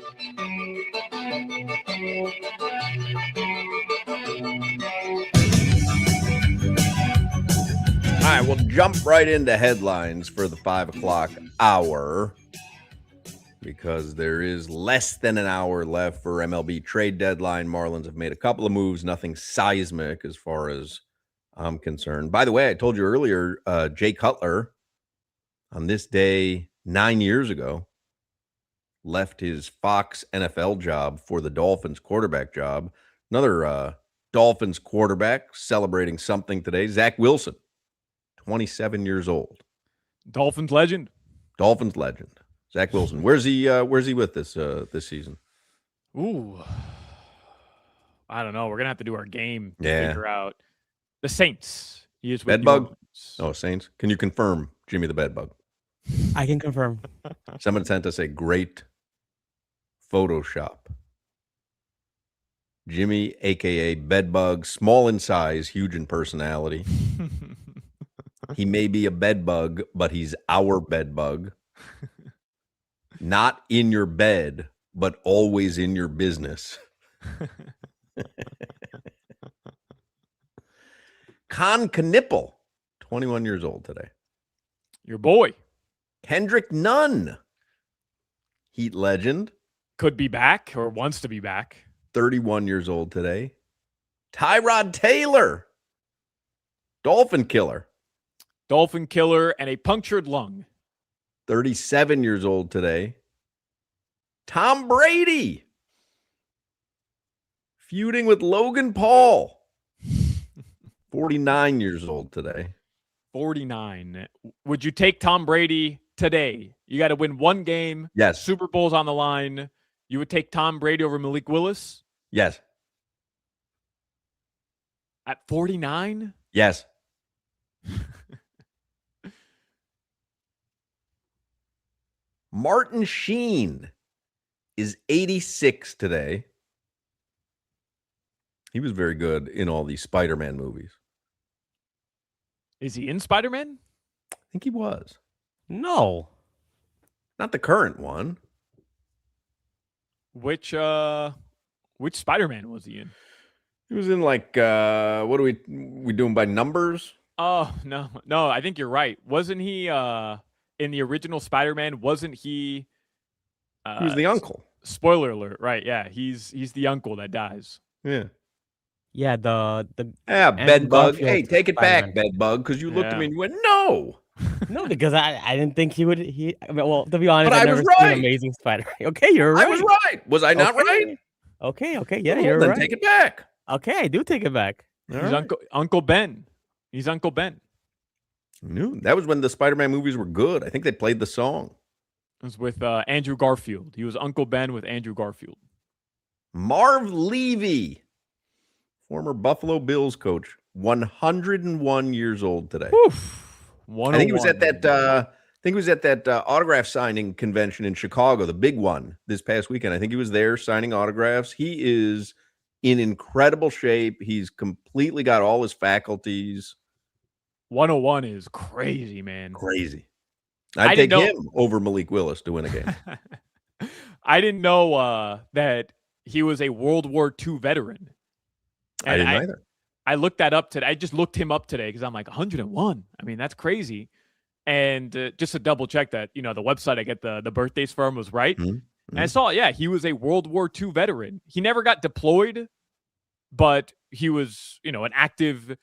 Speaker 2: All right, we'll jump right into headlines for the 5 o'clock hour because there is less than an hour left for MLB trade deadline. Marlins have made a couple of moves, nothing seismic as far as I'm concerned. By the way, I told you earlier, Jay Cutler on this day 9 years ago left his Fox NFL job for the Dolphins quarterback job. Another Dolphins quarterback celebrating something today, Zach Wilson. 27 years old.
Speaker 3: Dolphins legend.
Speaker 2: Dolphins legend. Zach Wilson. Where's he with this season?
Speaker 3: Ooh. I don't know. We're going to have to do our game to
Speaker 2: Yeah.
Speaker 3: figure out. The Saints. He is with
Speaker 2: Bedbug?
Speaker 3: New Orleans.
Speaker 2: Oh, Saints. Can you confirm Jimmy the Bedbug?
Speaker 4: I can confirm.
Speaker 2: Someone sent us a great Photoshop. Jimmy, a.k.a. Bedbug, small in size, huge in personality. He may be a bedbug, but he's our bedbug. Not in your bed, but always in your business. Con Knipple, 21 years old today.
Speaker 3: Your boy.
Speaker 2: Kendrick Nunn, Heat legend.
Speaker 3: Could be back or wants to be back.
Speaker 2: 31 years old today. Tyrod Taylor, Dolphin killer.
Speaker 3: Dolphin killer and a punctured lung.
Speaker 2: 37 years old today. Tom Brady, feuding with Logan Paul. 49 years old today.
Speaker 3: 49. Would you take Tom Brady today? You got to win one game.
Speaker 2: Yes.
Speaker 3: Super Bowl's on the line. You would take Tom Brady over Malik Willis?
Speaker 2: Yes.
Speaker 3: At 49?
Speaker 2: Yes. Martin Sheen is 86 today. He was very good in all these Spider-Man movies.
Speaker 3: Is he in Spider-Man?
Speaker 2: I think he was.
Speaker 4: No.
Speaker 2: Not the current one.
Speaker 3: Which Spider-Man was he in?
Speaker 2: He was in like what are we doing by numbers?
Speaker 3: Oh, no, I think you're right. Wasn't he in the original Spider-Man? Wasn't he?
Speaker 2: He was the uncle.
Speaker 3: Spoiler alert! Right? Yeah, he's the uncle that dies.
Speaker 2: Yeah.
Speaker 4: Yeah, the
Speaker 2: Bedbug.
Speaker 4: Garfield
Speaker 2: Hey, take it
Speaker 4: Spider-Man.
Speaker 2: back, Bedbug, because you looked at
Speaker 3: Yeah.
Speaker 2: me and you went, no.
Speaker 4: No, because I didn't think he would. Well, to be honest,
Speaker 2: But
Speaker 4: I've
Speaker 2: I was
Speaker 4: never seen
Speaker 2: right.
Speaker 4: Amazing Spider. Okay, you're right.
Speaker 2: I was right. Was I not right?
Speaker 4: Okay, yeah,
Speaker 2: Well,
Speaker 4: you're
Speaker 2: then
Speaker 4: right.
Speaker 2: take it back.
Speaker 4: Okay, I do take it back.
Speaker 2: All
Speaker 3: He's
Speaker 2: right.
Speaker 3: Uncle Ben. He's Uncle Ben.
Speaker 2: No, that was when the Spider-Man movies were good. I think they played the song.
Speaker 3: It was with Andrew Garfield. He was Uncle Ben with Andrew Garfield.
Speaker 2: Marv Levy, former Buffalo Bills coach, 101 years old today. I think he was at that autograph signing convention in Chicago, the big one this past weekend. I think he was there signing autographs. He is in incredible shape. He's completely got all his faculties.
Speaker 3: 101 is crazy, man.
Speaker 2: Crazy.
Speaker 3: I
Speaker 2: I'd take
Speaker 3: didn't
Speaker 2: him over Malik Willis to win a game.
Speaker 3: I didn't know that he was a World War II veteran.
Speaker 2: I didn't either.
Speaker 3: I looked that up today. I just looked him up today because I'm like 101. I mean, that's crazy. And just to double check that, the website I get the birthdays from was right.
Speaker 2: Mm-hmm.
Speaker 3: And I saw, he was a World War II veteran. He never got deployed, but he was, an active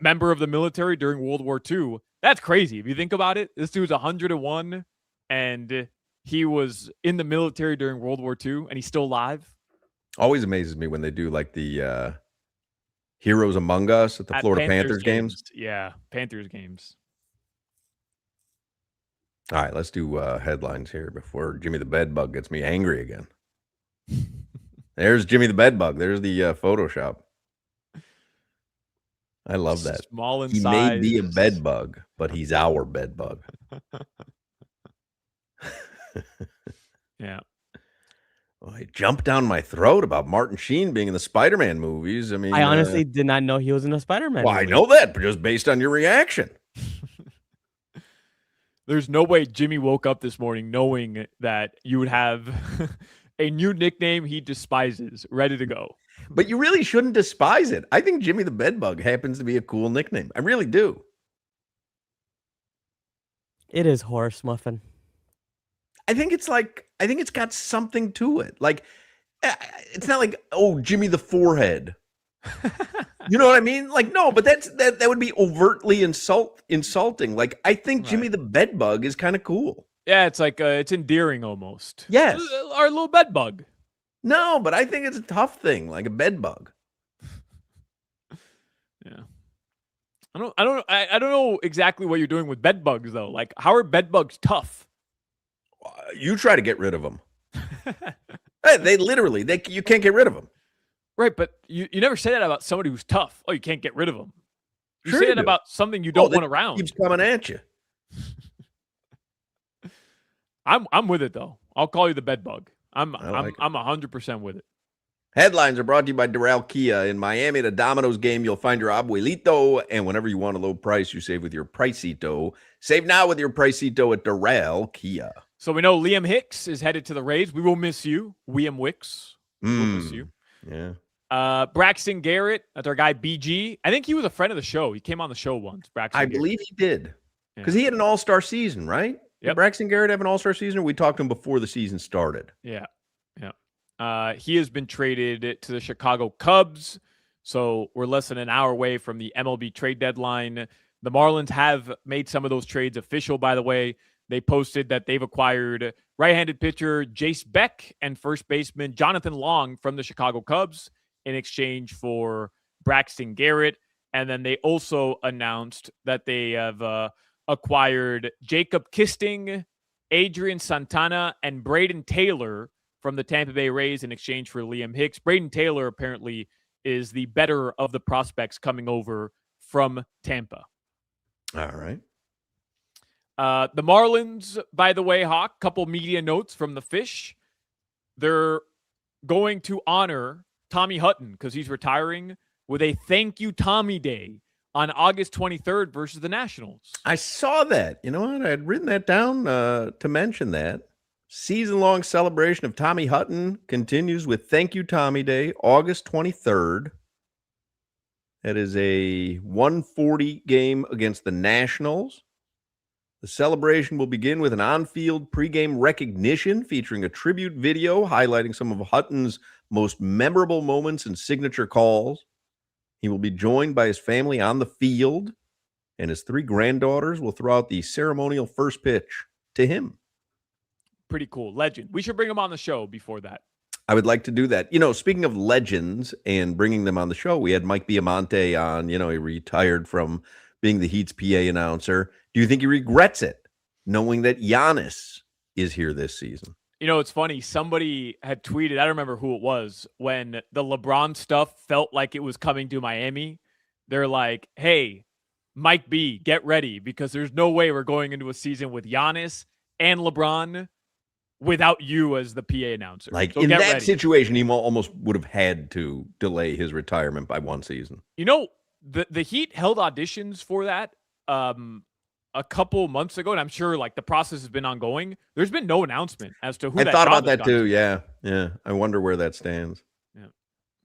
Speaker 3: member of the military during World War II. That's crazy. If you think about it, this dude's 101 and he was in the military during World War II and he's still alive.
Speaker 2: Always amazes me when they do like the Heroes Among Us at the Florida Panthers games.
Speaker 3: Yeah, Panthers games.
Speaker 2: All right, let's do headlines here before Jimmy the Bedbug gets me angry again. There's Jimmy the Bedbug. There's the Photoshop. I love that.
Speaker 3: Small in
Speaker 2: he
Speaker 3: size.
Speaker 2: may be a bedbug, but he's our bedbug.
Speaker 3: Yeah.
Speaker 2: Well, it jumped down my throat about Martin Sheen being in the Spider-Man movies. I mean,
Speaker 4: I honestly did not know he was in a Spider-Man
Speaker 2: well,
Speaker 4: movie.
Speaker 2: I know that, but just based on your reaction.
Speaker 3: There's no way Jimmy woke up this morning knowing that you would have a new nickname he despises, ready to go.
Speaker 2: But you really shouldn't despise it. I think Jimmy the Bedbug happens to be a cool nickname. I really do.
Speaker 4: It is horse muffin.
Speaker 2: I think it's got something to it. Like, it's not like, oh, Jimmy the Forehead. You know what I mean? Like, no, but that would be overtly insulting. Like, I think Jimmy the Bedbug is kind of cool.
Speaker 3: Yeah, it's like it's endearing almost.
Speaker 2: Yes,
Speaker 3: our little bedbug.
Speaker 2: No, but I think it's a tough thing, like a bedbug.
Speaker 3: Yeah, I don't know exactly what you're doing with bedbugs though. Like, how are bedbugs tough?
Speaker 2: You try to get rid of them. Hey, you can't get rid of them.
Speaker 3: Right, but you never say that about somebody who's tough. Oh, you can't get rid of them. You
Speaker 2: Sure
Speaker 3: say
Speaker 2: you
Speaker 3: that
Speaker 2: do.
Speaker 3: about something you don't want around.
Speaker 2: Keeps coming at you.
Speaker 3: I'm with it though. I'll call you the bedbug. I'm 100% with it.
Speaker 2: Headlines are brought to you by Doral Kia. In Miami, at a Domino's game, you'll find your abuelito, and whenever you want a low price, you save with your Pricito. Save now with your Pricito at Doral Kia.
Speaker 3: So we know Liam Hicks is headed to the Rays. We will miss you, Liam Wicks. We'll miss you.
Speaker 2: Yeah.
Speaker 3: Braxton Garrett, that's our guy BG. I think he was a friend of the show. He came on the show once. Braxton Garrett.
Speaker 2: Believe he did. Because he had an all-star season, right? Did Braxton Garrett have an all-star season? Or we talked to him before the season started.
Speaker 3: Yeah. He has been traded to the Chicago Cubs. So we're less than an hour away from the MLB trade deadline. The Marlins have made some of those trades official, by the way. They posted that they've acquired right-handed pitcher Jace Beck and first baseman Jonathan Long from the Chicago Cubs in exchange for Braxton Garrett. And then they also announced that they have acquired Jacob Kisting, Adrian Santana, and Braden Taylor from the Tampa Bay Rays in exchange for Liam Hicks. Braden Taylor apparently is the better of the prospects coming over from Tampa.
Speaker 2: All right.
Speaker 3: The Marlins, by the way, Hawk, couple media notes from the Fish. They're going to honor Tommy Hutton because he's retiring with a thank you Tommy Day on August 23rd versus the Nationals.
Speaker 2: I saw that. You know what? I had written that down to mention that. Season-long celebration of Tommy Hutton continues with Thank You Tommy Day, August 23rd. That is a 1:40 game against the Nationals. The celebration will begin with an on-field pregame recognition featuring a tribute video highlighting some of Hutton's most memorable moments and signature calls. He will be joined by his family on the field, and his 3 granddaughters will throw out the ceremonial first pitch to him.
Speaker 3: Pretty cool. Legend. We should bring him on the show before that.
Speaker 2: I would like to do that. You know, speaking of legends and bringing them on the show, we had Mike Biamonte on. You know, he retired from being the Heat's PA announcer. Do you think he regrets it, knowing that Giannis is here this season?
Speaker 3: You know, it's funny. Somebody had tweeted, I don't remember who it was, when the LeBron stuff felt like it was coming to Miami. They're like, hey, Mike B, get ready, because there's no way we're going into a season with Giannis and LeBron without you as the PA announcer.
Speaker 2: Like,
Speaker 3: so
Speaker 2: in that
Speaker 3: ready.
Speaker 2: situation, he almost would have had to delay his retirement by 1 season.
Speaker 3: You know, the Heat held auditions for that a couple months ago, and I'm sure like the process has been ongoing. There's been no announcement as to who
Speaker 2: I
Speaker 3: that
Speaker 2: thought
Speaker 3: job
Speaker 2: about that too.
Speaker 3: to.
Speaker 2: Yeah. I wonder where that stands.
Speaker 3: Yeah.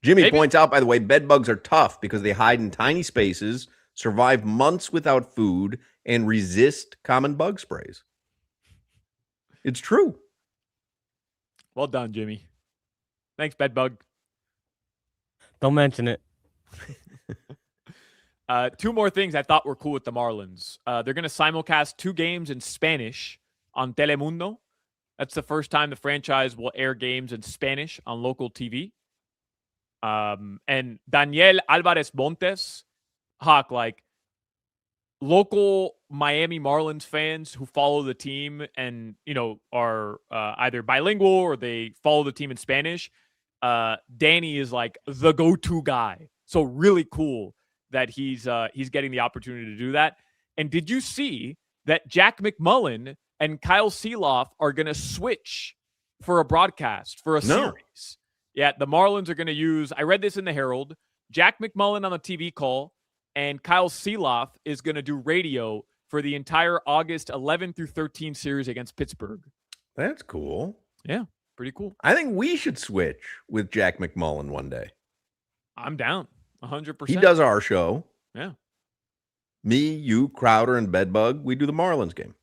Speaker 2: Jimmy points out, by the way, bed bugs are tough because they hide in tiny spaces, survive months without food, and resist common bug sprays. It's true.
Speaker 3: Well done, Jimmy. Thanks, bedbug.
Speaker 4: Don't mention it.
Speaker 3: 2 more things I thought were cool with the Marlins. They're going to simulcast 2 games in Spanish on Telemundo. That's the first time the franchise will air games in Spanish on local TV. And Daniel Alvarez Montes, Hawk, like local Miami Marlins fans who follow the team and, you know, are either bilingual or they follow the team in Spanish. Danny is like the go-to guy. So really cool that he's getting the opportunity to do that. And did you see that Jack McMullen and Kyle Seeloff are going to switch for a broadcast for a series? Yeah, the Marlins are going to use, I read this in the Herald, Jack McMullen on the TV call, and Kyle Seeloff is going to do radio for the entire August 11 through 13 series against Pittsburgh.
Speaker 2: That's cool.
Speaker 3: Yeah. Pretty cool.
Speaker 2: I think we should switch with Jack McMullen one day.
Speaker 3: I'm down 100%.
Speaker 2: He does our show.
Speaker 3: Yeah.
Speaker 2: Me, you, Crowder, and Bedbug, we do the Marlins game.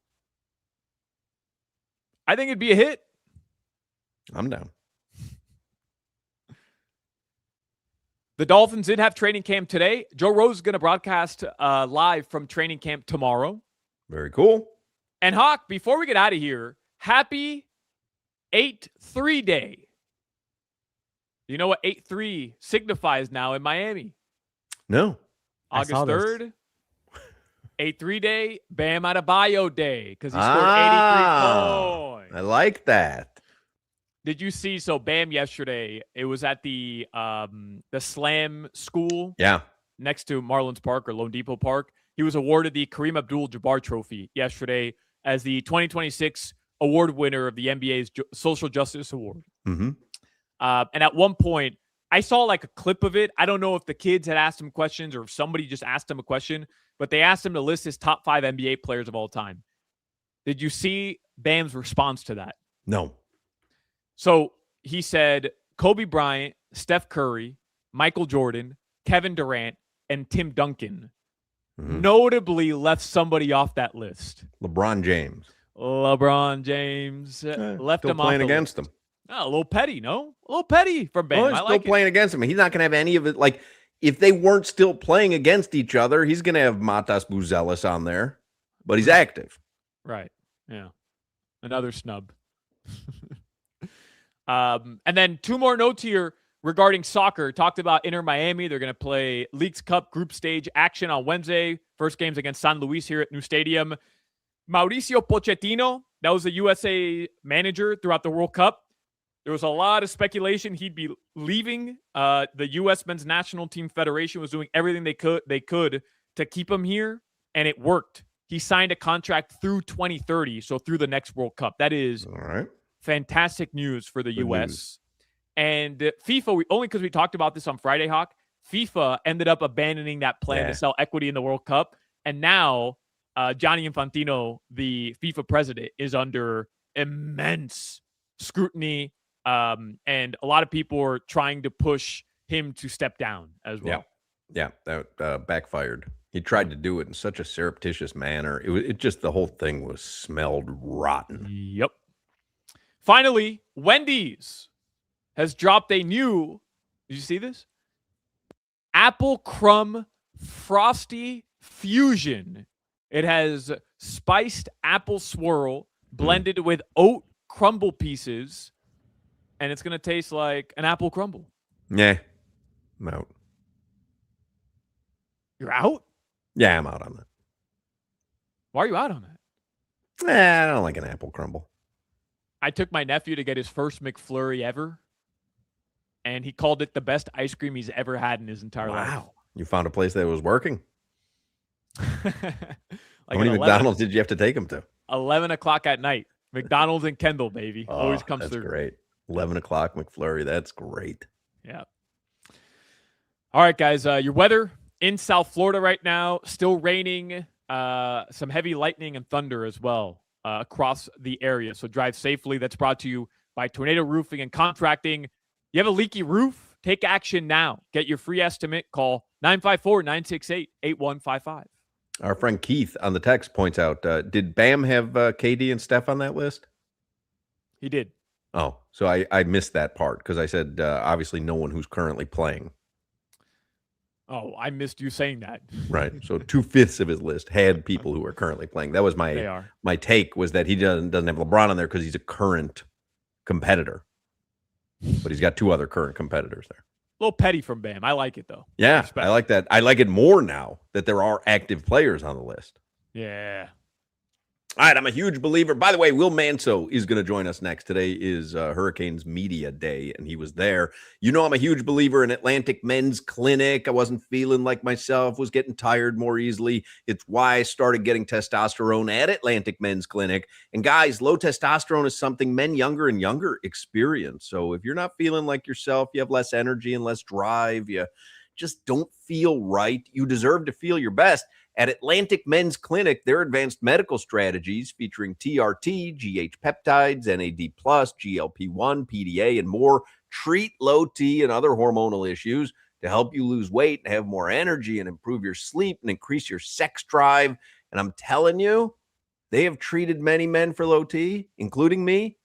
Speaker 3: I think it'd be a hit.
Speaker 2: I'm down.
Speaker 3: The Dolphins did have training camp today. Joe Rose is going to broadcast live from training camp tomorrow.
Speaker 2: Very cool.
Speaker 3: And Hawk, before we get out of here, happy 8-3 day. You know what 8-3 signifies now in Miami?
Speaker 2: No.
Speaker 3: August 3rd. 8-3 day, Bam Adebayo day, because he scored 83 points.
Speaker 2: I like that.
Speaker 3: Did you see? So Bam yesterday, it was at the Slam School.
Speaker 2: Yeah.
Speaker 3: Next to Marlins Park or Lone Depot Park. He was awarded the Kareem Abdul-Jabbar Trophy yesterday as the 2026 award winner of the NBA's Social Justice Award.
Speaker 2: Mm-hmm.
Speaker 3: And at one point, I saw like a clip of it. I don't know if the kids had asked him questions or if somebody just asked him a question, but they asked him to list his top 5 NBA players of all time. Did you see Bam's response to that?
Speaker 2: No.
Speaker 3: So he said Kobe Bryant, Steph Curry, Michael Jordan, Kevin Durant, and Tim Duncan. Mm-hmm. Notably left somebody off that list.
Speaker 2: LeBron James.
Speaker 3: LeBron James left him off.
Speaker 2: Playing against him.
Speaker 3: Oh, a little petty, no? A little petty from Bam.
Speaker 2: Well, he's still playing against him. He's not going to have any of it. Like, if they weren't still playing against each other, he's going to have Matas Buzelis on there. But he's active.
Speaker 3: Right. Yeah. Another snub. And then 2 more notes here regarding soccer. Talked about Inter Miami. They're going to play Leagues Cup group stage action on Wednesday. First game's against San Luis here at New Stadium. Mauricio Pochettino, that was the USA manager throughout the World Cup. There was a lot of speculation he'd be leaving. The U.S. Men's National Team Federation was doing everything they could to keep him here, and it worked. He signed a contract through 2030, so through the next World Cup. That is
Speaker 2: all right. Fantastic
Speaker 3: news for the
Speaker 2: Good
Speaker 3: U.S.
Speaker 2: News.
Speaker 3: And FIFA, only because we talked about this on Friday, Hawk, FIFA ended up abandoning that plan to sell equity in the World Cup. And now Gianni Infantino, the FIFA president, is under immense scrutiny. And a lot of people are trying to push him to step down as well.
Speaker 2: Yeah, that backfired. He tried to do it in such a surreptitious manner. It just, the whole thing smelled rotten.
Speaker 3: Yep. Finally, Wendy's has dropped a new, did you see this? Apple Crumb Frosty Fusion. It has spiced apple swirl blended with oat crumble pieces, and it's going to taste like an apple crumble.
Speaker 2: Yeah, I'm out.
Speaker 3: You're out?
Speaker 2: Yeah, I'm out on that.
Speaker 3: Why are you out on that?
Speaker 2: I don't like an apple crumble.
Speaker 3: I took my nephew to get his first McFlurry ever, and he called it the best ice cream he's ever had in his entire life.
Speaker 2: Wow. You found a place that was working?
Speaker 3: Like
Speaker 2: how many McDonald's did you have to take him to?
Speaker 3: 11 o'clock at night. McDonald's and Kendall, baby. Always comes
Speaker 2: that's
Speaker 3: through.
Speaker 2: Great. 11 o'clock McFlurry. That's great.
Speaker 3: Yeah. All right, guys. Your weather in South Florida right now, still raining, some heavy lightning and thunder as well across the area. So drive safely. That's brought to you by Tornado Roofing and Contracting. You have a leaky roof? Take action now. Get your free estimate. Call 954-968-8155.
Speaker 2: Our friend Keith on the text points out, did Bam have KD and Steph on that list?
Speaker 3: He did.
Speaker 2: Oh, so I missed that part because I said obviously no one who's currently playing.
Speaker 3: Oh, I missed you saying that.
Speaker 2: Right. So 2/5 of his list had people who are currently playing. That was my take, was that he doesn't have LeBron on there because he's a current competitor. But he's got 2 other current competitors there.
Speaker 3: A little petty from Bam. I like it, though.
Speaker 2: Yeah,
Speaker 3: Respect.
Speaker 2: I like that. I like it more now that there are active players on the list.
Speaker 3: Yeah.
Speaker 2: All right, I'm a huge believer. By the way, Will Manso is going to join us next. Today is Hurricanes Media Day, and he was there. You know, I'm a huge believer in Atlantic Men's Clinic. I wasn't feeling like myself, was getting tired more easily. It's why I started getting testosterone at Atlantic Men's Clinic. And guys, low testosterone is something men younger and younger experience. So if you're not feeling like yourself, you have less energy and less drive, you just don't feel right, you deserve to feel your best. At Atlantic Men's Clinic, their advanced medical strategies featuring TRT, GH peptides, NAD+, GLP-1, PDA, and more treat low T and other hormonal issues to help you lose weight and have more energy and improve your sleep and increase your sex drive. And I'm telling you, they have treated many men for low T, including me.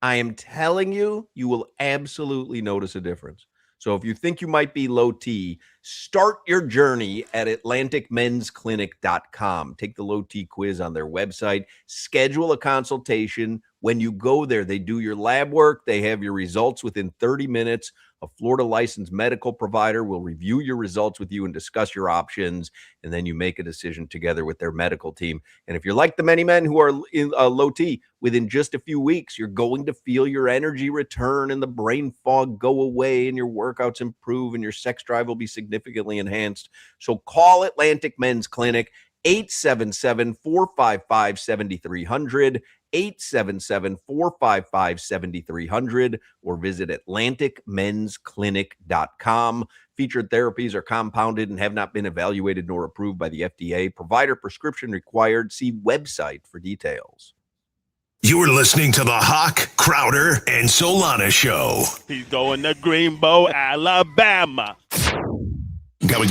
Speaker 2: I am telling you, you will absolutely notice a difference. So if you think you might be low T, start your journey at atlanticmensclinic.com. Take the low T quiz on their website. Schedule a consultation. When you go there, they do your lab work. They have your results within 30 minutes. A Florida licensed medical provider will review your results with you and discuss your options, and then you make a decision together with their medical team. And if you're like the many men who are in low T, within just a few weeks, you're going to feel your energy return and the brain fog go away and your workouts improve and your sex drive will be significantly enhanced. So call Atlantic Men's Clinic, 877-455-7300, 877-455-7300, or visit atlanticmensclinic.com. Featured therapies are compounded and have not been evaluated nor approved by the FDA. Provider prescription required. See website for details.
Speaker 7: You're listening to the Hawk, Crowder, and Solana Show.
Speaker 10: He's going to Greenbow, Alabama.
Speaker 7: Coming